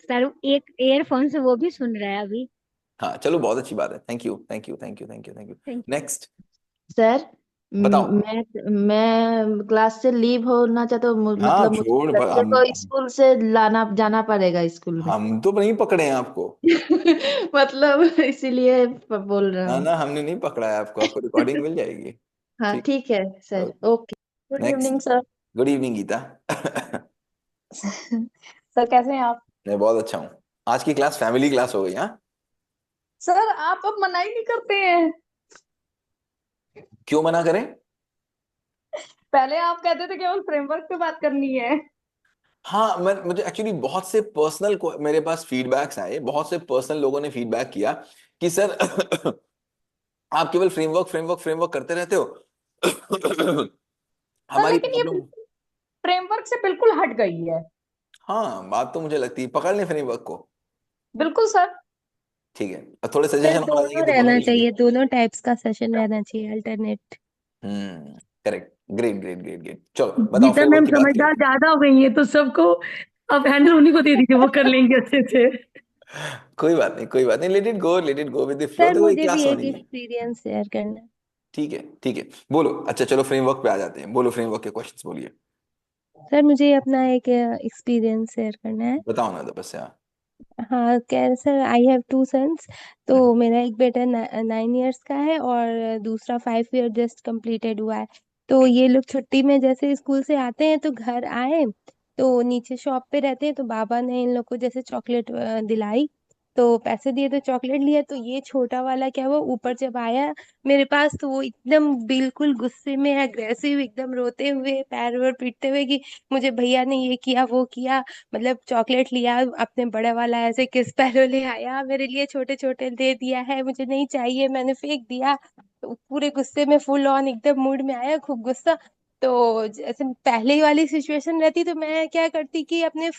सर एक ईयरफोन से वो भी सुन रहा है अभी। हाँ चलो, बहुत अच्छी बात है, thank you thank you thank you thank you thank you. Thank you. Next sir, बताओ। मैं क्लास से लीव होना चाहता हूँ, हाँ मतलब मुझे छोड़ बच्चे को स्कूल से लाना जाना पड़ेगा स्कूल में। हम तो नहीं पकड़े हैं आपको। मतलब इसीलिए बोल रहा ना हूँ। ना, हमने नहीं पकड़ा है आपको, आपको रिकॉर्डिंग मिल जाएगी। हाँ ठीक। ठीक है sir, okay. Good next. Evening sir. Good evening Geeta. Sir कैसे हैं आप? मैं बहुत अच्छा हूँ। आज की क्लास फैमिली क्लास हो गई, हाँ। सर आप अब मना ही नहीं करते हैं। क्यों मना करें। पहले आप कहते थे केवल फ्रेमवर्क पे बात करनी है। हाँ मैं मुझे एक्चुअली बहुत से पर्सनल मेरे पास फीडबैक्स आए, बहुत से पर्सनल लोगों ने फीडबैक किया कि सर आप केवल फ्रेमवर्क फ्रेमवर्क फ्रेमवर्क करते रहते हो। सर हमारी लेकिन ये प्रॉब्लम। फ्रेमवर्क से बिल्कुल हट गई है। हाँ बात तो मुझे लगती है, पकड़ लें फ्रेमवर्क को। बिल्कुल सर। ठीक है, अब थोड़े सर सजेशन और आ जाएंगे दोनों तो पकड़ रहना लेंगे। चाहिए, दोनों टाइप्स का सेशन रहना चाहिए, alternate. Correct, great great great great, चलो बताओ गीता फ्रेमवर्क मैम की बात समझदार करते ज्यादा हो गई है, तो सबको अब हैंडल उन्हीं को दे दीजिए, वो कर लेंगे अच्छे से। हैं। कोई बात नहीं, कोई बात नहीं, late it go with the flow, sir देखो ये मुझे भी क्लास एक होनी है। एक्सपीरियंस शेयर करना है। ठीक है ठीक है, बोलो। अच्छा चलो फ्रेमवर्क पे आ जाते हैं, बोलो फ्रेमवर्क के क्वेश्चंस बोलिए। सर मुझे अपना एक एक्सपीरियंस शेयर करना है। बताओ ना तो बस यार। हाँ, क्या sir, I have two sons. तो हम्म मेरा एक बेटा 9 इयर्स का है और दूसरा 5 ईयर जस्ट कंप्लीटेड हुआ है। तो ये लोग छुट्टी में जैसे स्कूल से आते हैं तो घर आए, तो नीचे शॉप पे रहते हैं, तो बाबा ने इन लोग को जैसे चॉकलेट दिलाई, तो पैसे दिए तो चॉकलेट लिया। तो ये छोटा वाला क्या हुआ, ऊपर जब आया मेरे पास, तो वो एकदम बिल्कुल गुस्से में अग्रेसिव, एकदम रोते हुए पैर वैर पीटते हुए कि मुझे भैया ने ये किया वो किया, मतलब चॉकलेट लिया अपने बड़े वाला ऐसे किस पहले ले आया, मेरे लिए छोटे छोटे दे दिया है, मुझे नहीं चाहिए, मैंने फेंक दिया। तो पूरे गुस्से में फुल ऑन एकदम मूड में आया, खूब गुस्सा। तो जैसे पहले ही वाली सिचुएशन रहती तो मैं क्या करती कि अपने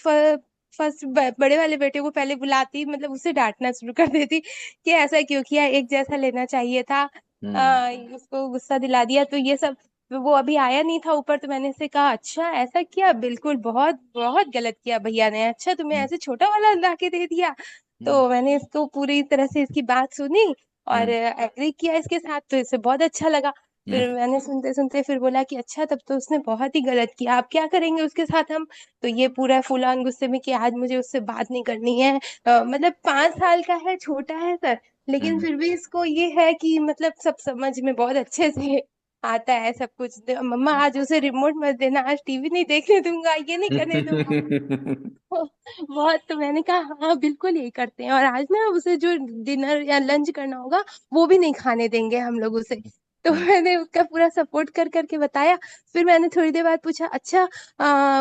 फर्स्ट बड़े वाले बेटे को पहले बुलाती, मतलब उसे डांटना शुरू कर देती कि ऐसा क्यों किया, एक जैसा लेना चाहिए था। हम्म उसको गुस्सा दिला दिया, तो ये सब। तो वो अभी आया नहीं था ऊपर, तो मैंने इसे कहा अच्छा ऐसा किया, बिल्कुल बहुत बहुत गलत किया भैया ने, अच्छा तुम्हें हम्म ऐसे छोटा वाला ला के दे दिया। हम्म तो मैंने इसको पूरी तरह से इसकी बात सुनी और हम्म एग्री किया इसके साथ, तो इसे बहुत अच्छा लगा। हम्म फिर मैंने सुनते सुनते फिर बोला कि अच्छा तब तो उसने बहुत ही गलत किया, अब क्या करेंगे उसके साथ हम। तो ये पूरा फुल ऑन गुस्से में कि आज मुझे उससे बात नहीं करनी है। मतलब 5 साल का है, छोटा है सर, लेकिन हम्म फिर भी इसको ये है कि मतलब सब समझ में बहुत अच्छे से आता है सब कुछ। मम्मा आज उसे रिमोट मत देना, आज टीवी नहीं देखने दूंगा, ये नहीं करने दूंगा। बहुत, तो मैंने कहा हाँ बिल्कुल यही करते हैं, और आज ना उसे जो डिनर या लंच करना होगा वो भी नहीं खाने देंगे हम लोग उसे। तो मैंने उसका पूरा सपोर्ट कर करके बताया। फिर मैंने थोड़ी देर बाद पूछा अच्छा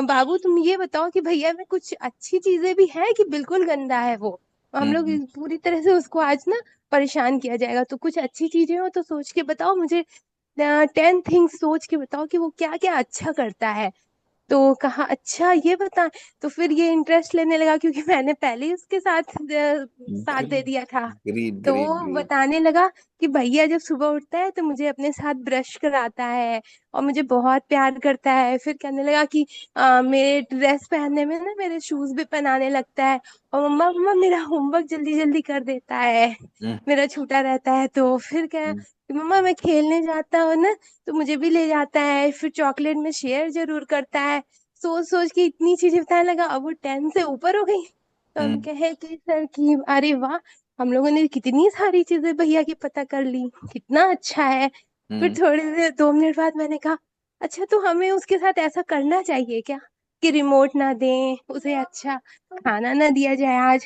बाबू तुम ये बताओ कि भैया में कुछ अच्छी चीजें भी है कि बिल्कुल गंदा है वो, हम लोग हम्म पूरी तरह से उसको आज ना परेशान किया जाएगा, तो कुछ अच्छी चीजें हो तो सोच के बताओ मुझे, 10 थिंग्स सोच के बताओ कि वो क्या क्या अच्छा करता है। तो कहा अच्छा ये बता। तो फिर ये इंटरेस्ट लेने लगा, क्योंकि मैंने पहले ही उसके साथ साथ दे दिया था। ग्रेट तो ग्रेट वो ग्रेट। बताने लगा कि भैया जब सुबह उठता है तो मुझे अपने साथ ब्रश कराता है और मुझे बहुत प्यार करता है। फिर कहने लगा कि मेरे ड्रेस पहनने में ना मेरे शूज भी पहनाने लगता है, और मम्मा मम्मा मेरा होमवर्क जल्दी जल्दी कर देता है, हम्म मेरा छूटा रहता है। तो फिर क्या हम्म कि मम्मा मैं खेलने जाता हूँ ना तो मुझे भी ले जाता है, फिर चॉकलेट में शेयर जरूर करता है। सोच सोच के इतनी चीजें बताने लगा, अब वो 10 से ऊपर हो गई। तो हम हम्म कहे कि सर कि अरे वाह, हम लोगों ने कितनी सारी चीजें भैया की पता कर ली, कितना अच्छा है। फिर थोड़ी देर 2 मिनट बाद मैंने कहा अच्छा तो हमें उसके साथ ऐसा करना चाहिए क्या कि रिमोट ना दें उसे, अच्छा खाना ना दिया जाए आज।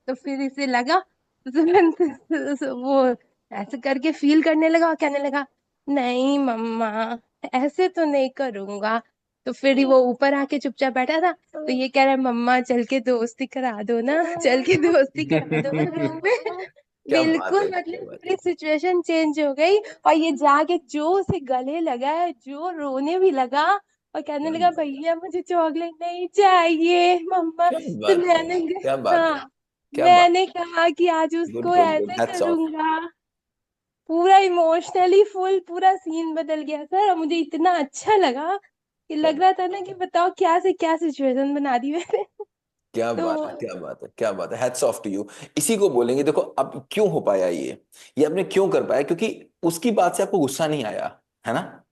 तो फिर इसे लगा वो ऐसे करके फील करने लगा और कहने लगा नहीं मम्मा ऐसे तो नहीं करूंगा। तो फिर ही वो ऊपर आके चुपचाप बैठा था, तो ये कह रहा है मम्मा चल के दोस्ती करा दो ना, चल के दोस्ती करा दो ना रूम में। क्या बात बिल्कुल है, क्या मतलब बात पूरी सिचुएशन चेंज हो गई। और ये जाके जो उसे गले लगा है, जो रोने भी लगा और कहने लगा है, भैया मुझे चॉकलेट नहीं चाहिए मम्मा। क्या तो बात है, मैंने क्या बात है, हाँ क्या बात। मैंने कहा कि आज गुड उसको गुड गुड, ऐसे हैट्स ऑफ। करूंगा। पूरा इमोशनली फुल पूरा सीन बदल गया सर, और मुझे इतना अच्छा लगा कि लग रहा था ना कि बताओ क्या से क्या सिचुएशन बना दी मैंने। क्या तो बात है, क्या बात है, क्या बात है, हैट्स ऑफ टू यू। इसी को बोलेंगे। देखो अब क्यों हो पाया ये आपने क्यों कर पाया? क्योंकि उसकी बात से आपको गुस्सा नहीं आया, है ना?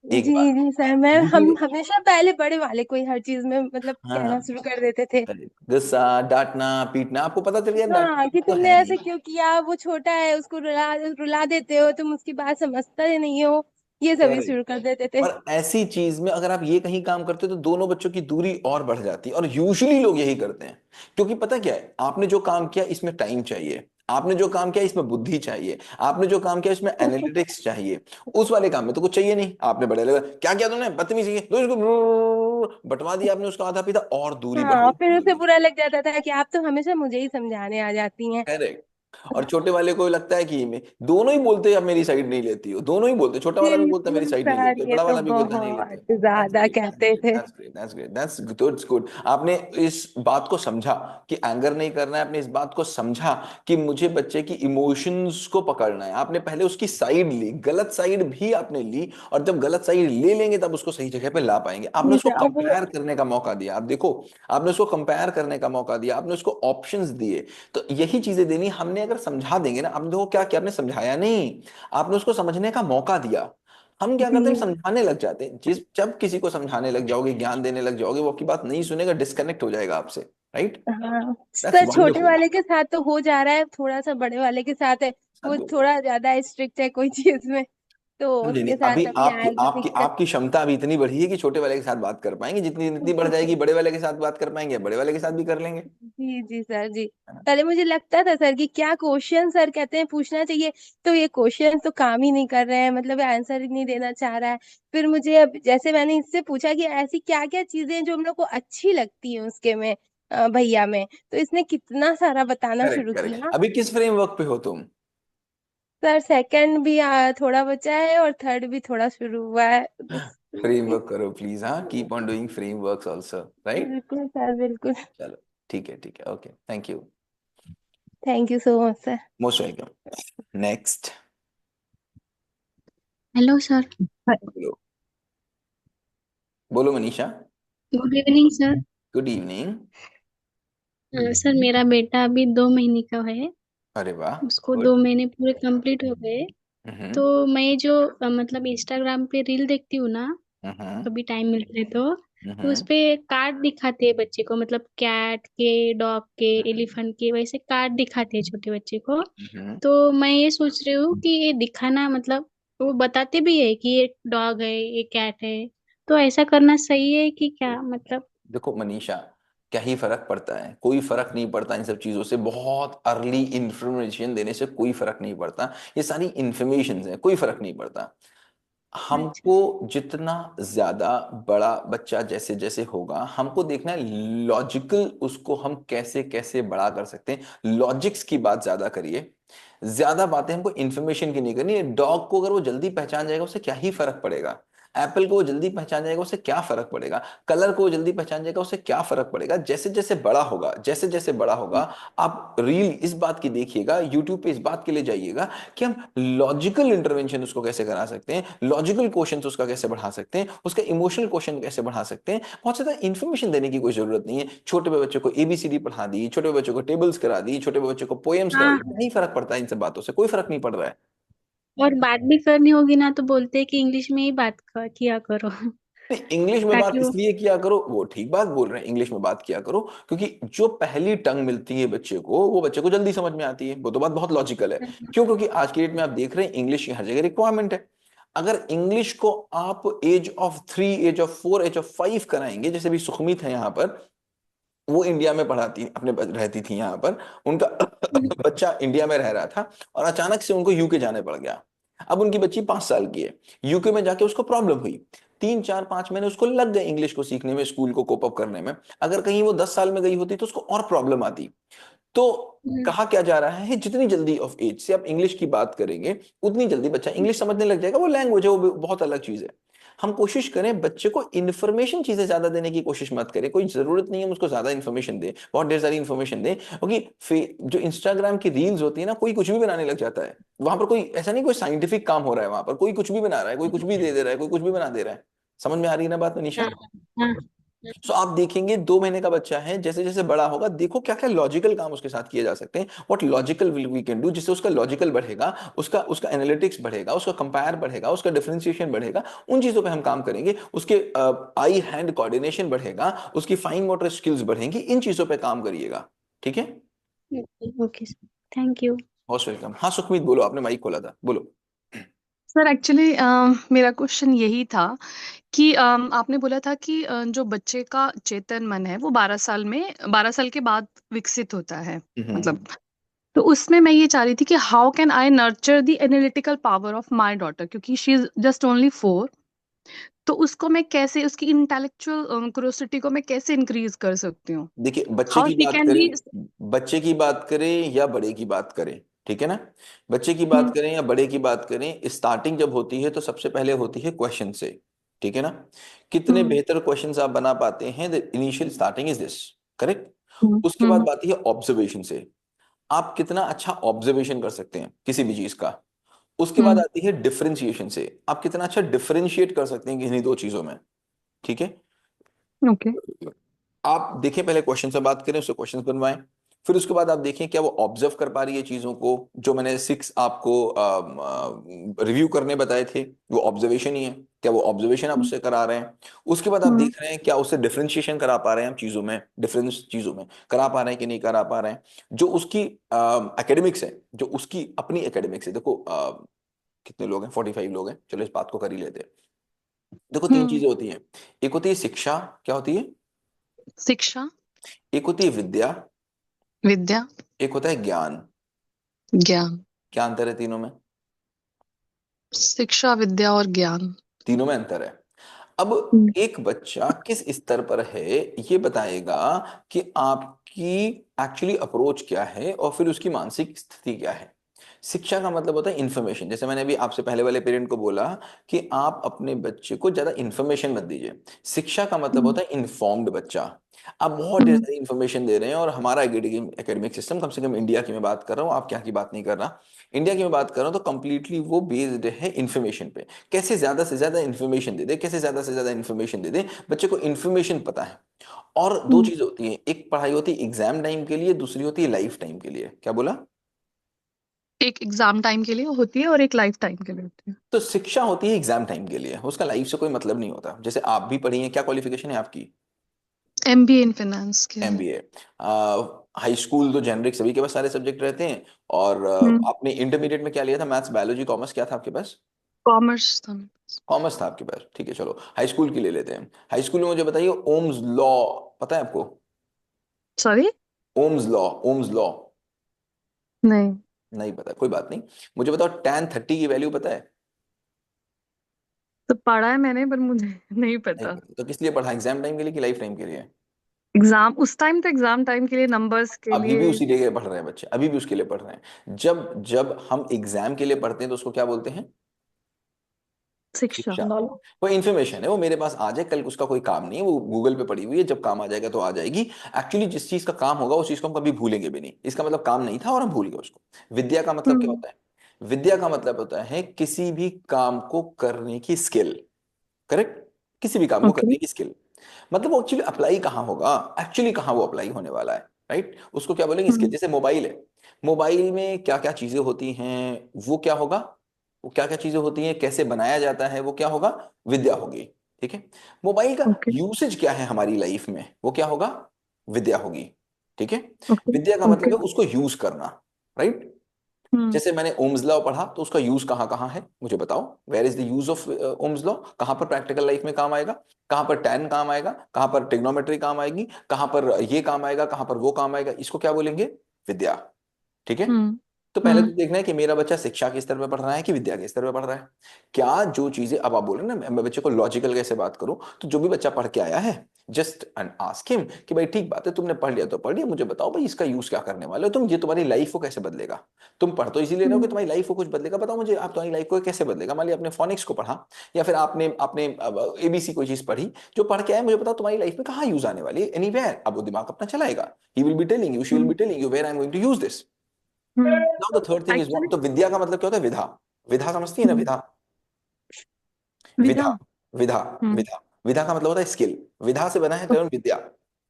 एक जी बात जी सर, मैं हम दूसरी। हमेशा पहले बड़े वाले को ही हर चीज में मतलब कहना हाँ, शुरू कर देते थे। गुस्सा, डांटना, पीटना, आपको पता चल गया डांटना हाँ कि तो तुमने है ऐसे नहीं। क्यों किया, वो छोटा है उसको रुला रुला देते हो, तुम उसकी बात समझते नहीं हो, ये सभी करेक्ट। शुरू कर देते थे। और ऐसी चीज में अगर आप ये कहीं काम करते हो तो दोनों बच्चों की दूरी और बढ़ जाती है, और यूजुअली लोग यही करते हैं। क्योंकि पता क्या है, आपने जो काम किया इसमें टाइम चाहिए, आपने जो काम किया इसमें बुद्धि चाहिए, आपने जो काम किया इसमें एनालिटिक्स चाहिए। उस वाले काम में तो कुछ चाहिए नहीं। आपने बड़े लगा क्या किया तुमने, बदतमीजी की, तो इसको बंटवा दिया आपने, उसका आधा पीता, और दूरी बढ़ हाँ गई फिर उसे दूरी। बुरा लग जाता था कि आप तो हमेशा मुझे ही समझाने आ जाती हैं। करेक्ट। और छोटे वाले को लगता है कि मैं दोनों ही बोलते हैं अब मेरी साइड नहीं लेती हो, दोनों ही बोलते, छोटा वाला भी बोलता है मेरी बिल्कुल साइड नहीं लेती सर, हो, ये बड़ा तो वाला भी बोलता है नहीं लेते हो। बहुत ज्यादा कहते थे। That's great, that's good. आपने इस बात को समझा कि एंगर नहीं करना है, आपने इस बात को समझा कि मुझे बच्चे की इमोशंस को पकड़ना है। आपने पहले उसकी साइड ली, गलत साइड भी आपने ली, और जब गलत साइड ले लेंगे तब उसको सही जगह पे ला पाएंगे। आपने जी उसको सर, और वो कंपेयर करने का मौका दिया। आप देखो, आपने उसको कंपेयर करने का मौका दिया, आपने उसको ऑप्शंस दिए। तो यही चीजें देनी हमने, अगर समझा देंगे ना। आपने देखो क्या किया, आपने समझाया नहीं, आपने उसको समझने का मौका दिया। हम क्या करते हैं, जी समझाने लग जाते हैं। जिस जब किसी को समझाने लग जाओगे, ज्ञान देने लग जाओगे, वो आपकी बात नहीं सुनेगा, डिस्कनेक्ट हो जाएगा आपसे। राइट। हाँ दैट्स सर, छोटे वंडरफुल। वाले के साथ तो हो जा रहा है, थोड़ा सा बड़े वाले के साथ है। वो थोड़ा ज्यादा स्ट्रिक्ट है कोई चीज में, तो नहीं नहीं, उसके अभी साथ अभी आपकी आएगी आपकी दिक्कत। आपकी क्षमता अभी इतनी बढ़ी है कि छोटे वाले के साथ बात कर पाएंगे, जितनी जितनी बढ़ जाएगी बड़े वाले के साथ बात कर पाएंगे, बड़े वाले के साथ भी कर लेंगे। जी जी सर जी। है ना? पहले मुझे लगता था सर कि क्या क्वेश्चन सर कहते हैं पूछना चाहिए, तो ये क्वेश्चन तो काम ही नहीं कर रहे हैं, मतलब आंसर ही नहीं देना चाह रहा है। फिर मुझे अब जैसे मैंने इससे पूछा कि ऐसी क्या क्या चीजें हैं जो हम लोग को अच्छी लगती है उसके में, भैया में, तो इसने कितना सारा बताना करेक्ट शुरू करेक्ट। किया। अभी किस फ्रेमवर्क पे हो तुम? सर सेकंड भी थोड़ा बचा है और थर्ड भी थोड़ा शुरू हुआ है बस। फ्रेमवर्क करो प्लीज। हाँ, keep on doing frameworks also, right. बिल्कुल सर बिल्कुल। चलो, ठीक है, okay, thank you. Thank you so much sir. Most welcome. Next. Hello sir. बोलो, बोलो Manisha. Good evening sir. Good evening. Sir मेरा बेटा अभी 2 महीने का है। अरे वाह। उसको गुड। 2 महीने पूरे कंप्लीट हो गए। हम्म। तो मैं जो मतलब इंस्टाग्राम पे रील देखती हूँ ना, हम्म। कभी टाइम मिलता है तो उस हम्म। पे कार्ड दिखाते हैं बच्चे को, मतलब कैट के, डॉग के, एलिफेंट के, वैसे कार्ड दिखाते हैं छोटे बच्चे को। हम्म। तो मैं ये सोच रही हूँ कि ये दिखाना मतलब, वो बताते भी है कि ये डॉग है, ये कैट है, तो ऐसा करना सही है कि क्या मतलब? देखो मनीषा, क्या ही फर्क पड़ता है? कोई फर्क नहीं पड़ता इन सब चीजों से। बहुत अर्ली इंफॉर्मेशन देने से कोई फर्क नहीं पड़ता। ये सारी इंफॉर्मेशन है, कोई फर्क नहीं पड़ता। अच्छा। हमको जितना ज्यादा बड़ा बच्चा जैसे जैसे होगा, हमको देखना है लॉजिकल उसको हम कैसे कैसे बड़ा कर सकते हैं। लॉजिक्स की बात ज्यादा करिए। ज्यादा बातें हमको इंफॉर्मेशन की नहीं करनी है। डॉग को अगर वो जल्दी पहचान जाएगा उससे क्या ही फर्क पड़ेगा? एप्पल को वो जल्दी पहचान जाएगा उससे क्या फर्क पड़ेगा? कलर को वो जल्दी पहचान जाएगा उससे क्या फर्क पड़ेगा? जैसे जैसे बड़ा होगा, जैसे जैसे बड़ा होगा, आप रील इस बात की देखिएगा, यूट्यूब पे इस बात के लिए जाइएगा कि हम लॉजिकल इंटरवेंशन उसको कैसे करा सकते हैं, लॉजिकल क्वेश्चन उसका कैसे बढ़ा सकते हैं, उसका इमोशनल क्वेश्चन कैसे बढ़ा सकते हैं। बहुत ज्यादा इंफॉर्मेशन देने की कोई जरूरत नहीं है। छोटे बच्चे को एबीसीडी पढ़ा दी, छोटे बच्चे को टेबल्स करा दी, छोटे बच्चे को पोएम्स करा दी, हाँ, नहीं फर्क पड़ता है। इन सब बातों से कोई फर्क नहीं पड़ रहा है। और बात भी करनी होगी ना तो बोलते हैं कि इंग्लिश में ही बात किया करो। नहीं, इंग्लिश में थैंक बात यू। इसलिए किया करो, वो ठीक बात बोल रहे हैं, इंग्लिश में बात किया करो, क्योंकि जो पहली टंग मिलती है बच्चे को, वो बच्चे को जल्दी समझ में आती है। वो तो बात बहुत लॉजिकल है। क्यों? क्योंकि आज की डेट में आप देख रहे हैं इंग्लिश की हर जगह रिक्वायरमेंट है। अगर इंग्लिश को आप age of 3, age of 4, age of 5 कराएंगे, जैसे भी सुखमीत है यहाँ पर, वो इंडिया में पढ़ाती अपने रहती थी यहाँ पर, उनका बच्चा इंडिया में रह रहा था और अचानक से उनको यूके जाने पड़ गया। अब उनकी बच्ची 5 साल की है, यूके में जाके उसको प्रॉब्लम हुई, 3 4 5 महीने उसको लग गए इंग्लिश को सीखने में, स्कूल को कोप अप करने में। अगर कहीं वो 10 साल में गई होती तो उसको और प्रॉब्लम आती। तो कहा क्या जा रहा है, जितनी जल्दी ऑफ एज से आप इंग्लिश की बात करेंगे, उतनी जल्दी बच्चा इंग्लिश समझने लग जाएगा। वो लैंग्वेज है, वो बहुत अलग चीज है। हम कोशिश करें बच्चे को इन्फॉर्मेशन चीजें ज्यादा देने की कोशिश मत करें। कोई जरूरत नहीं है उसको ज्यादा इन्फॉर्मेशन दे, बहुत ढेर सारी इन्फॉर्मेशन दे, क्योंकि जो इंस्टाग्राम की रील्स होती है ना, कोई कुछ भी बनाने लग जाता है वहां पर। कोई ऐसा नहीं कोई साइंटिफिक काम हो रहा है वहां पर, कोई कुछ भी बना रहा है, कोई कुछ भी दे रहा है, कोई कुछ भी बना दे रहा है। समझ में आ रही है ना बात मनीषा? हाँ हाँ। सो आप देखेंगे 2 महीने का बच्चा है, जैसे जैसे बड़ा होगा, देखो क्या क्या लॉजिकल काम उसके साथ किए जा सकते हैं, what logical we can do, जिससे उसका लॉजिकल बढ़ेगा, उसका उसका एनालिटिक्स बढ़ेगा, उसका कंपेयर बढ़ेगा, उसका डिफरेंशिएशन बढ़ेगा। उन चीजों पे हम काम करेंगे। उसके आई हैंड कोऑर्डिनेशन बढ़ेगा, उसकी फाइन मोटर स्किल्स बढ़ेंगी। इन चीजों पे काम करिएगा, ठीक है? Okay sir, thank you. Most welcome. हाँ सुखमीत बोलो, आपने माइक खोला था, बोलो। सर एक्चुअली मेरा क्वेश्चन यही था कि आपने बोला था कि जो बच्चे का चेतन मन है वो 12 साल के बाद विकसित होता है, मतलब। तो उसमें मैं ये चाह रही थी कि how can I nurture the analytical power of my daughter, क्योंकि शी इज जस्ट ओनली 4। तो उसको मैं कैसे, उसकी इंटेलेक्चुअल क्यूरोसिटी को मैं कैसे इंक्रीज कर सकती हूँ? देखिए, बच्चे हाउ की शी बात कैन बी। करें, बच्चे की बात करें या बड़े की बात करें, ठीक है ना? बच्चे की बात करें या बड़े की बात करें, स्टार्टिंग जब होती है तो सबसे पहले होती है क्वेश्चन से, ठीक है ना? कितने बेहतर क्वेश्चंस आप बना पाते हैं, the initial starting is this, correct? उसके बाद आती है ऑब्जर्वेशन से, आप कितना अच्छा ऑब्जर्वेशन कर सकते हैं किसी भी चीज का। उसके बाद आती है डिफरेंशिएशन से, आप कितना अच्छा डिफरेंशिएट कर सकते हैं किन्हीं दो चीजों में, ठीक है? ओके। आप देखें, पहले क्वेश्चन से बात करें, उससे क्वेश्चन बनवाएं। फिर उसके बाद आप देखें क्या वो ऑब्जर्व कर पा रही है चीजों को। जो मैंने 6 आपको रिव्यू करने बताए थे, वो ऑब्जर्वेशन ही है। क्या वो ऑब्जर्वेशन आप उससे करा रहे हैं? उसके बाद आप देख रहे हैं क्या उससे डिफरेंशिएशन करा पा रहे हैं आप चीजों में, डिफरेंस चीजों में करा पा रहे हैं कि नहीं करा पा रहे हैं। जो उसकी एकेडमिक्स है, जो उसकी अपनी एकेडमिक्स है, देखो कितने लोग हैं, 45 लोग हैं, चलो इस बात को कर ही लेते हैं। देखो 3 चीजें होती हैं, एक होती है शिक्षा, क्या होती है? शिक्षा, एक होती है विद्या, विद्या, एक होता है ज्ञान। ज्ञान। क्या अंतर है तीनों में? शिक्षा, विद्या और ज्ञान। तीनों में अंतर है। अब एक बच्चा किस स्तर पर है, ये बताएगा कि आपकी एक्चुअली अप्रोच क्या है और फिर उसकी मानसिक स्थिति क्या है। शिक्षा का मतलब होता है इंफॉर्मेशन। जैसे मैंने अभी आपसे पहले वाले पेरेंट को बोला कि आप अपने बच्चे को ज्यादा इंफॉर्मेशन मत दीजिए। शिक्षा का मतलब होता है इन्फॉर्म्ड बच्चा। आप बहुत ढेर सारी इंफॉर्मेशन दे रहे हैं, और हमारा एकेडमिक सिस्टम, कम से कम इंडिया की मैं बात कर रहा हूँ, आप क्या की बात नहीं कर रहा, इंडिया की मैं बात कर रहा हूँ, तो कंप्लीटली वो बेस्ड है इंफॉर्मेशन पे। कैसे ज्यादा से ज्यादा इंफॉर्मेशन दे दे, कैसे ज्यादा से ज्यादा इंफॉर्मेशन दे दे। बच्चे को इंफॉर्मेशन पता है। और दो चीजें होती हैं, एक पढ़ाई होती है एग्जाम टाइम के लिए, दूसरी होती है लाइफ टाइम के लिए। क्या बोला? एक एग्जाम टाइम के लिए होती है और एक लाइफ टाइम के लिए होती है। तो शिक्षा होती है एग्जाम टाइम के लिए, उसका लाइफ से कोई मतलब नहीं होता। जैसे आप भी पढ़ी हैं, क्या क्वालिफिकेशन है आपकी? एमबीए इन फाइनेंस के है। एमबीए। हाई स्कूल तो जेनरिक सभी के पास सारे सब्जेक्ट रहते हैं। और आपने इंटरमीडिएट में क्या लिया था? मैथ्स, बायोलॉजी, कॉमर्स, क्या था आपके पास? कॉमर्स था। कॉमर्स था आपके पास, ठीक है। चलो हाई स्कूल की ले लेते हैं। हाई स्कूल में मुझे बताइए, ओम्स लॉ पता है आपको? Sorry. Ohm's law, Ohm's law नहीं। नहीं पता, कोई बात नहीं। मुझे बताओ tan 30 की वैल्यू पता है? तो पढ़ा है मैंने, पर मुझे नहीं नहीं पता। पता, तो किस लिए पढ़ा, एग्जाम टाइम के लिए कि लाइफ टाइम के लिए? एग्जाम उस टाइम, तो एग्जाम टाइम के लिए, नंबर्स के अभी भी लिए। उसी लिए पढ़ रहे हैं बच्चे, अभी भी उसके लिए पढ़ रहे हैं। जब जब हम एग्जाम के लिए पढ़ते हैं तो उसको क्या बोलते हैं? शिक्षा। शिक्षा। वो इन्फॉर्मेशन है, वो मेरे पास आ जाए कल, उसका कोई काम नहीं है, वो गूगल पे पड़ी हुई है, जब काम आ जाएगा तो आ जाएगी। एक्चुअली जिस चीज का काम होगा उस चीज को हम कभी भूलेंगे भी नहीं। इसका मतलब काम नहीं था और हम भूल गए उसको। विद्या का मतलब क्या होता है? विद्या का मतलब होता है किसी भी काम को करने की स्किल, करेक्ट? किसी भी काम को ओके। करने की स्किल। मतलब वो एक्चुअली अप्लाई कहाँ होगा, एक्चुअली कहाँ वो अप्लाई होने वाला है, राइट? उसको क्या बोलेंगे, स्किल। जैसे मोबाइल है, मोबाइल में क्या क्या चीजें होती हैं, वो क्या होगा? वो क्या क्या चीजें होती हैं, कैसे बनाया जाता है, वो क्या होगा? विद्या होगी। ठीक है। मोबाइल का ओके यूसेज क्या है हमारी लाइफ में, वो क्या होगा, विद्या होगी। ठीक है। ओके विद्या का ओके मतलब है उसको यूज करना, राइट। जैसे मैंने ओम्स लॉ पढ़ा तो उसका यूज कहाँ कहाँ है मुझे बताओ, where is the use of Ohm's law, कहाँ पर प्रैक्टिकल लाइफ में काम आएगा, कहाँ पर टैन काम आएगा, कहाँ पर ट्रिग्नोमेट्री काम आएगी, कहाँ पर ये काम आएगा, कहाँ पर वो काम आएगा, इसको क्या बोलेंगे, विद्या। ठीक है। तो पहले तो देखना है कि मेरा बच्चा शिक्षा के स्तर पे पढ़ रहा है कि विद्या के स्तर पे पढ़ रहा है। क्या जो चीजें, अब आप बोल रहे हैं ना मैं बच्चे को लॉजिकल कैसे बात करूं, तो जो भी बच्चा पढ़ के आया है जस्ट एंड आस्क हिम कि भाई ठीक बात है, तुमने पढ़ लिया तो पढ़ लिया, मुझे बताओ भाई इसका यूज क्या करने वाले हो तुम, ये तुम्हारी लाइफ को कैसे बदलेगा। तुम पढ़ तो इसीलिए रहे हो कि तुम्हारी लाइफ को कुछ बदलेगा, बताओ मुझे आप तुम्हारी लाइफ को कैसे बदलेगा। मान लिया आपने फोनिक्स को पढ़ा या फिर आपने आपने एबीसी कोई चीज पढ़ी, जो पढ़ के आए मुझे बताओ तुम्हारी लाइफ में कहाँ यूज आने वाली है, एनीवेयर। अब वो दिमाग अपना चलाएगा, he will be telling you, she will be telling you where I am going to use this. Now the third thing is actually what, तो विद्या का मतलब क्या होता है, विधा। विधा समझती है ना, विधा। विधा विधा विधा हम्म विधा विधा का मतलब होता है स्किल, विधा से बना है टर्म विद्या।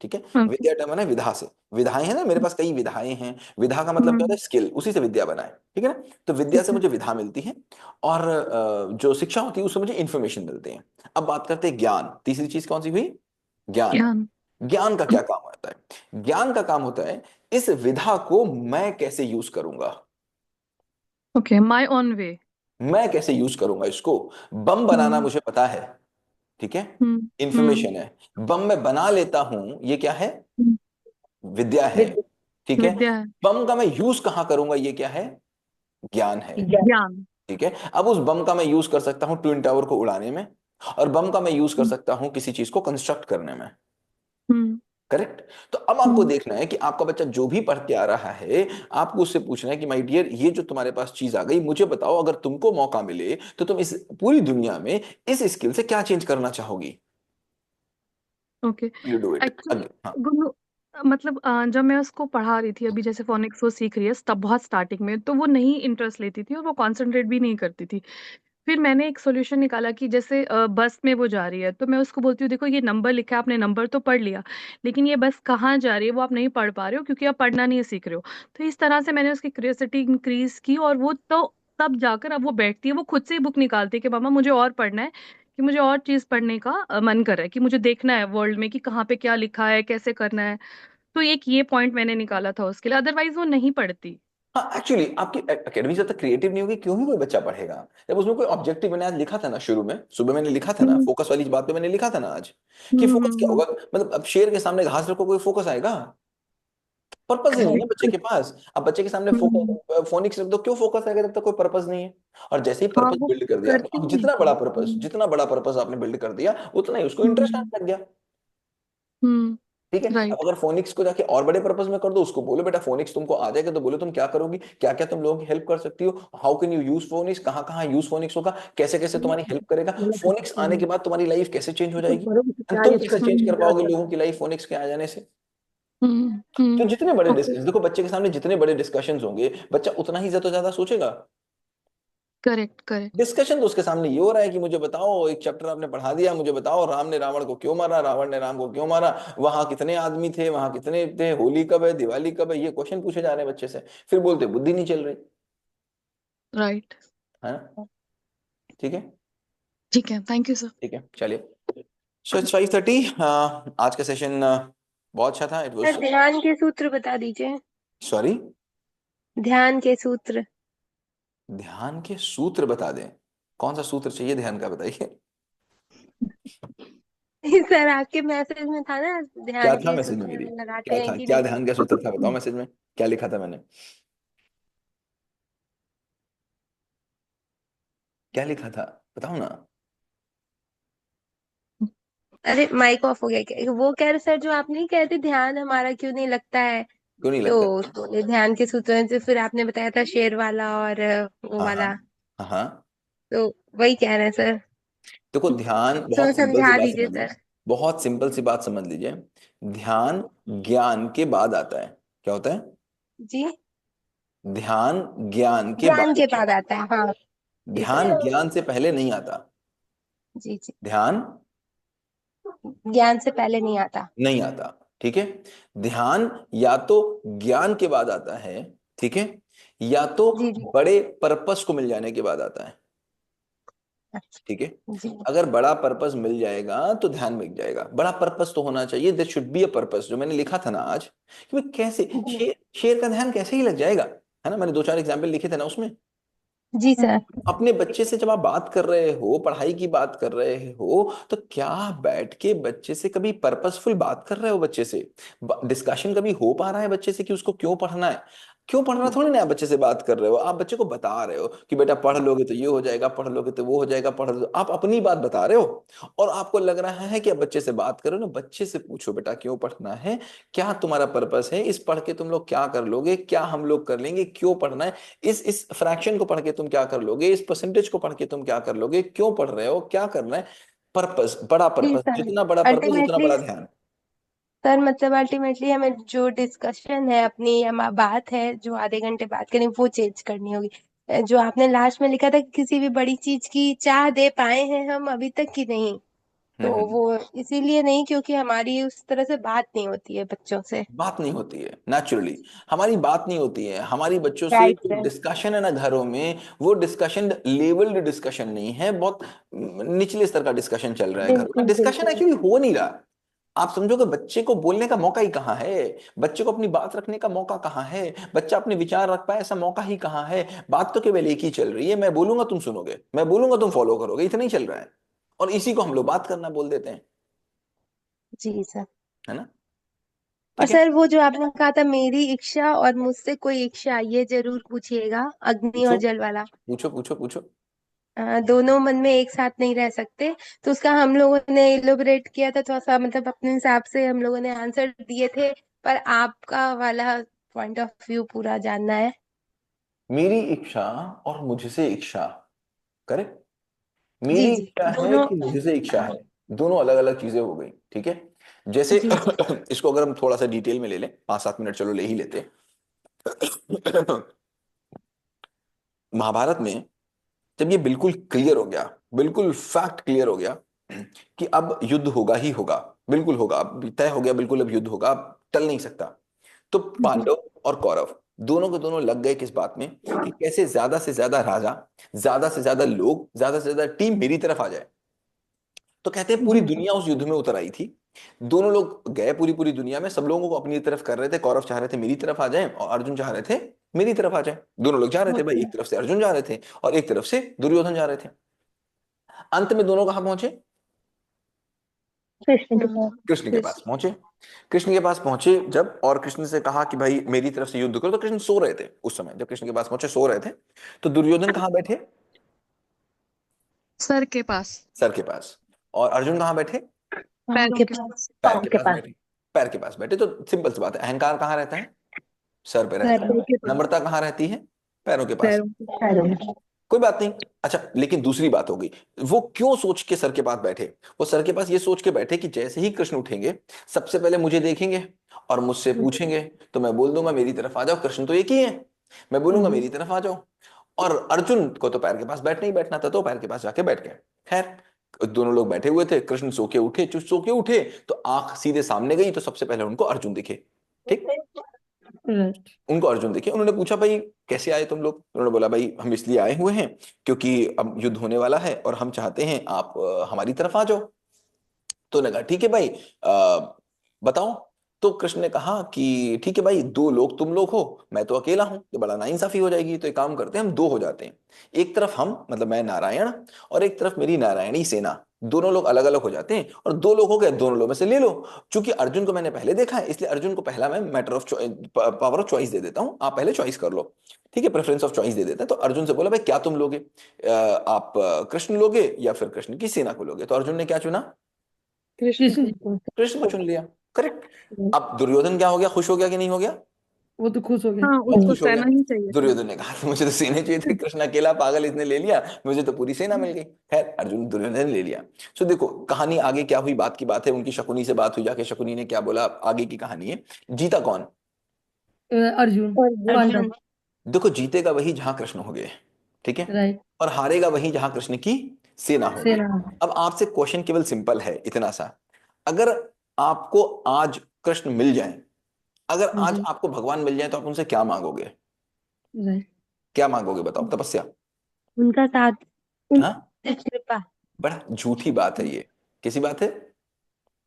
ठीक है। ओके विद्या टर्म बना है विधा से, विधाएं हैं ना मेरे पास कई विधाएं हैं, विधा का मतलब क्या होता हम्म है स्किल, उसी से विद्या बना है। ठीक है ना। तो विद्या ठीक से है मुझे विधा मिलती है, और जो शिक्षा होती है उससे मुझे इंफॉर्मेशन मिलते हैं। अब बात करते हैं ज्ञान, तीसरी चीज कौन सी हुई, ज्ञान। ज्ञान ज्ञान का क्या काम होता है, ज्ञान का काम होता है इस विधा को मैं कैसे यूज करूंगा, ओके माय ऑन वे मैं कैसे यूज करूंगा इसको। बम बनाना हम्म मुझे पता है, ठीक है, हम्म हम्म इंफॉर्मेशन है। बम मैं बना लेता हूं, ये क्या है, हम्म, विद्या है। विद्या। ठीक है। विद्या है बम का मैं यूज कहाँ करूंगा, ये क्या है, ज्ञान है। ज्ञान ठीक है। अब उस बम का मैं यूज कर सकता हूं ट्विन टावर को उड़ाने में, और बम का मैं यूज कर हम्म सकता हूं किसी चीज को कंस्ट्रक्ट करने में। हम्म करेक्ट। तो अब आपको हम्म, देखना है कि आपका बच्चा जो भी पढ़ के आ रहा है, आपको उससे पूछना है कि माय डियर ये जो तुम्हारे पास चीज आ गई, मुझे बताओ अगर तुमको मौका मिले तो तुम इस पूरी दुनिया में इस स्किल से क्या चेंज करना चाहोगी, okay you do it actually again. हाँ। गुरु मतलब जब मैं उसको पढ़ा रही थी अभी जैसे फोनिक्स वो सीख रही है तब बहुत स्टार्टिंग में तो वो नहीं इंटरेस्ट लेती थी और वो कंसंट्रेट भी नहीं करती थी। फिर मैंने एक सॉल्यूशन निकाला कि जैसे बस में वो जा रही है तो मैं उसको बोलती हूँ देखो ये नंबर लिखा है आपने नंबर तो पढ़ लिया लेकिन ये बस कहाँ जा रही है वो आप नहीं पढ़ पा रहे हो क्योंकि आप पढ़ना नहीं सीख रहे हो। तो इस तरह से मैंने उसकी क्यूरियोसिटी इंक्रीज की और वो तो तब जाकर अब वो बैठती है वो खुद से ही बुक निकालती है कि मामा मुझे और पढ़ना है कि मुझे और चीज पढ़ने का मन कर रहा है कि मुझे देखना है वर्ल्ड में कि कहाँ पे क्या लिखा है कैसे करना है। तो एक ये पॉइंट मैंने निकाला था उसके लिए अदरवाइज वो नहीं पढ़ती। हाँ एक्चुअली आपकी एकेडमी जब तक क्रिएटिव नहीं होगी क्यों ही कोई बच्चा पढ़ेगा। जब उसमें कोई ऑब्जेक्टिव मैंने आज लिखा था ना, शुरू में सुबह मैंने लिखा था ना, हम्म फोकस वाली बात पे मैंने लिखा था ना आज, कि हम्म फोकस क्या हम्म होगा, मतलब अब शेर के सामने घास रखो कोई फोकस आएगा, पर्पस ही नहीं है ना बच्चे करेक्ट के पास। अब बच्चे के सामने हम्म फोकस फोनिक्स रख दो, क्यों फोकस आएगा जब तक कोई पर्पस नहीं है। और जैसे ही हाँ पर्पस वो बिल्ड कर दिया आपने, करती अब ही नहीं जितना बड़ा थी पर्पस, जितना बड़ा पर्पस आपने बिल्ड कर दिया उतना ही उसको इंटरेस्ट हम्म आने लग गया। हम्म ठीक है। अब राइट अगर फोनिक्स को जाके और बड़े पर्पस में कर दो, उसको बोलो बेटा फोनिक्स तुमको आ जाएगा तो बोलो तुम क्या करोगी, क्या क्या तुम लोगों की हेल्प कर सकती हो, how can you use phoenix, कहाँ कहाँ यूज फोनिक्स होगा, कैसे कैसे तुम्हारी हेल्प करेगा, फोनिक्स आने के बाद तुम्हारी लाइफ कैसे चेंज हो जाएगी, एंड तुम कैसे चेंज कर पाओगे लोगों की लाइफ फोनिक्स के आ जाने से। तो जितने बड़े ओके डिस्कशन देखो, बच्चे के सामने जितने बड़े डिस्कशंस होंगे बच्चा उतना ही ज्यादा ज्यादा सोचेगा। करेक्ट करेक्ट डिस्कशन तो उसके सामने ये हो रहा है कि मुझे बताओ एक चैप्टर आपने पढ़ा दिया, मुझे बताओ राम ने रावण को क्यों मारा, रावण ने राम को क्यों मारा, वहां कितने आदमी थे, वहां कितने थे, होली कब है, दिवाली कब है, ये क्वेश्चन पूछे जा रहे हैं बच्चे से। फिर बोलते बुद्धि नहीं चल रही, राइट है ना। ठीक है। ठीक है थैंक यू सर। ठीक है चलिए, सो इट्स 5:30। आज का सेशन बहुत अच्छा था, इट वाज, सर ध्यान के सूत्र बता दीजिए। सॉरी, ध्यान के सूत्र। ध्यान के सूत्र बता दें, कौन सा सूत्र चाहिए ध्यान का बताइए। सर आपके मैसेज में था ना क्या ध्यान था के मैसेज में मेरी, सूत्र लगाते क्या हैं था, कि क्या नहीं। ध्यान का सूत्र था बताओ मैसेज में, क्या लिखा था मैंने, क्या लिखा था बताओ ना। अरे माइक ऑफ हो गया क्या, वो कह रहे सर जो आप नहीं कहते ध्यान हमारा क्यों नहीं लगता है। क्यों नहीं तो लगता। बोले ध्यान के सूत्र से फिर आपने बताया था शेर वाला और वो हाँ हाँ वाला। हाँ हाँ। तो वही कह रहे हैं सर। देखो ध्यान तो बहुत सिंपल सी समझा बात दीजिए समझ लो, सर। बहुत सिंपल सी बात समझ लीजिए। ध्यान ज्ञान के बाद आता है, क्या होता है, जी। ध्यान ज्ञान के ज्ञान बाद, के बाद आता है हाँ। जी ध्यान सर। ज्ञान से पहले नहीं आता, जी जी। ध्यान ज्ञान से पहले नहीं आता। नहीं आता। ठीक है। ध्यान या तो ज्ञान के बाद आता है, ठीक है, या तो जी जी। बड़े पर्पस को मिल जाने के बाद आता है। अच्छा ठीक है। जी अगर बड़ा पर्पस मिल जाएगा तो ध्यान मिल जाएगा। बड़ा पर्पस तो होना चाहिए, there should be a purpose. जो मैंने लिखा था ना आज कि मैं कैसे जी शेर का ध्यान कैसे ही लग जाएगा, है ना। मैंने 2-4 एग्जाम्पल लिखे थे ना उसमें। जी सर। अपने बच्चे से जब आप बात कर रहे हो, पढ़ाई की बात कर रहे हो, तो क्या आप बैठ के बच्चे से कभी पर्पसफुल बात कर रहे हो? बच्चे से डिस्कशन कभी हो पा रहा है बच्चे से कि उसको क्यों पढ़ना है? क्यों पढ़ना थोड़ी ना, आप बच्चे से बात कर रहे हो, आप बच्चे को बता रहे हो कि बेटा पढ़ लोगे तो ये हो जाएगा, पढ़ लोगे तो वो हो जाएगा, पढ़ लो, आप अपनी बात बता रहे हो। और आपको लग रहा है कि आप बच्चे से बात करो ना, बच्चे से पूछो बेटा क्यों पढ़ना है, क्या तुम्हारा पर्पस है, इस पढ़ के तुम लोग क्या कर लोगे, क्या हम लोग कर लेंगे, क्यों पढ़ना है, इस फ्रैक्शन को पढ़ के तुम क्या कर लोगे, इस परसेंटेज को पढ़ के तुम क्या कर लोगे, क्यों पढ़ रहे हो, क्या करना है। पर्पस, बड़ा जी पर्पस, सर। जितना बड़ा पर्पस उतना अल्टीमेटली बड़ा ध्यान। सर मतलब अल्टीमेटली हमें जो डिस्कशन है अपनी या बात है जो आधे घंटे बात करें वो चेंज करनी होगी। जो आपने लास्ट में लिखा था कि किसी भी बड़ी चीज की चाह दे पाए हैं हम अभी तक की नहीं, तो हम्म। वो इसीलिए नहीं क्योंकि हमारी उस तरह से बात नहीं होती है बच्चों से। बात नहीं होती है नेचुरली, हमारी बात नहीं होती है हमारी बच्चों से। राइट जो सर। डिस्कशन है ना घरों में, वो डिस्कशन लेवल्ड डिस्कशन नहीं है, बहुत निचले स्तर का डिस्कशन चल रहा है घरों में। बिल्कुल डिस्कशन बिल्कुल। एक्चुअली हो नहीं रहा। आप समझो कि बच्चे को बोलने का मौका ही कहाँ है, बच्चे को अपनी बात रखने का मौका कहाँ है, बच्चा अपने विचार रख पाए ऐसा मौका ही कहाँ है। बात तो केवल एक ही चल रही है, मैं बोलूंगा तुम सुनोगे, मैं बोलूंगा तुम फॉलो करोगे, इतना ही चल रहा है। और इसी को हम लोग बात करना बोल देते हैं, जी सर। है ना। और ठीक है, सर वो जो आपने कहा था मेरी इच्छा और मुझसे कोई इच्छा ये जरूर पूछिएगा, अग्नि और पूछो जल वाला। पूछो पूछो पूछो। दोनों मन में एक साथ नहीं रह सकते, तो उसका हम लोगों ने इलोबरेट किया था थोड़ा सा, मतलब अपने हिसाब से हम लोगों ने आंसर दिए थे, पर आपका वाला पॉइंट ऑफ व्यू पूरा जानना है। मेरी इच्छा और मुझसे इच्छा, करेक्ट। जी मेरी जी इच्छा है दोनों। कि मुझसे इच्छा है, दोनों अलग अलग चीजें हो गई, ठीक है। जैसे जी जी इसको अगर हम थोड़ा सा डिटेल में ले लें, 5-7 मिनट चलो ले ही लेते हैं। महाभारत में जब ये बिल्कुल क्लियर हो गया, बिल्कुल फैक्ट क्लियर हो गया कि अब युद्ध होगा ही होगा, बिल्कुल होगा, अब तय हो गया, बिल्कुल अब युद्ध होगा, अब टल नहीं सकता। तो पांडव और कौरव दोनों के दोनों लग गए किस बात में कि कैसे ज्यादा से ज्यादा राजा, ज्यादा से ज्यादा लोग, ज्यादा से ज्यादा टीम मेरी तरफ आ जाए। तो कहते हैं पूरी जी दुनिया उस युद्ध में उतर आई थी। दोनों लोग गए पूरी पूरी दुनिया में, सब लोगों को अपनी तरफ कर रहे थे। कौरव चाह रहे थे मेरी तरफ आ जाए और अर्जुन चाह रहे थे मेरी तरफ आ जाए। दोनों लोग जा रहे थे भाई, एक तरफ से अर्जुन जा रहे थे और एक तरफ से दुर्योधन जा रहे थे। अंत में दोनों कहां पहुंचे? कृष्ण के पास। कृष्ण के पास पहुंचे। कृष्ण के पास पहुंचे जब, और कृष्ण से कहा कि भाई मेरी तरफ से युद्ध करो, तो कृष्ण सो रहे थे उस समय। जब कृष्ण के पास पहुंचे सो रहे थे, तो दुर्योधन कहां बैठे? सर के पास। सर के पास। और अर्जुन कहां बैठे? पाँव पैरों के के पास। पैर के के पास पास। बैठे। पैर के पास बैठे, तो सिंपल सी बात है, अहंकार कहाँ रहता है? सर पे रहता है। पैरों के पास। नम्रता कहाँ रहती है? पैरों के पास। पैरों के पैरों में। कोई बात नहीं। अच्छा, लेकिन दूसरी बात हो गई, वो क्यों सोच के सर के पास बैठे? वो सर के पास ये सोच के बैठे कि जैसे ही कृष्ण उठेंगे सबसे पहले मुझे देखेंगे और मुझसे पूछेंगे, तो मैं बोल दूंगा मेरी तरफ आ जाओ, कृष्ण तो एक ही है, मैं बोलूंगा मेरी तरफ आ जाओ। और अर्जुन को तो पैर के पास बैठना ही बैठना था, तो पैर के पास जाके बैठ गए। खैर, दोनों लोग बैठे हुए थे, कृष्ण सो के उठे, चुप सो के उठे, तो आंख सीधे सामने गई, तो सबसे पहले उनको अर्जुन दिखे। ठीक, राइट। उनको अर्जुन दिखे। उन्होंने पूछा भाई कैसे आए तुम लोग? उन्होंने बोला भाई हम इसलिए आए हुए हैं क्योंकि अब युद्ध होने वाला है और हम चाहते हैं आप हमारी तरफ आ जाओ। तो लगा ठीक है भाई, बताओ। तो कृष्ण ने कहा कि ठीक है भाई, 2 लोग तुम लोग हो, मैं तो अकेला हूं, तो बड़ा नाइंसाफी हो जाएगी, तो एक काम करते हैं हम 2 हो जाते हैं। एक तरफ हम, मतलब मैं नारायण, और एक तरफ मेरी नारायणी सेना, दोनों लोग अलग अलग हो जाते हैं, और 2 लोग हो गए, दोनों लोग में से ले लो। चूंकि अर्जुन को मैंने पहले देखा है, इसलिए अर्जुन को पहला मैं matter of power of choice दे देता हूं, आप पहले चॉइस कर लो। ठीक है, प्रेफरेंस ऑफ चॉइस दे देता है। तो अर्जुन से बोला भाई क्या तुम लोगे, आप कृष्ण लोगे या फिर कृष्ण की सेना को लोगे? तो अर्जुन ने क्या चुना? कृष्ण को। कृष्ण को चुन लिया। करेक्ट। अब दुर्योधन क्या हो गया, खुश हो गया कि नहीं हो गया? वो तो खुश हो गए। हाँ, बहुत उसको खुश हो गया। सेना ही चाहिए था। दुर्योधन ने कहा कि मुझे तो सेना चाहिए थी, कृष्ण अकेला पागल इसने ले लिया, मुझे तो पूरी सेना मिल गई। खैर, अर्जुन दुर्योधन ने ले लिया। सो देखो कहानी आगे क्या हुई, बात की बात है, उनकी शकुनी से बात हुई, जाके शकुनी ने क्या बोला, आगे की कहानी है। जीता कौन? अर्जुन। पांडव। अर्जुन। देखो जीतेगा वही जहां कृष्ण हो गए, ठीक है, राइट। और हारेगा वही जहां कृष्ण की सेना होगी। सेना। अब आपसे क्वेश्चन केवल सिंपल है इतना सा, अगर आपको आज कृष्ण मिल जाए, अगर आज आपको भगवान मिल जाए, तो आप उनसे क्या मांगोगे? राइट। क्या मांगोगे बताओ? तपस्या? उनका साथ। उन, हाँ, कृपा। बड़ा झूठी बात है ये। कैसी बात है?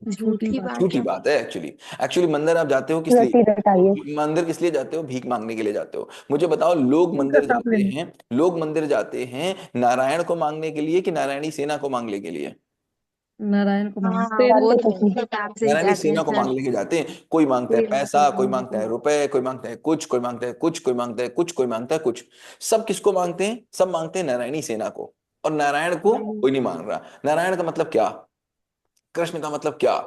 झूठी बात। झूठी बात है एक्चुअली मंदिर आप जाते हो किस लिए? मंदिर किस लिए जाते हो? भीख मांगने के लिए जाते हो। मुझे बताओ, लोग मंदिर जाते हैं, लोग मंदिर जाते हैं नारायण को मांगने के लिए कि नारायणी सेना को मांगने के लिए? नारायण को हाँ, मांगते वो तो उस हिसाब से नारायणी जाते हैं सेना को सर। मांगने के जाते हैं। कोई मांगता है पैसा, कोई मांगता है रुपए, कोई मांगता है कुछ, कोई मांगता है कुछ, कोई मांगता है कुछ, कोई मांगता है कुछ। सब किसको मांगते हैं? सब मांगते हैं नारायणी सेना को। और नारायण को कोई नहीं मांग रहा। नारायण का मतलब क्या? कृष्ण का मतलब क्या?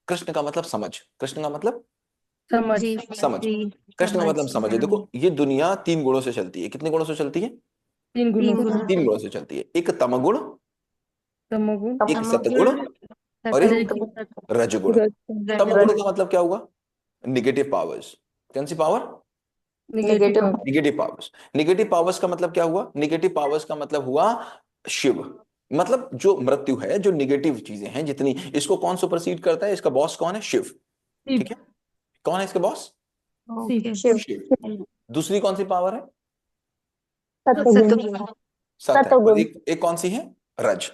कृष्ण का मतलब समझ। कृष्ण का मतलब समझ। जी समझ। जी कृष्ण का समझ। मतलब समझ है। देखो, ये दुनिया 3 गुणों से चलती है। कितने गुणों से चलती है? 3 गुणों तीन से। गुण। 3 गुणों से चलती है। एक तमगुण, तमोगुण एक तमोगुण, सतगुण और और एक एक रजगुण। तमगुण का मतलब क्या हुआ? Negative powers. कौन सी power? Negative. Negative powers. Negative powers का मतलब क्या हुआ? नेगेटिव पावर्स का मतलब हुआ शिव। मतलब जो मृत्यु है, जो नेगेटिव चीजें हैं जितनी, इसको कौन सुपरसीड करता है? इसका बॉस कौन है? शिव। ठीक है। कौन है इसका बॉस? ओके। शिव। दूसरी कौन सी पावर है? सतगुण। सत है। और एक कौन सी है? रज।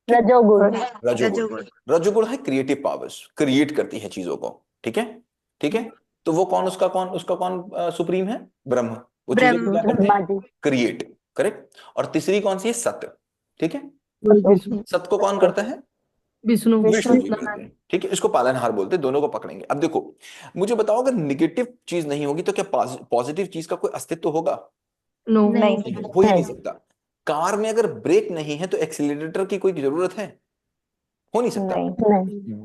रजोगुण। रजोगुण। रजोगुण है क्रिएटिव पावर्स, क्रिएट करती है चीजों को। ठीक है। ठीक है। तो वो कौन, उसका कौन सुप्रीम है? ब्रह्म। वो चीजों को क्या करते हैं? क्रिएट। करेक्ट। और तीसरी कौन सी है? सत्य। ठीक है। विष्णु। सत्य को कौन करता है? विष्णु। विष्णु जी करते हैं। ठीक है। इसको पालनहार बोलते हैं। दोनों को पकड़ेंगे। अब देखो, मुझे बताओ, अगर निगेटिव चीज नहीं होगी तो क्या पॉजिटिव चीज का कोई अस्तित्व होगा? नो। नहीं। हो ही नहीं सकता। कार में अगर ब्रेक नहीं है तो एक्सीलरेटर की कोई जरूरत है? हो नहीं सकता।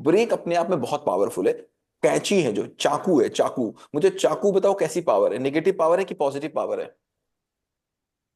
ब्रेक अपने आप में बहुत पावरफुल है। कैंची है, जो चाकू है, चाकू, मुझे चाकू बताओ कैसी पावर है? नेगेटिव पावर है कि पॉजिटिव पावर है?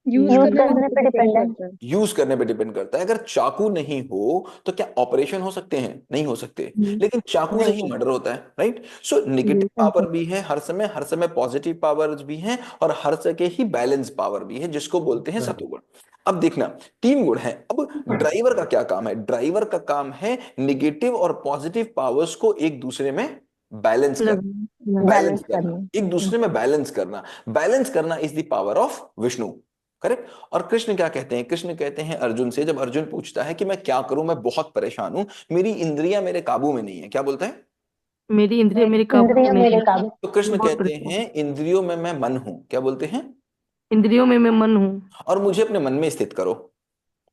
यूज करने पे डिपेंड करता है। यूज करने पे डिपेंड करता है। अगर चाकू नहीं हो तो क्या ऑपरेशन हो सकते हैं? नहीं हो सकते। लेकिन चाकू से ही मर्डर होता है, राइट? सो नेगेटिव पावर भी है हर समय पॉजिटिव पावर्स भी हैं, और हर जगह ही बैलेंस पावर भी है, जिसको बोलते हैं सतोगुण। अब देखना, 3 गुण है। अब ड्राइवर का क्या काम है? ड्राइवर का काम है निगेटिव और पॉजिटिव पावर्स को एक दूसरे में बैलेंस करना। बैलेंस करना, एक दूसरे में बैलेंस करना। बैलेंस करना is the power of Vishnu. Correct. और कृष्ण क्या कहते हैं? कृष्ण कहते हैं अर्जुन से, जब अर्जुन पूछता है कि मैं क्या करूं, मैं बहुत परेशान हूं, मेरी इंद्रियां मेरे काबू में नहीं है, क्या बोलता है? मेरी इंद्रिय मेरे काबू में नहीं है। तो कृष्ण बहुत कहते परेशान। हैं इंद्रियों में मैं मन हूं, क्या बोलते हैं? इंद्रियों में मैं मन हूँ। और मुझे अपने मन में स्थित करो।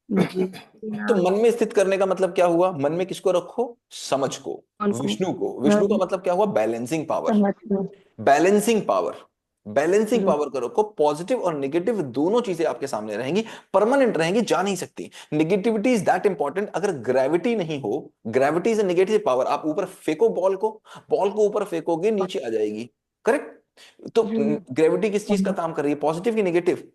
जी। तो मन में स्थित करने का मतलब क्या हुआ? मन में किसको रखो? समझ को, मन को। विष्णु को। विष्णु का मतलब क्या हुआ? Balancing power. Balancing power. Balancing power करो को, पॉजिटिव और नेगेटिव दोनों चीजें आपके सामने रहेंगी, परमानेंट रहेंगी, जा नहीं सकती। Negativity is that important. अगर ग्रेविटी नहीं हो, gravity is a negative power, आप ऊपर फेंको बॉल को ऊपर फेंकोगे नीचे आ जाएगी। करेक्ट। तो ग्रेविटी किस चीज का काम कर रही है? पॉजिटिव की नेगेटिव?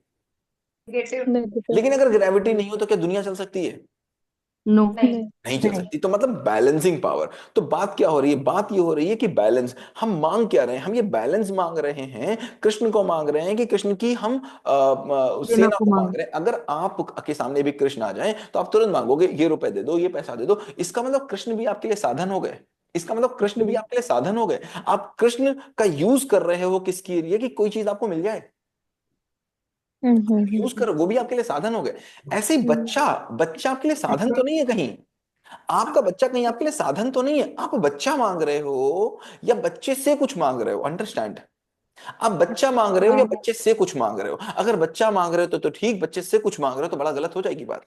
लेकिन अगर ग्रेविटी नहीं हो तो क्या दुनिया चल सकती है? नो। नहीं चल सकती। तो मतलब बैलेंसिंग पावर। तो बात क्या हो रही है? बात ये हो रही है कि बैलेंस हम मांग क्या रहे हैं? हम ये बैलेंस मांग रहे हैं, कृष्ण को मांग रहे हैं कि कृष्ण की हम सेना को मांग रहे हैं। अगर आप के सामने भी कृष्ण आ जाए तो आप तुरंत मांगोगे ये रुपए दे दो, ये पैसा दे दो। इसका मतलब कृष्ण भी आपके लिए साधन हो गए। इसका मतलब कृष्ण भी आपके लिए साधन हो गए। आप कृष्ण का यूज कर रहे हो किसके लिए? कि कोई चीज आपको मिल जाए, यूज करो, वो भी आपके लिए साधन हो गए। ऐसे ही बच्चा, बच्चा आपके लिए साधन तो नहीं है कहीं। आपका बच्चा कहीं आपके लिए साधन तो नहीं है। आप बच्चा मांग रहे हो या बच्चे से कुछ मांग रहे हो? अंडरस्टैंड। आप बच्चा मांग रहे हो या बच्चे से कुछ मांग रहे हो? अगर बच्चा मांग रहे हो तो ठीक, बच्चे से कुछ मांग रहे हो तो बड़ा गलत हो जाएगी बात।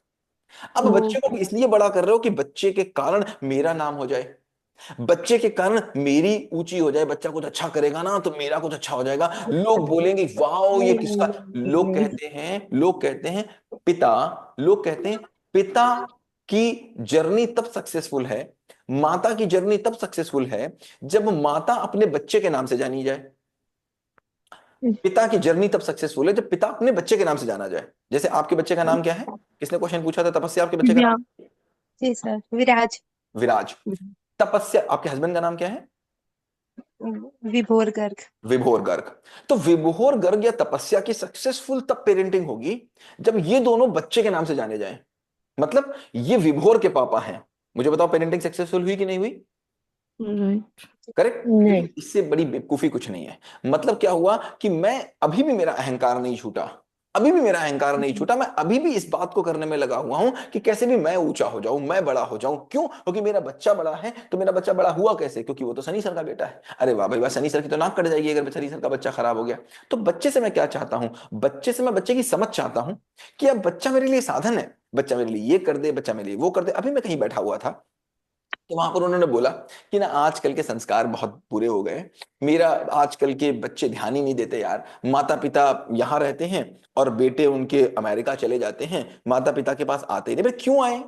अब बच्चे को इसलिए बड़ा कर रहे हो कि बच्चे के कारण मेरा नाम हो जाए, बच्चे के कारण मेरी ऊंची हो जाए, बच्चा कुछ अच्छा करेगा ना तो मेरा कुछ अच्छा हो जाएगा, लोग बोलेंगे वाओ ये किसका। लोग कहते हैं पिता, लोग कहते हैं पिता की जर्नी तब सक्सेसफुल है, माता की जर्नी तब सक्सेसफुल है जब माता अपने बच्चे के नाम से जानी जाए। पिता की जर्नी तब सक्सेसफुल है जब पिता अपने बच्चे के नाम से जाना जाए। जैसे आपके बच्चे का नाम क्या है? किसने क्वेश्चन पूछा था? तपस्या। आपके बच्चे का नाम? जी सर, विराज। विराज। तपस्या। आपके हस्बैंड का नाम क्या है? विभोर गर्ग। विभोर गर्ग। तो विभोर गर्ग या तपस्या की सक्सेसफुल तब पेरेंटिंग होगी जब ये दोनों बच्चे के नाम से जाने जाएं। मतलब ये विभोर के पापा हैं। मुझे बताओ पेरेंटिंग सक्सेसफुल हुई कि नहीं हुई? करेक्ट। इससे बड़ी बेवकूफी कुछ नहीं है। मतलब क्या हुआ कि मैं अभी भी, मेरा अहंकार नहीं छूटा, अभी भी मेरा अहंकार नहीं छूटा, मैं अभी भी इस बात को करने में लगा हुआ हूं कि कैसे भी मैं ऊंचा हो जाऊं, मैं बड़ा हो जाऊं। क्यों? क्योंकि मेरा बच्चा बड़ा है। तो मेरा बच्चा बड़ा हुआ कैसे? क्योंकि वो तो सनी सर का बेटा है। अरे वाह भाई वाह, सनी सर की तो नाक कट जाएगी अगर सनी सर का बच्चा खराब हो गया। तो बच्चे से मैं क्या चाहता हूं? बच्चे से मैं बच्चे की समझ चाहता हूं कि अब बच्चा मेरे लिए साधन है, बच्चा मेरे लिए ये कर दे, बच्चा मेरे लिए वो कर दे। अभी मैं कहीं बैठा हुआ था तो वहां पर उन्होंने बोला कि ना आजकल के संस्कार बहुत बुरे हो गए, मेरा आजकल के बच्चे ध्यान ही नहीं देते यार। माता पिता यहाँ रहते हैं और बेटे उनके अमेरिका चले जाते हैं, माता पिता के पास आते ही नहीं। भाई क्यों आए?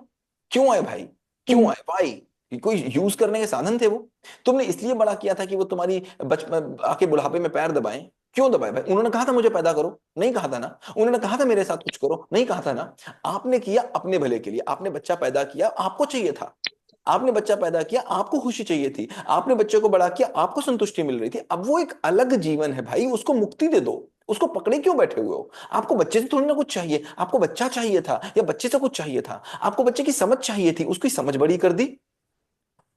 क्यों आए भाई? क्यों आए भाई? कोई यूज करने के साधन थे वो? तुमने इसलिए बड़ा किया था कि वो तुम्हारी बचपन आके बुढ़ापे में पैर दबाएं? क्यों दबाए भाई? उन्होंने कहा था मुझे पैदा करो? नहीं कहा था ना। उन्होंने कहा था मेरे साथ कुछ करो? नहीं कहा था ना। आपने किया अपने भले के लिए, आपने बच्चा पैदा किया, आपको चाहिए था। आपने बच्चा पैदा किया, आपको खुशी चाहिए थी। आपने बच्चे को बड़ा किया, आपको संतुष्टि मिल रही थी। अब वो एक अलग जीवन है भाई, उसको मुक्ति दे दो। उसको पकड़े क्यों बैठे हुए हो? आपको बच्चे से थोड़ी ना कुछ चाहिए, आपको बच्चा चाहिए था या बच्चे से कुछ चाहिए था? आपको बच्चे की समझ चाहिए थी, उसकी समझ बड़ी कर दी,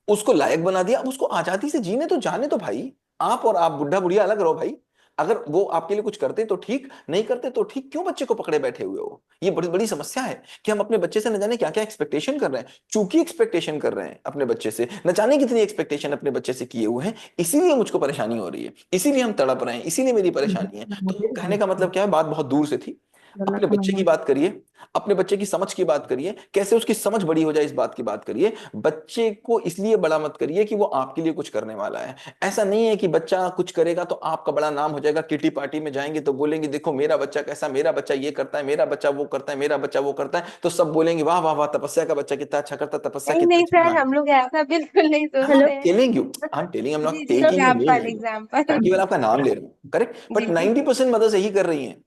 उसको लायक बना दिया। अब उसको आजादी से जीने तो जाने तो भाई। आप और आप बुढ़ा बुढ़िया अलग रहो भाई। अगर वो आपके लिए कुछ करते तो ठीक, नहीं करते तो ठीक। क्यों बच्चे को पकड़े बैठे हुए हो? ये बड़ी बड़ी समस्या है कि हम अपने बच्चे से न जाने क्या क्या एक्सपेक्टेशन कर रहे हैं, चूंकि एक्सपेक्टेशन कर रहे हैं अपने बच्चे से, न जाने कितनी एक्सपेक्टेशन अपने बच्चे से किए हुए हैं। इसीलिए मुझको परेशानी हो रही है, इसीलिए हम तड़प रहे हैं, इसीलिए मेरी परेशानी है। तो कहने का मतलब क्या है, बात बहुत दूर से थी। अपने बच्चे की बात करिए, अपने बच्चे की समझ की बात करिए, कैसे उसकी समझ बड़ी हो जाए इस बात की बात करिए। बच्चे को इसलिए बड़ा मत करिए कि वो आपके लिए कुछ करने वाला है। ऐसा नहीं है कि बच्चा कुछ करेगा तो आपका बड़ा नाम हो जाएगा। किटी पार्टी में जाएंगे तो बोलेंगे देखो मेरा बच्चा कैसा, मेरा बच्चा ये करता है, मेरा बच्चा वो करता है, मेरा बच्चा वो करता है। तो सब बोलेंगे वाह वाह वाह, तपस्या का बच्चा कितना अच्छा करता है, तपस्या नहीं कितना नहीं अच्छा सर, है। हम लोग ऐसा बिल्कुल नहीं हेलो। सोचते हैं। Telling you, I am telling, I am not जी जी, taking your example name, example. केवल आपका नाम ले रहा हूँ, करेक्ट। बट जी जी 90% मदर्स यही कर रही हैं।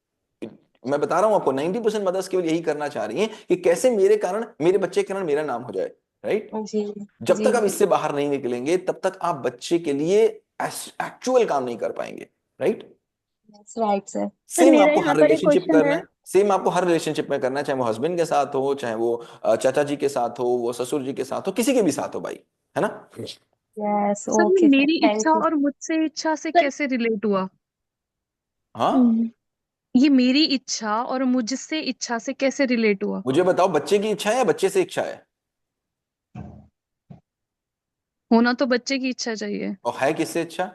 मैं बता रहा हूं आपको, 90% मदर्स केवल यही करना चाह रही हैं कि कैसे मेरे कारण, मेरे बच्चे के कारण मेरा नाम हो जाए, राइट। जी जब जी तक आप जी। इससे बाहर नहीं निकलेंगे तब तक आप बच्चे के लिए एक्चुअल काम नहीं कर पाएंगे, right. Right sir. Sir same मेरा आपको यहाँ हर पर एक रिलेशनशिप क्वेश्चन करना है। है, सेम आपको हर रिलेशनशिप में करना है, चाहे वो हस्बैंड के साथ हो, चाहे वो चाचा जी के साथ हो, वो ससुर जी के साथ हो, किसी के भी साथ हो भाई, है ना। यस सर ये ओके सर, मेरी थैंक इच्छा यू। और मुझसे इच्छा से सर कैसे रिलेट हुआ? हाँ, ये मेरी इच्छा और मुझसे इच्छा से कैसे रिलेट हुआ? मुझे बताओ, बच्चे की इच्छा है या बच्चे से इच्छा है? होना तो बच्चे की इच्छा चाहिए। और है किससे इच्छा?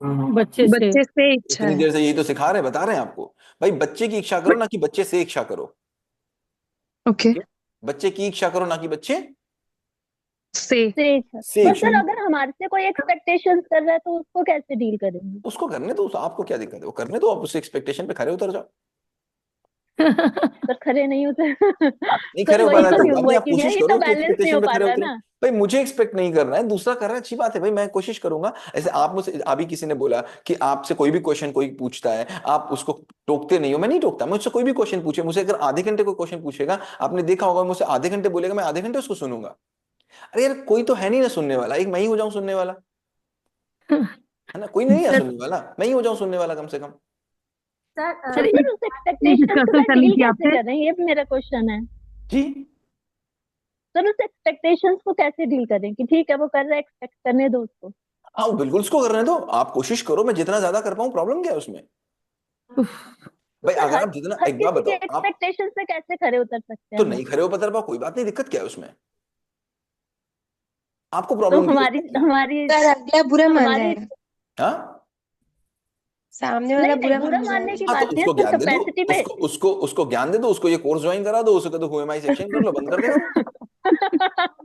बच्चे से। बच्चे से इच्छा इतनी है। देर से यही तो सिखा रहे हैं, बता रहे हैं आपको। भाई बच्चे की इच्छा करो बट ना कि बच्चे से इच्छा करो। ओके। ओके, बच्चे की इच्छा करो ना कि बच्चे से। ठीक है, से पर इच्छा सर करो। अगर हमारे से कोई एक्सपेक्टेशंस कर रहा है तो उसको कैसे डील करेंगे? उसको करने दो, आपको क्या दिक्कत है, वो करने दो, आप उससे एक्सपेक्टेशन पे खरे उतर जाओ। सर खरे नहीं होते। नहीं सर खरे हो पा वही रहा है तो कोई नहीं बात हुआ नहीं, आप कि कोशिश ये तो करो कि बैलेंस नहीं हो एक्सपेक्टेशन पे पा खरे रहा उतरो। ना। भाई मुझे एक्सपेक्ट नहीं करना है, दूसरा कर रहा है, अच्छी बात है भाई, मैं कोशिश करूंगा। ऐसे आप मुझसे, अभी किसी ने बोला कि आपसे कोई भी क्वेश्चन कोई पूछता है, आप उसको टोकते नहीं हो। मैं नहीं टोकता, मुझसे कोई भी क्वेश्चन पूछे, मुझे अगर आधे घंटे कोई क्वेश्चन पूछेगा, आपने देखा होगा मुझसे आधे घंटे बोलेगा, मैं आधे घंटे उसको सुनूंगा। अरे यार कोई तो है नहीं ना सुनने वाला, एक मैं ही हो जाऊं सुनने वाला, है ना। कोई नहीं है सर सुनने वाला, मैं ही हो जाऊं सुनने वाला कम से कम। सर तो सर सर एक उस एक्सपेक्टेशंस को डिस्कशन मैं करनी डील थी कैसे आपसे। कर रहे हैं, ये मेरा क्वेश्चन है। जी, सर उस एक्सपेक्टेशंस को कैसे डील करें कि ठीक है वो कर रहा है, एक्सपेक्ट करने दो उसको। हाँ बिल्कुल उसको करने दो, आप कोशिश करो, मैं जितना ज्यादा कर पाऊं, प्रॉब्लम क्या है उसमें? तो भाई सर अगर हर आप जितना, हर एक बात किसी के बताओ आप, एक्सपेक्टेशंस से कैसे खरे उतर सकते तो हैं हम? नहीं खरे हो पता कोई बात नहीं, दिक्कत क्या है उसमें? आपको तो प्रॉब्लम की हमारी किस बात की? हमारी सर अगला बुरा मान हमारी जाएगा, हाँ, सामने वाला नहीं नहीं, बुरा बुरा मान मानने की जाएगा। हाँ तो बात नहीं है, उसको अपनी ज्ञान दे दो, कैपेसिटी पे। उसको ज्ञान दे दो, उसको ये कोर्स ज्वाइन करा दो, उसको कह दो हुएमाई सेक्शन कर लो, बंद कर देगा वो।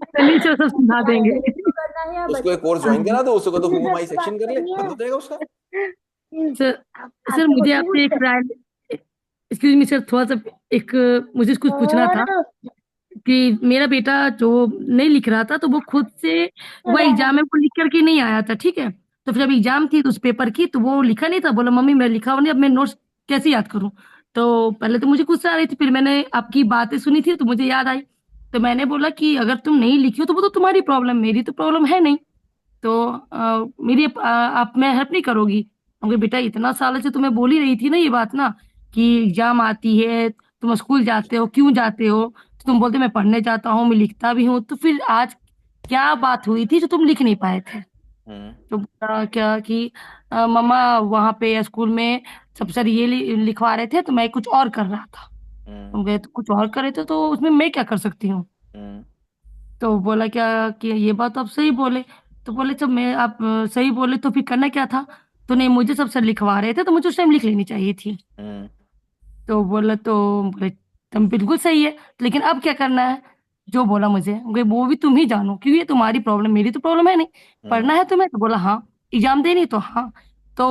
चलिए सर सब समझा देंगे। पेरेंट्स को करना है या उसको बच्चे एक कोर्स को ज्वाइन करा दो, उसको कह दो अपने घर हुएमाई पे बात सेक्शन कर ले, करनी बंद है। हो जाएगा उसका। सर सर आपसे मुझे होती है आपसे एक मुझसे। राय, एक्सक्यूज मी सर, थोड़ा सा एक मुझे कुछ पूछना था और कि मेरा बेटा जो नहीं लिख रहा था तो वो खुद से, वो एग्जाम में वो लिख करके नहीं आया था, ठीक है। तो फिर जब एग्जाम थी तो उस पेपर की, तो वो लिखा नहीं था, बोला मम्मी मैं लिखा हुआ नहीं, अब मैं नोट्स कैसे याद करूं। तो पहले तो मुझे गुस्सा आ रही थी, फिर मैंने आपकी बातें सुनी थी तो मुझे याद आई। तो मैंने बोला कि अगर तुम नहीं लिखी हो तो वो तो तुम्हारी प्रॉब्लम, मेरी तो प्रॉब्लम है नहीं। तो मेरी आप मैं हेल्प नहीं करोगी? क्योंकि बेटा इतना साल से तुम्हें बोल ही रही थी ना ये बात ना, कि एग्जाम आती है, तुम स्कूल जाते हो, क्यों जाते हो? तो तुम बोलते मैं पढ़ने जाता हूँ, मैं लिखता भी हूँ। तो फिर आज क्या बात हुई थी जो तुम लिख नहीं पाए थे? तो बोला क्या कि मम्मा वहां पे स्कूल में सब सर ये लिखवा रहे थे तो मैं कुछ और कर रहा था। हम गए तो कुछ और कर रहे थे तो उसमें मैं क्या कर सकती हूँ। तो बोला क्या कि ये बात आप सही बोले। तो बोले जब मैं आप सही बोले तो फिर करना क्या था। तो नहीं मुझे सब सर लिखवा रहे थे तो मुझे उस टाइम लिख लेनी चाहिए थी। तो बोला तो बोले तुम बिल्कुल सही है लेकिन अब क्या करना है। जो बोला मुझे बोले, वो भी तुम ही जानो क्योंकि ये तुम्हारी प्रॉब्लम मेरी तो प्रॉब्लम है नहीं। पढ़ना है तुम्हें तो बोला हाँ। एग्जाम देनी तो हाँ। तो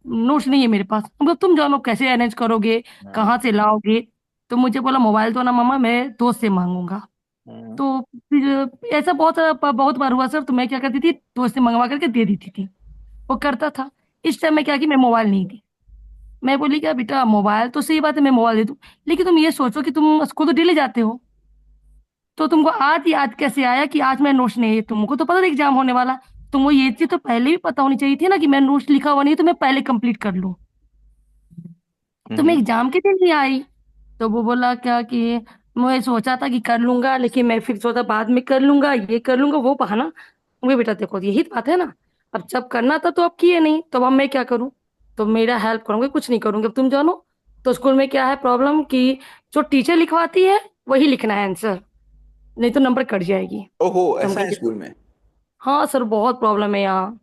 नोट्स नहीं है मेरे पास। हम तुम जानो कैसे अरेंज करोगे कहाँ से लाओगे। तो मुझे बोला मोबाइल तो ना मम्मा मैं दोस्त से मांगूंगा। तो फिर ऐसा बहुत बार हुआ सर। तो मैं क्या करती थी दोस्त से मंगवा करके दे देती थी। वो करता था। इस टाइम में क्या कि मैं मोबाइल नहीं दी। मैं बोली क्या बेटा मोबाइल तो सही बात है मैं मोबाइल दे दूं लेकिन तुम ये सोचो कि तुम स्कूल तो डेली जाते हो। तो तुमको आज याद कैसे आया कि आज मैं नोट्स नहीं है। तुमको तो पता था एग्जाम होने वाला। तुमको ये चीज तो पहले भी पता होनी चाहिए थी ना कि मैं नोट्स लिखा हुआ नहीं है तो मैं पहले कंप्लीट कर लूं। तो मैं एग्जाम के दिन नहीं आई। तो वो बोला क्या कि मैं सोचा था कि कर लूंगा लेकिन मैं फिर सोचा बाद में कर लूंगा ये कर लूंगा वो बहाना। वो बेटा देखो यही तो बात है ना। अब जब करना था तो अब किए नहीं तो अब मैं क्या करूं। तो मेरा हेल्प करूंगी कुछ नहीं करूंगी अब तुम जानो। तो स्कूल में क्या है प्रॉब्लम कि जो टीचर लिखवाती है वही लिखना है आंसर नहीं तो नंबर कट जाएगी। ओहो, तो हम ऐसा है कहेंगे स्कूल में? हाँ सर बहुत प्रॉब्लम है यहाँ।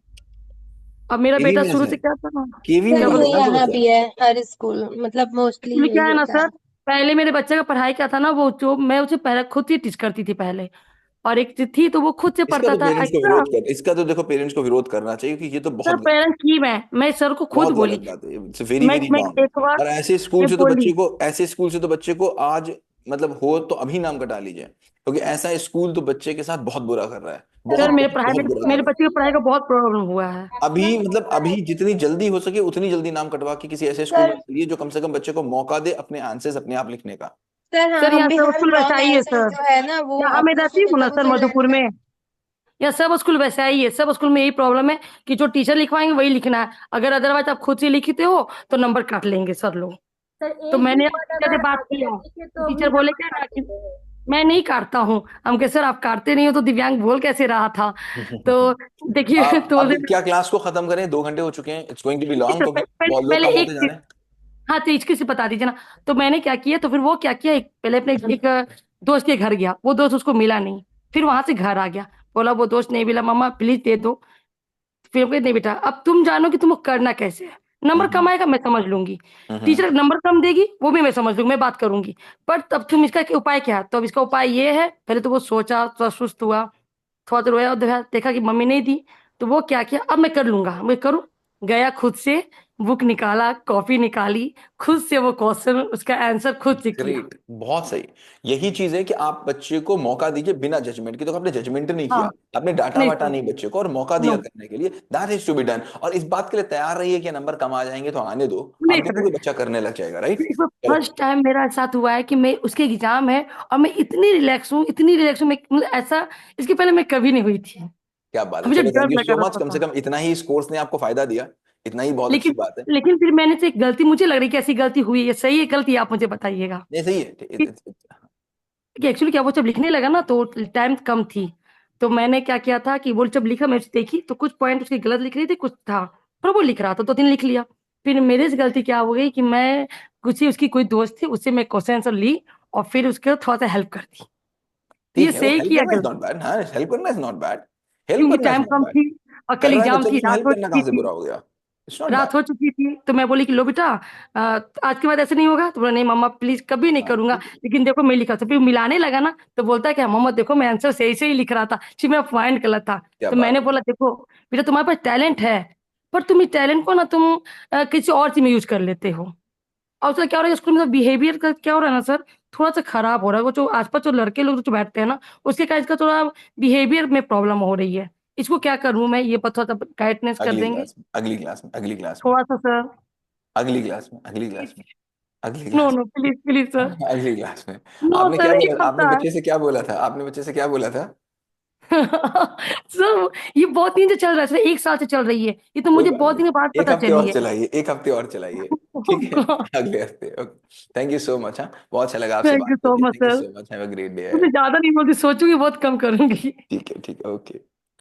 अब मेरा केवी बेटा में शुरू ऐसा है? से क्या था ना। केवी में सर क्या भी बोला। ये होता है आपके यहाँ बच्चा? भी है हर स्कूल, मतलब मोस्टली एक्चुअली क्या यही है ना होता सर है। पहले मेरे बच्चे का पढ़ाई क्या था ना वो जो मैं उसे पहले खुद ही टीच करती थी पहले। और एक चीज थी तो वो खुद से इसका पढ़ता तो था पेरेंट्स को एक्स्ट्रा। विरोध कर इसका तो देखो पेरेंट्स को विरोध करना चाहिए क्योंकि ये तो सर बहुत गलत पेरेंट्स की मैं सर को खुद बहुत बोली। गलत बात है। इट्स वेरी मैं वेरी मैं रॉन्ग। एक बार और मैं बोली। ऐसे स्कूल से तो बच्चे को आज मतलब हो तो अभी नाम कटा लीजिए क्योंकि ऐसा स्कूल तो बच्चे के साथ बहुत बुरा कर रहा है, बहुत सर मेरे बहुत पढ़ाई बहुत मेरे, बुरा कर मेरे रहा बच्चे है। की पढ़ाई का बहुत प्रॉब्लम हुआ है। अभी मतलब अभी जितनी जल्दी हो सके उतनी जल्दी नाम कटवा के किसी ऐसे स्कूल में सर डालिए जो कम से कम बच्चे को मौका दे अपने आंसर्स अपने आप लिखने का। सर हाँ, सर हम यहाँ भी सब हर स्कूल वैसा रॉन्ग ही है आंसर सर। जो है ना वो यहाँ मैं अपने से रहती हूँ ना मतलब सर उसे मधुपुर लर्न में। या सब स्कूल वैसा ही है सब स्कूल में यही प्रॉब्लम है कि जो टीचर लिखवाएंगे वही लिखना है। अगर अदरवाइज आप खुद से लिखते हो तो नंबर काट लेंगे सर लोग। सर तो एक भी मैंने वर्ड से अगर बात गलत किया लिखे तो तो भी टीचर बोले नंबर क्या काट ना कि देते हैं। मैं नहीं काटता हूँ। हम कहे सर आप काटते नहीं हो तो दिव्यांग बोल कैसे रहा था। तो देखिए आप तो अभी बोलते क्या क्लास को खत्म करें, 2 घंटे हो चुके हैं, इट्स गोइंग टू बी ठीक लॉन्ग है क्योंकि पहले बहुत लोग पहले कम एक होते जा चीज। रहे हैं। हाँ तो इसकी से बता दीजिए ना। तो मैंने क्या किया तो फिर वो क्या किया पहले अपने एक दोस्त के घर गया वो दोस्त उसको मिला नहीं। फिर वहां से घर आ गया। बोला वो दोस्त नहीं मिला मम्मा प्लीज दे दो। फिर वो कहते, नहीं बेटा अब तुम जानो कि तुमको करना कैसे है। नंबर कम हम्म आएगा मैं समझ लूंगी। हम्म टीचर नंबर कम देगी वो भी मैं समझ लूंगी मैं बात करूंगी। पर तब तुम इसका उपाय क्या है। तो अब इसका उपाय ये है पहले तो वो सोचा थोड़ा सुस्त हुआ। थोड़ा देर रोया और देखा कि मम्मी नहीं दी। तो वो क्या किया अब मैं कर लूंगा मैं करूँ। गया खुद से बुक निकाला कॉपी निकाली। खुद से वो क्वेश्चन उसका आंसर खुद से किया। ग्रेट, बहुत सही। यही चीज है कि आप बच्चे को मौका दीजिए बिना जजमेंट के। तो आपने जजमेंट नहीं किया, हाँ आपने डांटा नहीं वाटा सर नहीं बच्चे को और मौका नो दिया करने के लिए। That is to be done. और इस बात के लिए तैयार रहिए कि नंबर कम आ जाएंगे तो आने दो, आप नहीं सर। देखोगे बच्चा करने लग जाएगा, राइट? देखो चलो, फर्स्ट टाइम मेरा साथ हुआ है कि मैं उसके एग्जाम है और मैं इतनी रिलैक्स हूँ मैं मतलब ऐसा इसके पहले मैं कभी नहीं हुई थी। क्या बात है। मुझे चलो, डर थैंक यू लगा सो मच। रहता कम से था। कम इतना ही इस कोर्स ने आपको फायदा दिया, इतना ही बहुत अच्छी लेकिन बात है। लेकिन फिर मैंने से एक गलती मुझे लग रही है कि ऐसी गलती हुई है सही है गलती आप मुझे बताइएगा। नहीं, सही है। कि एक्चुअली क्या वो जब लिखने लगा ना तो टाइम कम थी। तो मैंने क्या किया था कि वो जब लिखा मैं उसे देखी तो कुछ पॉइंट उसकी गलत लिख रही थी कुछ था। पर वो लिख रहा था 2-3 लिख लिया। फिर मेरे से गलती क्या हो गई कि मैं कुछ ही उसकी कोई दोस्त थी उससे मैं क्वेश्चन आंसर ली और फिर उसके थोड़ा सा हेल्प कर दी। तो ये ठीक है, वो सही हेल्प किया करना इज नॉट गलती। बैड। हाँ, हेल्प करना इज नॉट बैड। हेल्प क्योंकि करना is time not come bad. थी और कर कल रहा है एग्जाम बच्चा तो थी उसमें रात हेल्प हो करना चुकी कहाँ से थी। बुरा हो गया? It's not bad. रात हो चुकी थी तो मैं बोली कि लो बेटा आज के बाद ऐसे नहीं होगा। तो बोला नहीं मम्मा प्लीज कभी नहीं हाँ, करूंगा। ठीक है। लेकिन देखो मैं लिखा था फिर मिलाने लगा ना तो बोलता है कि मम्मा देखो मैं आंसर सही से ही लिख रहा था सिर्फ मेरा पॉइंट गलत था। क्या तो बात मैंने है। बोला देखो बेटा तुम्हारे पास टैलेंट है। पर तुम इस टैलेंट को ना तुम किसी और चीज में यूज कर लेते हो। और उसका क्या हो रहा है स्कूल में बिहेवियर का क्या हो रहा है ना सर थोड़ा सा खराब हो रहा है। वो जो आसपास जो लड़के लोग जो बैठते हैं ना उसके कारण इसका थोड़ा बिहेवियर में प्रॉब्लम हो रही है। इसको क्या करूं मैं ये थोड़ा सा गाइडेंस कर अगली देंगे क्लास में, अगली क्लास में, अगली क्लास में, थोड़ा सा सर। अगली क्लास में, अगली क्लास में, अगली no class no please please sir. में, अगली क्लास में। नो आपने क्या सर बोला? एक आपने हफ्ता है। बच्चे से क्या बोला था? आपने बच्चे से क्या बोला था? सर ये बहुत दिन से चल रहा है सर 1 साल से चल रही है ये तो कोई मुझे बात बहुत नहीं, दिन बाद एक पता हफ्ते चली और है। चलाइए, एक हफ्ते और चलाइए। ठीक है, अगले हफ्ते। Okay, thank you so much. हाँ, बहुत अच्छा लगा आपसे थैंक बात यू सो करके। Much thank you sir. So much. Have a great day. मुझे ज्यादा नहीं बोलती सोचूंगी बहुत कम करूंगी। ठीक है, ठीक है, ओके।